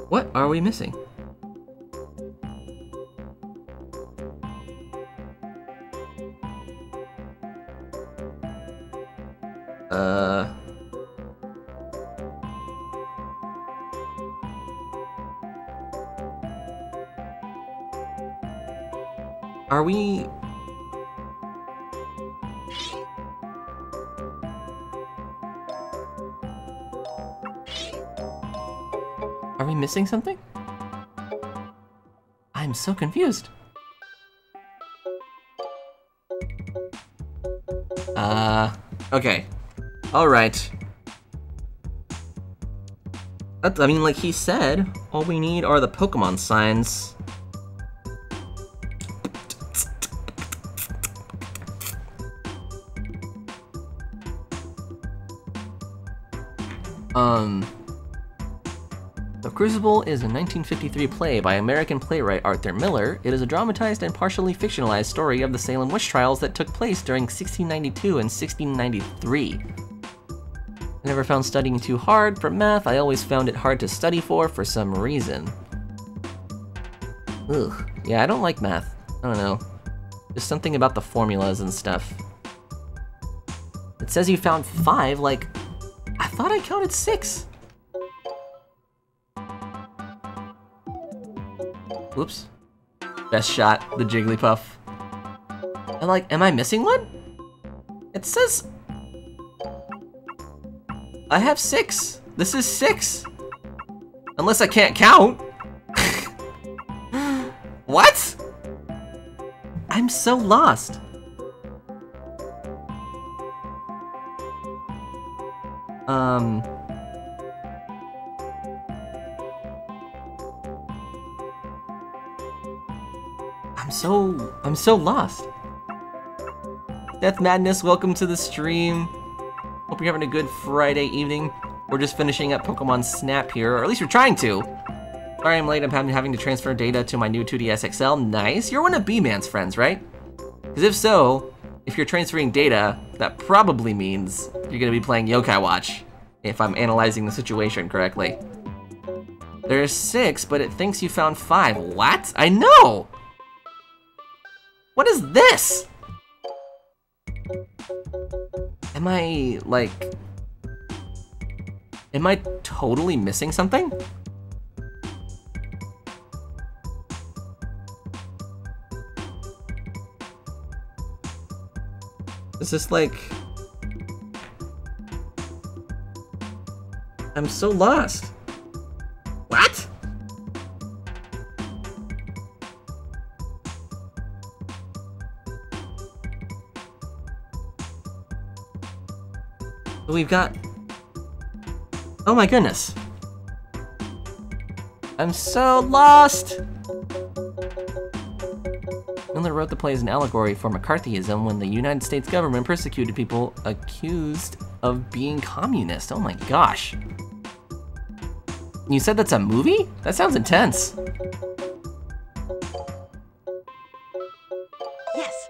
What are we missing? Are we... Are we missing something? I'm so confused. Okay. Alright. I mean, like he said, all we need are the Pokemon signs. The Crucible is a 1953 play by American playwright Arthur Miller. It is a dramatized and partially fictionalized story of the Salem witch trials that took place during 1692 and 1693. I never found studying too hard for math. I always found it hard to study for some reason. Ugh. Yeah, I don't like math. I don't know. There's something about the formulas and stuff. It says you found 5, like, I thought I counted 6. Whoops. Best shot, the Jigglypuff. And like, am I missing one? It says... I have 6. This is 6. Unless I can't count. What? I'm so lost. I'm so lost. Death Madness, welcome to the stream. Hope you're having a good Friday evening. We're just finishing up Pokemon Snap here, or at least we're trying to. Sorry I'm late, I'm having to transfer data to my new 2DS XL. Nice, you're one of B-Man's friends, right? Because if so, if you're transferring data, that probably means you're gonna be playing Yokai Watch, if I'm analyzing the situation correctly. There's 6, but it thinks you found 5. What? I know! What is this? Am I, like... Am I totally missing something? Is this like... I'm so lost. What? We've got Oh my goodness. I'm so lost! Miller wrote the play as an allegory for McCarthyism when the United States government persecuted people accused of being communist. Oh my gosh. You said that's a movie? That sounds intense. Yes.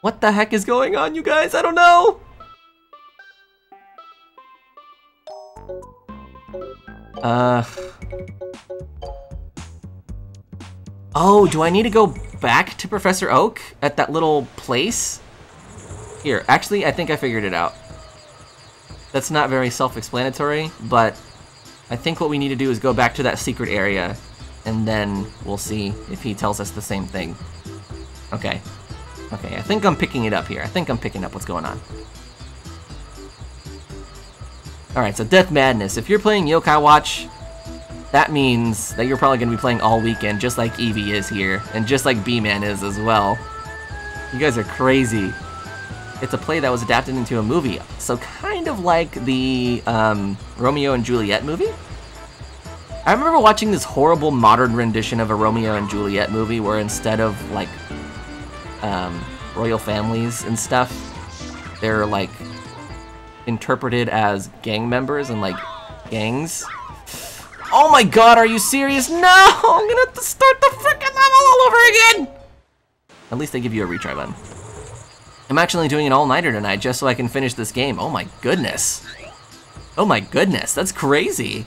What the heck is going on, you guys? I don't know! Oh, do I need to go back to Professor Oak at that little place? Here, actually, I think I figured it out. That's not very self-explanatory, but I think what we need to do is go back to that secret area, and then we'll see if he tells us the same thing. Okay. Okay, I think I'm picking it up here. I think I'm picking up what's going on. Alright, so Death Madness. If you're playing Yokai Watch, that means that you're probably going to be playing all weekend, just like Eevee is here, and just like B-Man is as well. You guys are crazy. It's a play that was adapted into a movie, so kind of like the Romeo and Juliet movie. I remember watching this horrible modern rendition of a Romeo and Juliet movie where instead of like royal families and stuff, they're like interpreted as gang members and like gangs. Oh my god, are you serious? No! I'm gonna have to start the frickin' level all over again! At least they give you a retry button. I'm actually doing an all-nighter tonight just so I can finish this game. Oh my goodness. Oh my goodness, that's crazy.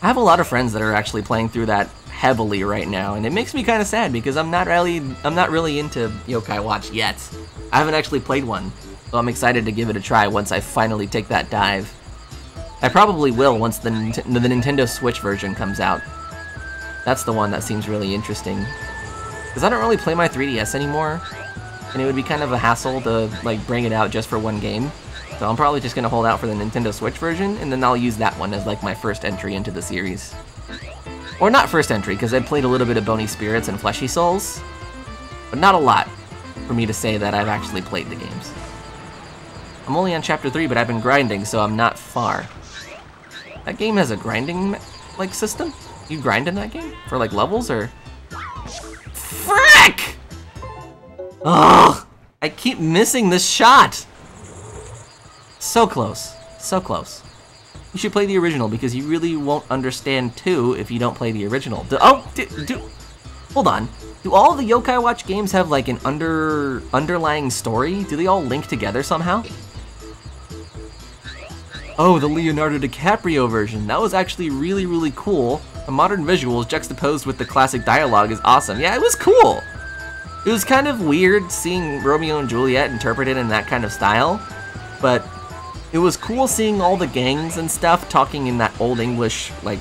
I have a lot of friends that are actually playing through that heavily right now, and it makes me kind of sad because I'm not really into Yokai Watch yet. I haven't actually played one, so I'm excited to give it a try once I finally take that dive. I probably will once the Nintendo Switch version comes out. That's the one that seems really interesting. Because I don't really play my 3DS anymore, and it would be kind of a hassle to like bring it out just for one game. So I'm probably just going to hold out for the Nintendo Switch version, and then I'll use that one as like my first entry into the series. Or not first entry, because I played a little bit of Bony Spirits and Fleshy Souls, but not a lot for me to say that I've actually played the games. I'm only on Chapter 3, but I've been grinding, so I'm not far. That game has a grinding, like, system? You grind in that game? For, like, levels, or? Frick! Ugh! I keep missing this shot! So close. So close. You should play the original, because you really won't understand 2 if you don't play the original. Hold on. Do all the Yokai Watch games have, like, an underlying story? Do they all link together somehow? Oh, the Leonardo DiCaprio version. That was actually really, really cool. The modern visuals juxtaposed with the classic dialogue is awesome. Yeah, it was cool. It was kind of weird seeing Romeo and Juliet interpreted in that kind of style, but it was cool seeing all the gangs and stuff talking in that old English, like,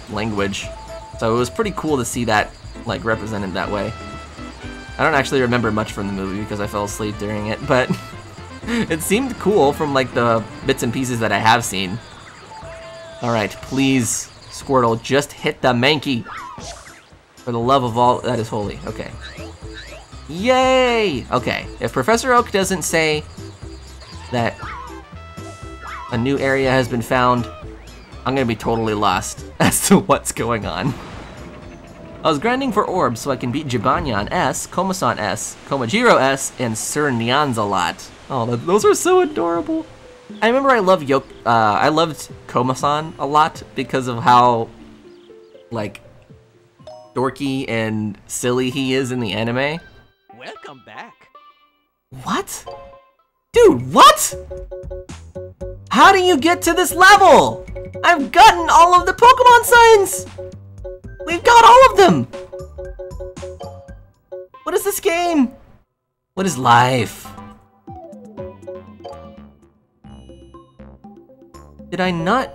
language. So it was pretty cool to see that, like, represented that way. I don't actually remember much from the movie because I fell asleep during it, but it seemed cool from, like, the bits and pieces that I have seen. Alright, please, Squirtle, just hit the Mankey. For the love of all that is holy. Okay. Yay! Okay, if Professor Oak doesn't say that a new area has been found, I'm gonna be totally lost as to what's going on. I was grinding for orbs so I can beat Jibanyan S, Komasan S, Komajiro S, and Sir Nyanza-lot. Oh, those are so adorable. I remember I loved Komasan a lot because of how, like, dorky and silly he is in the anime. Welcome back. What? Dude, what? How do you get to this level? I've gotten all of the Pokemon signs! We've got all of them! What is this game? What is life? Did I not?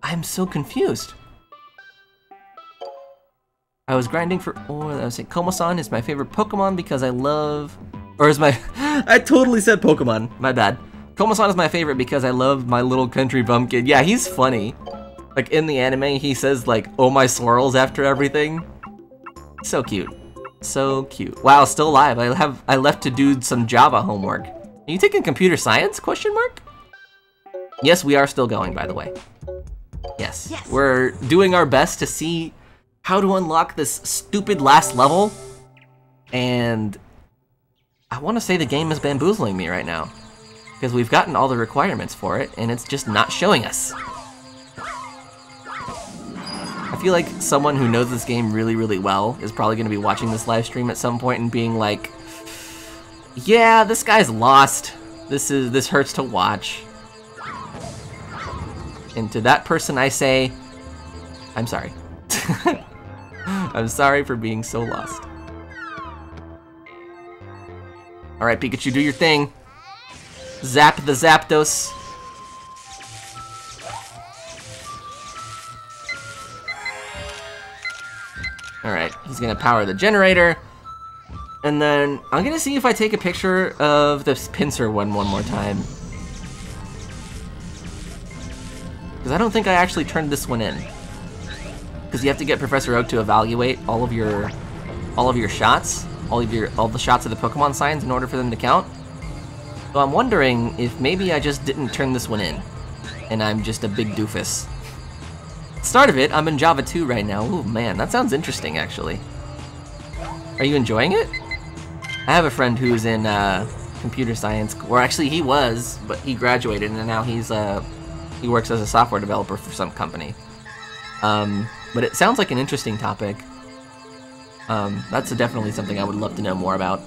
I'm so confused. I was grinding for, I was saying Komasan is my favorite Pokemon because I love, or is my, I totally said Pokemon, my bad. Komasan is my favorite because I love my little country bumpkin. Yeah, he's funny. Like in the anime, he says like, oh my swirls after everything. So cute. So cute. Wow, still alive. I left to do some Java homework. Are you taking computer science, question mark? Yes, we are still going, by the way. Yes. We're doing our best to see how to unlock this stupid last level. And I want to say the game is bamboozling me right now. Because we've gotten all the requirements for it, and it's just not showing us. I feel like someone who knows this game really, really well is probably going to be watching this live stream at some point and being like, yeah, this guy's lost. This hurts to watch. And to that person I say, I'm sorry. I'm sorry for being so lost. Alright, Pikachu, do your thing. Zap the Zapdos. Alright, he's gonna power the generator. And then I'm gonna see if I take a picture of this pincer one more time. Because I don't think I actually turned this one in. Because you have to get Professor Oak to evaluate all of your shots, all the shots of the Pokemon signs in order for them to count. So I'm wondering if maybe I just didn't turn this one in, and I'm just a big doofus. Start of it, I'm in Java 2 right now. Ooh, man, that sounds interesting, actually. Are you enjoying it? I have a friend who's in computer science, or actually he was, but he graduated, and now he works as a software developer for some company. But it sounds like an interesting topic. That's definitely something I would love to know more about.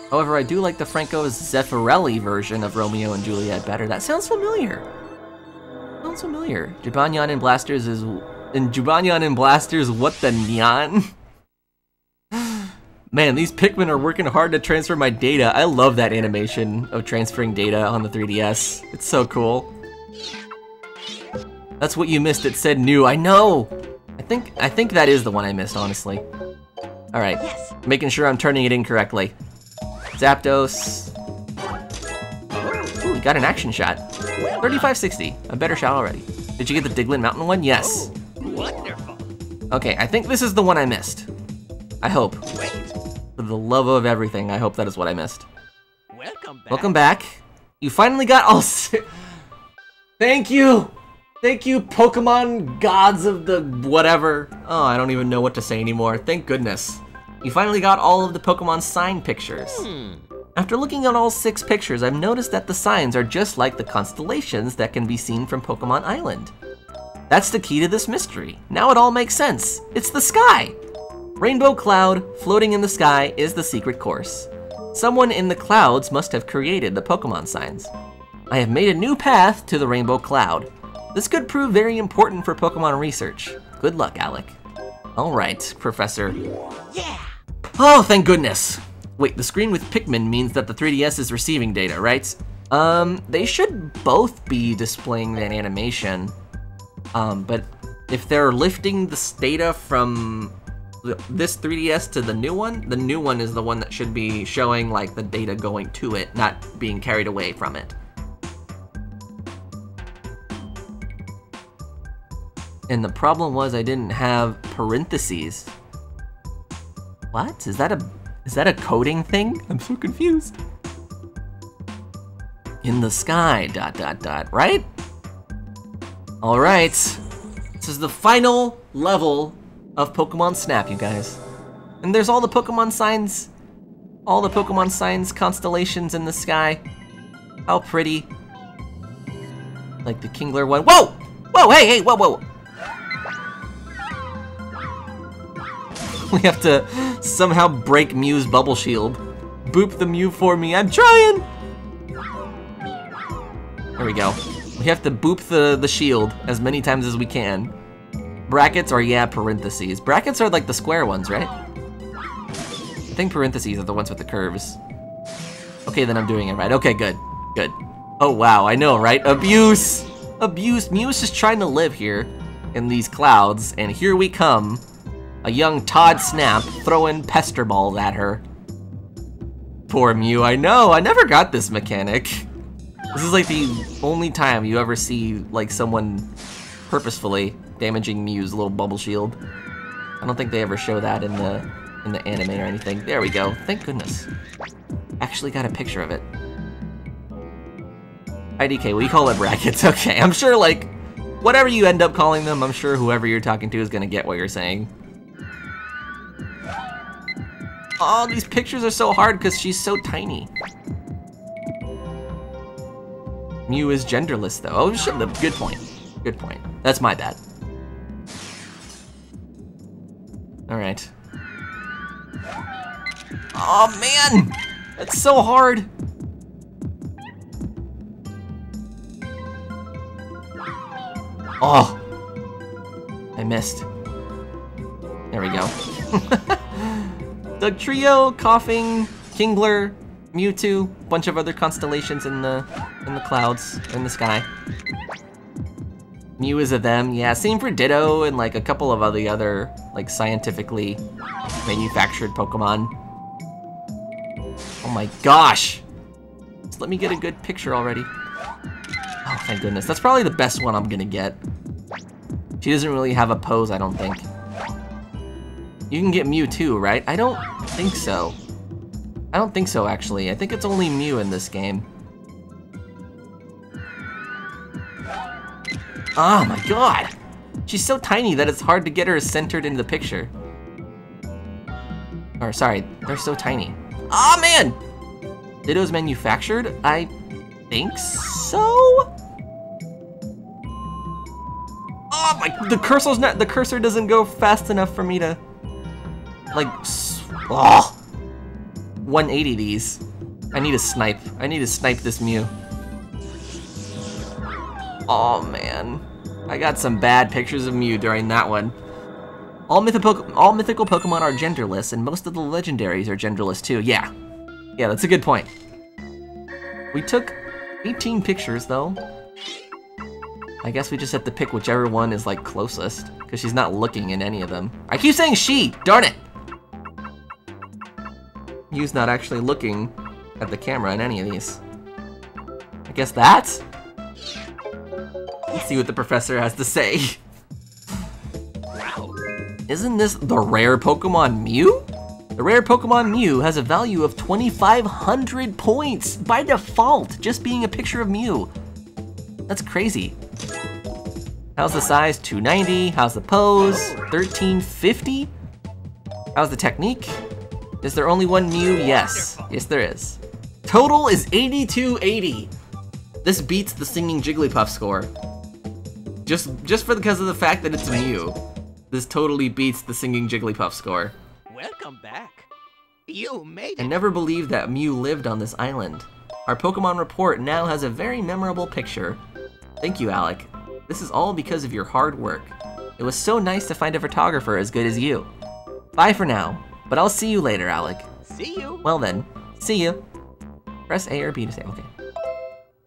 However, I do like the Franco Zeffirelli version of Romeo and Juliet better. That sounds familiar. Sounds familiar. Jibanyan and Blasters is... In Jibanyan and Blasters, what the neon? Man, these Pikmin are working hard to transfer my data. I love that animation of transferring data on the 3DS. It's so cool. That's what you missed. It said new. I know! I think that is the one I missed, honestly. Alright. Yes. Making sure I'm turning it in correctly. Zapdos. Ooh, we got an action shot. 3560. A better shot already. Did you get the Diglett Mountain one? Yes. Wonderful. Okay, I think this is the one I missed. I hope. For the love of everything, I hope that is what I missed. Welcome back. Welcome back. You finally got all Thank you! Thank you, Pokemon gods of the whatever. Oh, I don't even know what to say anymore. Thank goodness. You finally got all of the Pokemon sign pictures. After looking at all 6 pictures, I've noticed that the signs are just like the constellations that can be seen from Pokemon Island. That's the key to this mystery. Now it all makes sense. It's the sky! Rainbow cloud floating in the sky is the secret course. Someone in the clouds must have created the Pokemon signs. I have made a new path to the rainbow cloud. This could prove very important for Pokemon research. Good luck, Alec. Alright, Professor. Yeah! Oh, thank goodness! Wait, the screen with Pikmin means that the 3DS is receiving data, right? They should both be displaying that animation. But if they're lifting this data from this 3DS to the new one is the one that should be showing like the data going to it, not being carried away from it. And the problem was I didn't have parentheses. What? Is that a coding thing? I'm so confused. In the sky, ... right? All right. This is the final level of Pokémon Snap, you guys. And there's all the Pokémon signs. All the Pokémon signs, constellations in the sky. How pretty. Like the Kingler one. Whoa! Whoa, hey, whoa! We have to somehow break Mew's bubble shield. Boop the Mew for me, I'm trying! There we go. We have to boop the shield as many times as we can. Brackets or, yeah, parentheses. Brackets are like the square ones, right? I think parentheses are the ones with the curves. Okay, then I'm doing it right. Okay, good. Good. Oh, wow, I know, right? Abuse! Abuse! Mew's just trying to live here in these clouds, and here we come. A young Todd Snap throwing pester balls at her. Poor Mew, I know, I never got this mechanic. This is like the only time you ever see like someone purposefully damaging Mew's little bubble shield. I don't think they ever show that in the anime or anything. There we go, thank goodness. Actually got a picture of it. IDK, we call it brackets. Okay, I'm sure, like, whatever you end up calling them, I'm sure whoever you're talking to is gonna get what you're saying. Oh, these pictures are so hard because she's so tiny. Mew is genderless, though. Oh, shit, good point. Good point. That's my bad. Alright. Oh, man! That's so hard! Oh! I missed. There we go. Dugtrio, Coughing, Kingler, Mewtwo, bunch of other constellations in the clouds, in the sky. Mew is a them, yeah, same for Ditto and like a couple of other like scientifically manufactured Pokemon. Oh my gosh! Just let me get a good picture already. Oh, thank goodness. That's probably the best one I'm gonna get. She doesn't really have a pose, I don't think. You can get Mew too, right? I don't think so. I don't think so, actually. I think it's only Mew in this game. Oh my god! She's so tiny that it's hard to get her centered in the picture. Or, sorry, they're so tiny. Ah, man! Ditto's manufactured? I think so? Oh my, the cursor doesn't go fast enough for me to, like, 180 these. I need to snipe this Mew. Oh man, I got some bad pictures of Mew during that one. All mythical Pokemon are genderless, and most of the legendaries are genderless too. Yeah, that's a good point. We took 18 pictures though. I guess we just have to pick whichever one is like closest, because she's not looking in any of them. I keep saying she, darn it! Mew's not actually looking at the camera in any of these. I guess that's? Let's see what the professor has to say. Wow. Isn't this the rare Pokemon Mew? The rare Pokemon Mew has a value of 2,500 points by default, just being a picture of Mew. That's crazy. How's the size? 290. How's the pose? 1350. How's the technique? Is there only one Mew? Yes. Yes, there is. Total is 8280. This beats the Singing Jigglypuff score. Just because of the fact that it's Mew. This totally beats the Singing Jigglypuff score. Welcome back. You made it. I never believed that Mew lived on this island. Our Pokemon report now has a very memorable picture. Thank you, Alec. This is all because of your hard work. It was so nice to find a photographer as good as you. Bye for now, but I'll see you later, Alec. See you. Well then, see you. Press A or B to say, okay.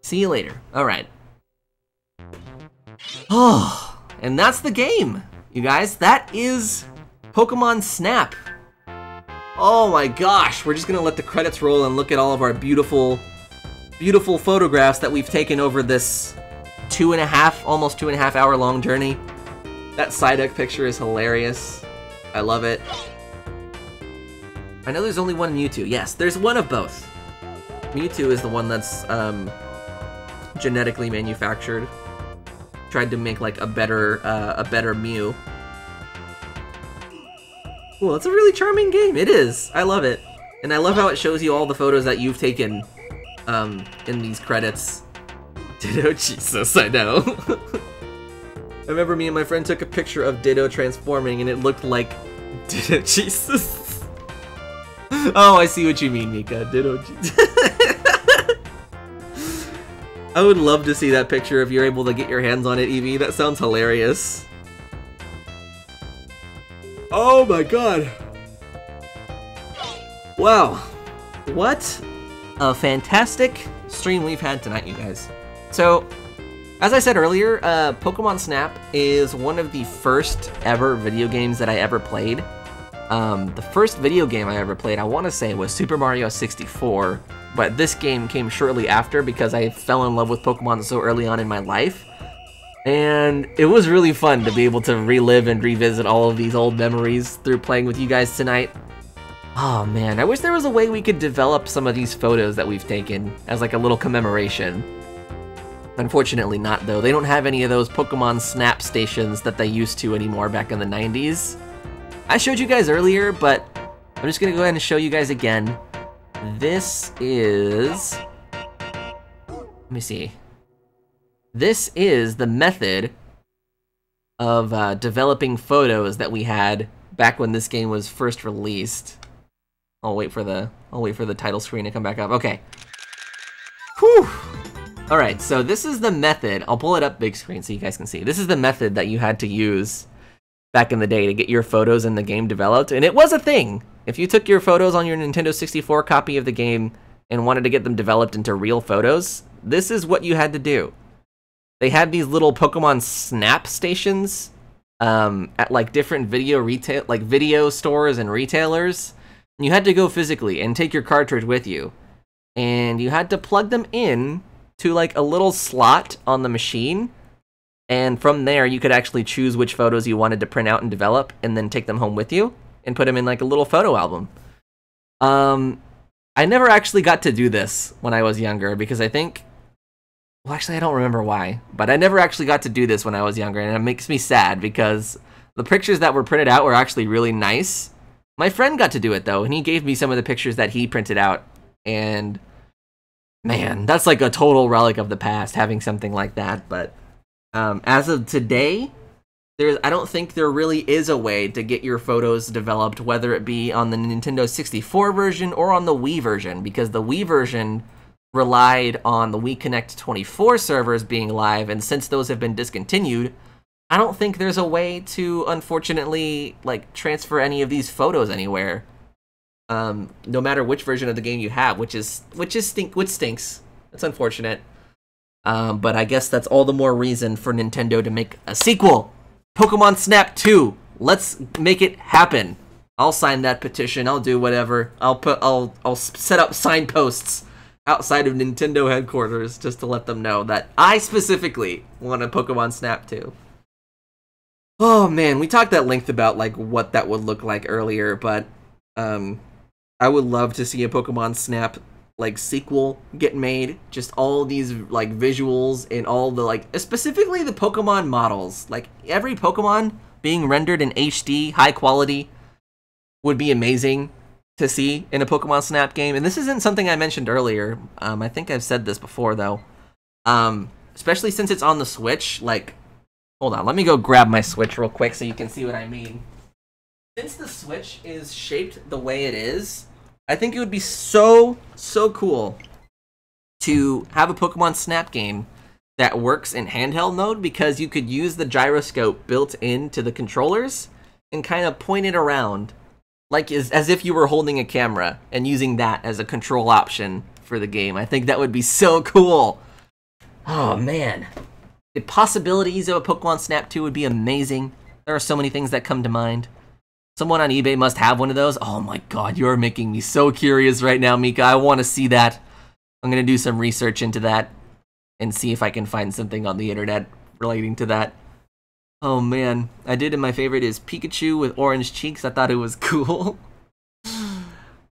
See you later. Alright. Oh, and that's the game, you guys. That is Pokemon Snap. Oh my gosh, we're just gonna let the credits roll and look at all of our beautiful, beautiful photographs that we've taken over this almost 2.5 hour long journey. That Psyduck picture is hilarious. I love it. I know there's only one Mewtwo. Yes, there's one of both. Mewtwo is the one that's genetically manufactured. Tried to make like a better Mew. Well, it's a really charming game. It is. I love it. And I love how it shows you all the photos that you've taken in these credits. Ditto, Jesus, I know. I remember me and my friend took a picture of Ditto transforming and it looked like Ditto, Jesus. Oh, I see what you mean, Mika. Ditto, Jesus. I would love to see that picture if you're able to get your hands on it, Evie. That sounds hilarious. Oh my god. Wow. What a fantastic stream we've had tonight, you guys. So, as I said earlier, Pokemon Snap is one of the first ever video games that I ever played. The first video game I ever played, I want to say, was Super Mario 64, but this game came shortly after because I fell in love with Pokemon so early on in my life. And it was really fun to be able to relive and revisit all of these old memories through playing with you guys tonight. Oh man, I wish there was a way we could develop some of these photos that we've taken as like a little commemoration. Unfortunately not, though. They don't have any of those Pokemon Snap stations that they used to anymore back in the 90s. I showed you guys earlier, but I'm just gonna go ahead and show you guys again. This is... Let me see. This is the method of developing photos that we had back when this game was first released. I'll wait for the title screen to come back up. Okay. Whew. All right, so this is the method. I'll pull it up big screen so you guys can see. This is the method that you had to use back in the day to get your photos in the game developed, and it was a thing. If you took your photos on your Nintendo 64 copy of the game and wanted to get them developed into real photos, this is what you had to do. They had these little Pokemon Snap stations at like different video stores and retailers. And you had to go physically and take your cartridge with you, and you had to plug them in to like a little slot on the machine, and from there you could actually choose which photos you wanted to print out and develop, and then take them home with you and put them in like a little photo album. I never actually got to do this when I was younger because I think, well, actually I don't remember why, but I never actually got to do this when I was younger, and it makes me sad because the pictures that were printed out were actually really nice. My friend got to do it though, and he gave me some of the pictures that he printed out, and man, that's like a total relic of the past, having something like that. But as of today, I don't think there really is a way to get your photos developed, whether it be on the Nintendo 64 version or on the Wii version, because the Wii version relied on the Wii Connect 24 servers being live, and since those have been discontinued, I don't think there's a way to, unfortunately, like, transfer any of these photos anywhere. No matter which version of the game you have, which stinks. It's unfortunate. But I guess that's all the more reason for Nintendo to make a sequel. Pokémon Snap 2. Let's make it happen. I'll sign that petition. I'll do whatever. I'll set up signposts outside of Nintendo headquarters just to let them know that I specifically want a Pokémon Snap 2. Oh man, we talked at length about like what that would look like earlier, but I would love to see a Pokemon Snap like sequel get made. Just all these like visuals and all the like, specifically the Pokemon models. Like every Pokemon being rendered in HD, high quality, would be amazing to see in a Pokemon Snap game. And this isn't something I mentioned earlier. I think I've said this before though. Especially since it's on the Switch. Like, hold on, let me go grab my Switch real quick so you can see what I mean. Since the Switch is shaped the way it is, I think it would be so cool to have a Pokemon Snap game that works in handheld mode, because you could use the gyroscope built into the controllers and kind of point it around like as if you were holding a camera and using that as a control option for the game. I think that would be so cool. Oh man. The possibilities of a Pokemon Snap 2 would be amazing. There are so many things that come to mind. Someone on eBay must have one of those. Oh my god, you're making me so curious right now, Mika. I want to see that. I'm going to do some research into that and see if I can find something on the internet relating to that. Oh man, I did, and my favorite is Pikachu with orange cheeks. I thought it was cool.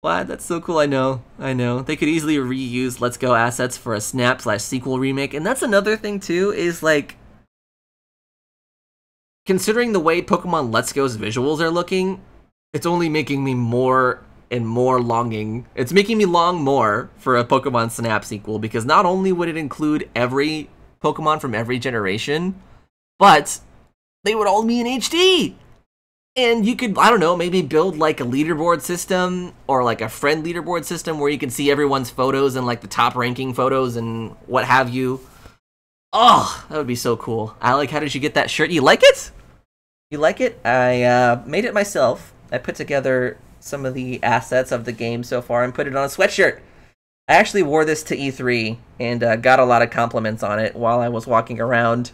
What? That's so cool. I know. They could easily reuse Let's Go assets for a Snap/sequel remake. And that's another thing too, is like, considering the way Pokemon Let's Go's visuals are looking, it's only making me more and more longing. It's making me long more for a Pokemon Snap sequel, because not only would it include every Pokemon from every generation, but they would all be in HD! And you could, I don't know, maybe build like a leaderboard system, or like a friend leaderboard system where you can see everyone's photos and like the top ranking photos and what have you. Oh, that would be so cool. Alec, how did you get that shirt? You like it? You like it? I made it myself. I put together some of the assets of the game so far and put it on a sweatshirt. I actually wore this to E3 and got a lot of compliments on it while I was walking around.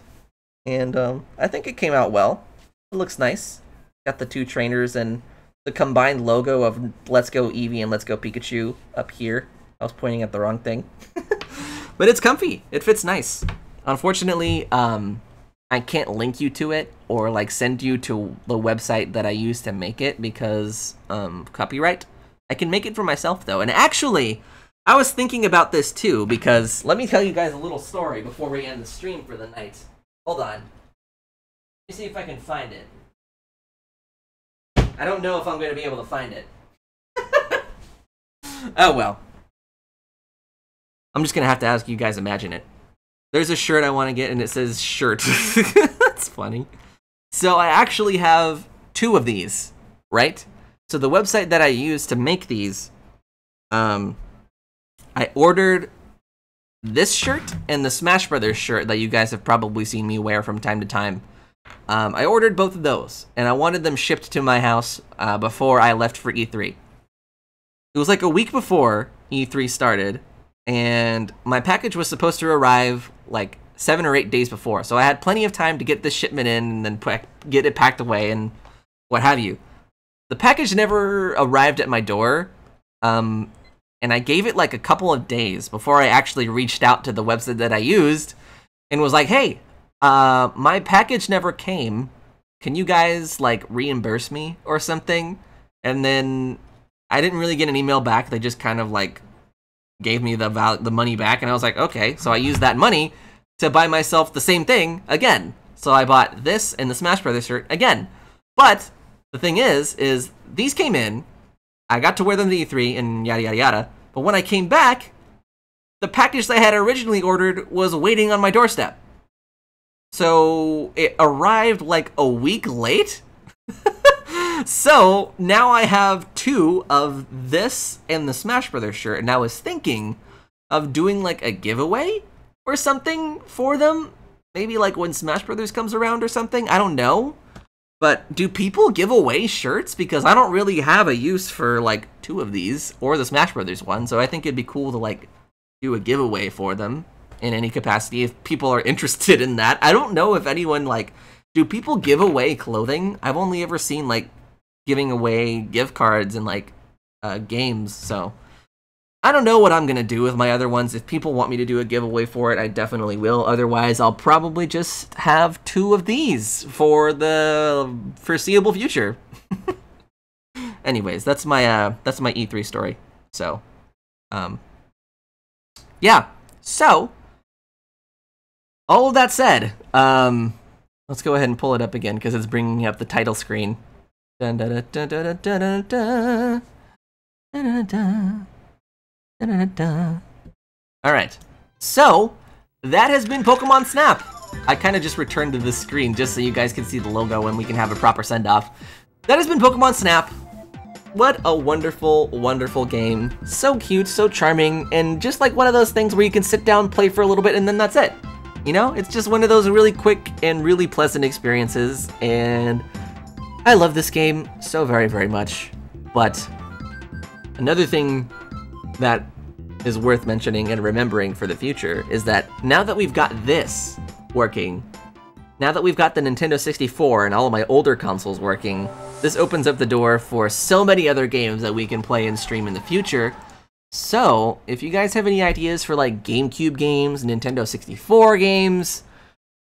And I think it came out well. It looks nice. Got the two trainers and the combined logo of Let's Go Eevee and Let's Go Pikachu up here. I was pointing at the wrong thing. But it's comfy. It fits nice. Unfortunately, I can't link you to it or like send you to the website that I used to make it because copyright. I can make it for myself though. And actually, I was thinking about this too, because let me tell you guys a little story before we end the stream for the night. Hold on. Let me see if I can find it. I don't know if I'm going to be able to find it. Oh well. I'm just going to have to ask you guys imagine it. There's a shirt I want to get and it says shirt. That's funny. So I actually have 2 of these, right? So the website that I use to make these, I ordered this shirt and the Smash Brothers shirt that you guys have probably seen me wear from time to time. I ordered both of those, and I wanted them shipped to my house before I left for E3. It was like a week before E3 started, and my package was supposed to arrive like 7 or 8 days before, so I had plenty of time to get this shipment in and then get it packed away and what have you. The package never arrived at my door, and I gave it like a couple of days before I actually reached out to the website that I used and was like, hey, my package never came. Can you guys like reimburse me or something? And then I didn't really get an email back. They just kind of like gave me the money back, and I was like, okay. So I used that money to buy myself the same thing again. So I bought this and the Smash Brothers shirt again. But the thing is these came in, I got to wear them to E3 and yada yada yada, but when I came back, the package that I had originally ordered was waiting on my doorstep. So it arrived like a week late? So now I have 2 of this and the Smash Brothers shirt, and I was thinking of doing like a giveaway or something for them. Maybe like when Smash Brothers comes around or something, I don't know. But do people give away shirts? Because I don't really have a use for like 2 of these or the Smash Brothers one, so I think it'd be cool to like do a giveaway for them in any capacity if people are interested in that. I don't know if anyone like, do people give away clothing? I've only ever seen like giving away gift cards and like games, so I don't know what I'm gonna do with my other ones. If people want me to do a giveaway for it, I definitely will. Otherwise, I'll probably just have 2 of these for the foreseeable future. Anyways, that's my E3 story. So, yeah. So, all of that said, let's go ahead and pull it up again because it's bringing up the title screen. Dun, dun, dun, dun, dun, dun, dun, dun, dun. Alright, so that has been Pokemon Snap. I kind of just returned to this screen just so you guys can see the logo and we can have a proper send-off. That has been Pokemon Snap. What a wonderful, wonderful game. So cute, so charming, and just like one of those things where you can sit down, play for a little bit, and then that's it. You know, it's just one of those really quick and really pleasant experiences, and I love this game so very, very much. But another thing that is worth mentioning and remembering for the future is that now that we've got this working, now that we've got the Nintendo 64 and all of my older consoles working, this opens up the door for so many other games that we can play and stream in the future. So, if you guys have any ideas for like GameCube games, Nintendo 64 games,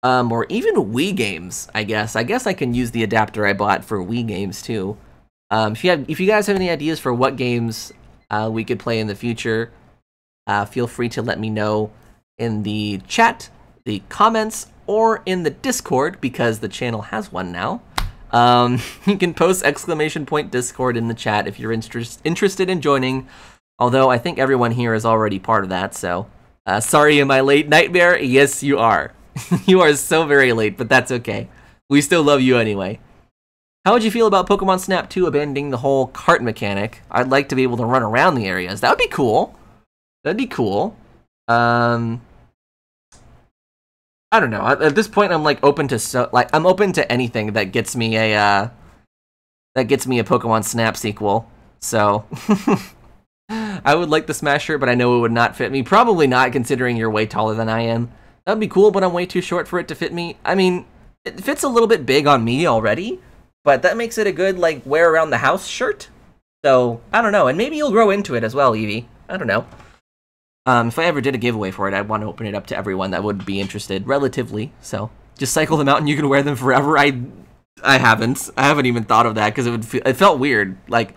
or even Wii games, I guess I can use the adapter I bought for Wii games too. If you guys have any ideas for what games we could play in the future, feel free to let me know in the chat, the comments, or in the Discord, because the channel has one now. You can post !Discord in the chat if you're interested in joining, although I think everyone here is already part of that, so sorry, am I late, Nightmare? Yes, you are. You are so very late, but that's okay. We still love you anyway. How would you feel about Pokemon Snap 2 abandoning the whole cart mechanic? I'd like to be able to run around the areas. That would be cool. That'd be cool. I don't know. At this point, I'm like open to I'm open to anything that gets me a Pokemon Snap sequel. So I would like the Smash shirt, but I know it would not fit me. Probably not, considering you're way taller than I am. That would be cool, but I'm way too short for it to fit me. I mean, it fits a little bit big on me already, but that makes it a good like wear around the house shirt. So I don't know, and maybe you'll grow into it as well, Eevee. I don't know. If I ever did a giveaway for it, I'd want to open it up to everyone that would be interested, relatively. So just cycle them out and you can wear them forever. I haven't even thought of that because it felt weird. Like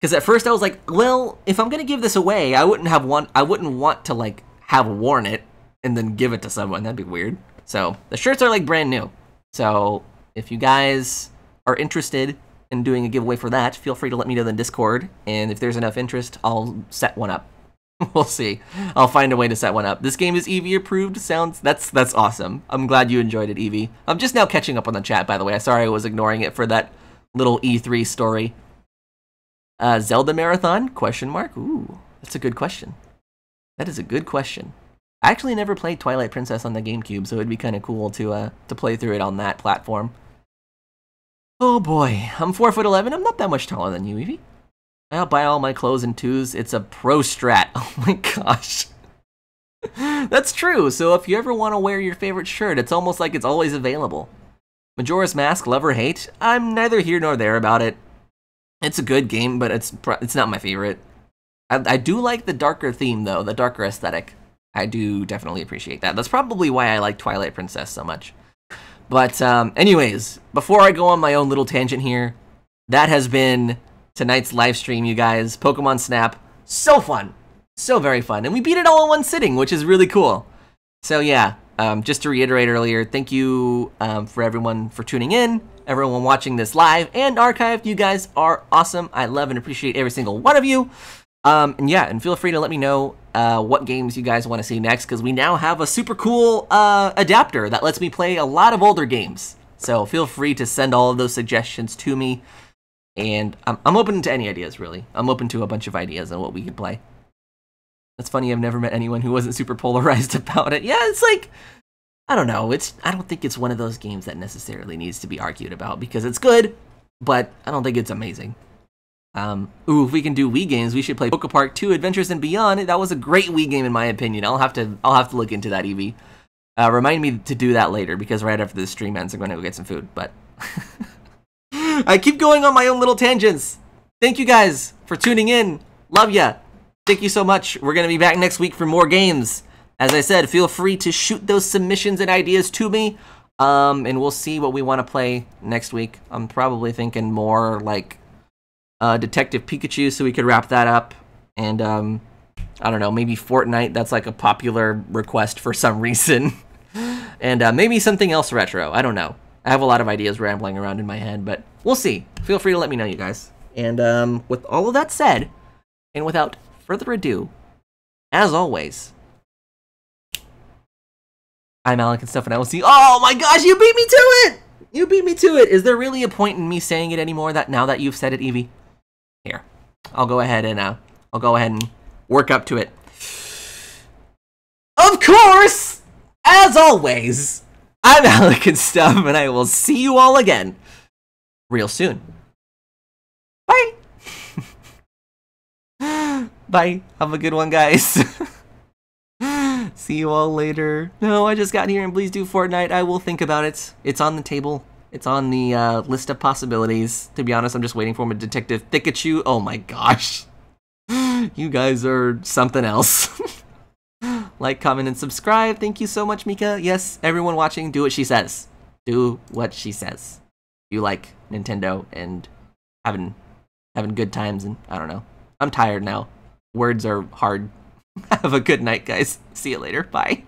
Because at first I was like, well, if I'm gonna give this away, I wouldn't want to like have worn it and then give it to someone. That'd be weird. So the shirts are like brand new. So if you guys are interested in doing a giveaway for that, feel free to let me know in Discord. And if there's enough interest, I'll set one up. We'll see. I'll find a way to set one up. This game is Eevee approved. That's awesome. I'm glad you enjoyed it, Eevee. I'm just now catching up on the chat, by the way. Sorry I was ignoring it for that little E3 story. Zelda Marathon? Question mark? Ooh, that's a good question. That is a good question. I actually never played Twilight Princess on the GameCube, so it'd be kind of cool to play through it on that platform. Oh boy, I'm 4'11". I'm not that much taller than you, Eevee. I'll buy all my clothes in twos. It's a pro strat. Oh my gosh. That's true. So if you ever want to wear your favorite shirt, it's almost like it's always available. Majora's Mask, love or hate? I'm neither here nor there about it. It's a good game, but it's not my favorite. I do like the darker theme, though, the darker aesthetic. I do definitely appreciate that. That's probably why I like Twilight Princess so much. But anyways, before I go on my own little tangent here, that has been tonight's live stream, you guys. Pokemon Snap. So fun. So very fun. And we beat it all in one sitting, which is really cool. So yeah, just to reiterate earlier, thank you for everyone for tuning in, everyone watching this live and archived. You guys are awesome. I love and appreciate every single one of you. And yeah, and feel free to let me know what games you guys want to see next, because we now have a super cool adapter that lets me play a lot of older games. So feel free to send all of those suggestions to me. And I'm open to any ideas, really. I'm open to a bunch of ideas on what we could play. That's funny, I've never met anyone who wasn't super polarized about it. Yeah, it's like, I don't know. I don't think it's one of those games that necessarily needs to be argued about, because it's good, but I don't think it's amazing. Ooh, if we can do Wii games, we should play Poke Park 2 Adventures and Beyond. That was a great Wii game in my opinion. I'll have to look into that, Eevee. Remind me to do that later, because right after this stream ends, I'm going to go get some food, but... I keep going on my own little tangents. Thank you guys for tuning in. Love ya. Thank you so much. We're going to be back next week for more games. As I said, feel free to shoot those submissions and ideas to me. And we'll see what we want to play next week. I'm probably thinking more like Detective Pikachu, so we could wrap that up. And I don't know, maybe Fortnite. That's like a popular request for some reason. And maybe something else retro. I don't know. I have a lot of ideas rambling around in my head, but we'll see. Feel free to let me know, you guys. And with all of that said, and without further ado, as always, I'm alecandstuff, and I will see. Oh my gosh, you beat me to it! You beat me to it. Is there really a point in me saying it anymore? That now that you've said it, Eevee? Here, I'll go ahead and work up to it. Of course, as always, I'm alecandstuff, and I will see you all again real soon. Bye. Bye. Have a good one, guys. See you all later. No, I just got here, and please do Fortnite. I will think about it. It's on the table. It's on the list of possibilities. To be honest, I'm just waiting for a Detective Pikachu. Oh my gosh. You guys are something else. Like, comment, and subscribe. Thank you so much, Mika. Yes, everyone watching, do what she says. Do what she says. You like Nintendo and having good times, and I don't know. I'm tired now. Words are hard. Have a good night, guys. See you later. Bye.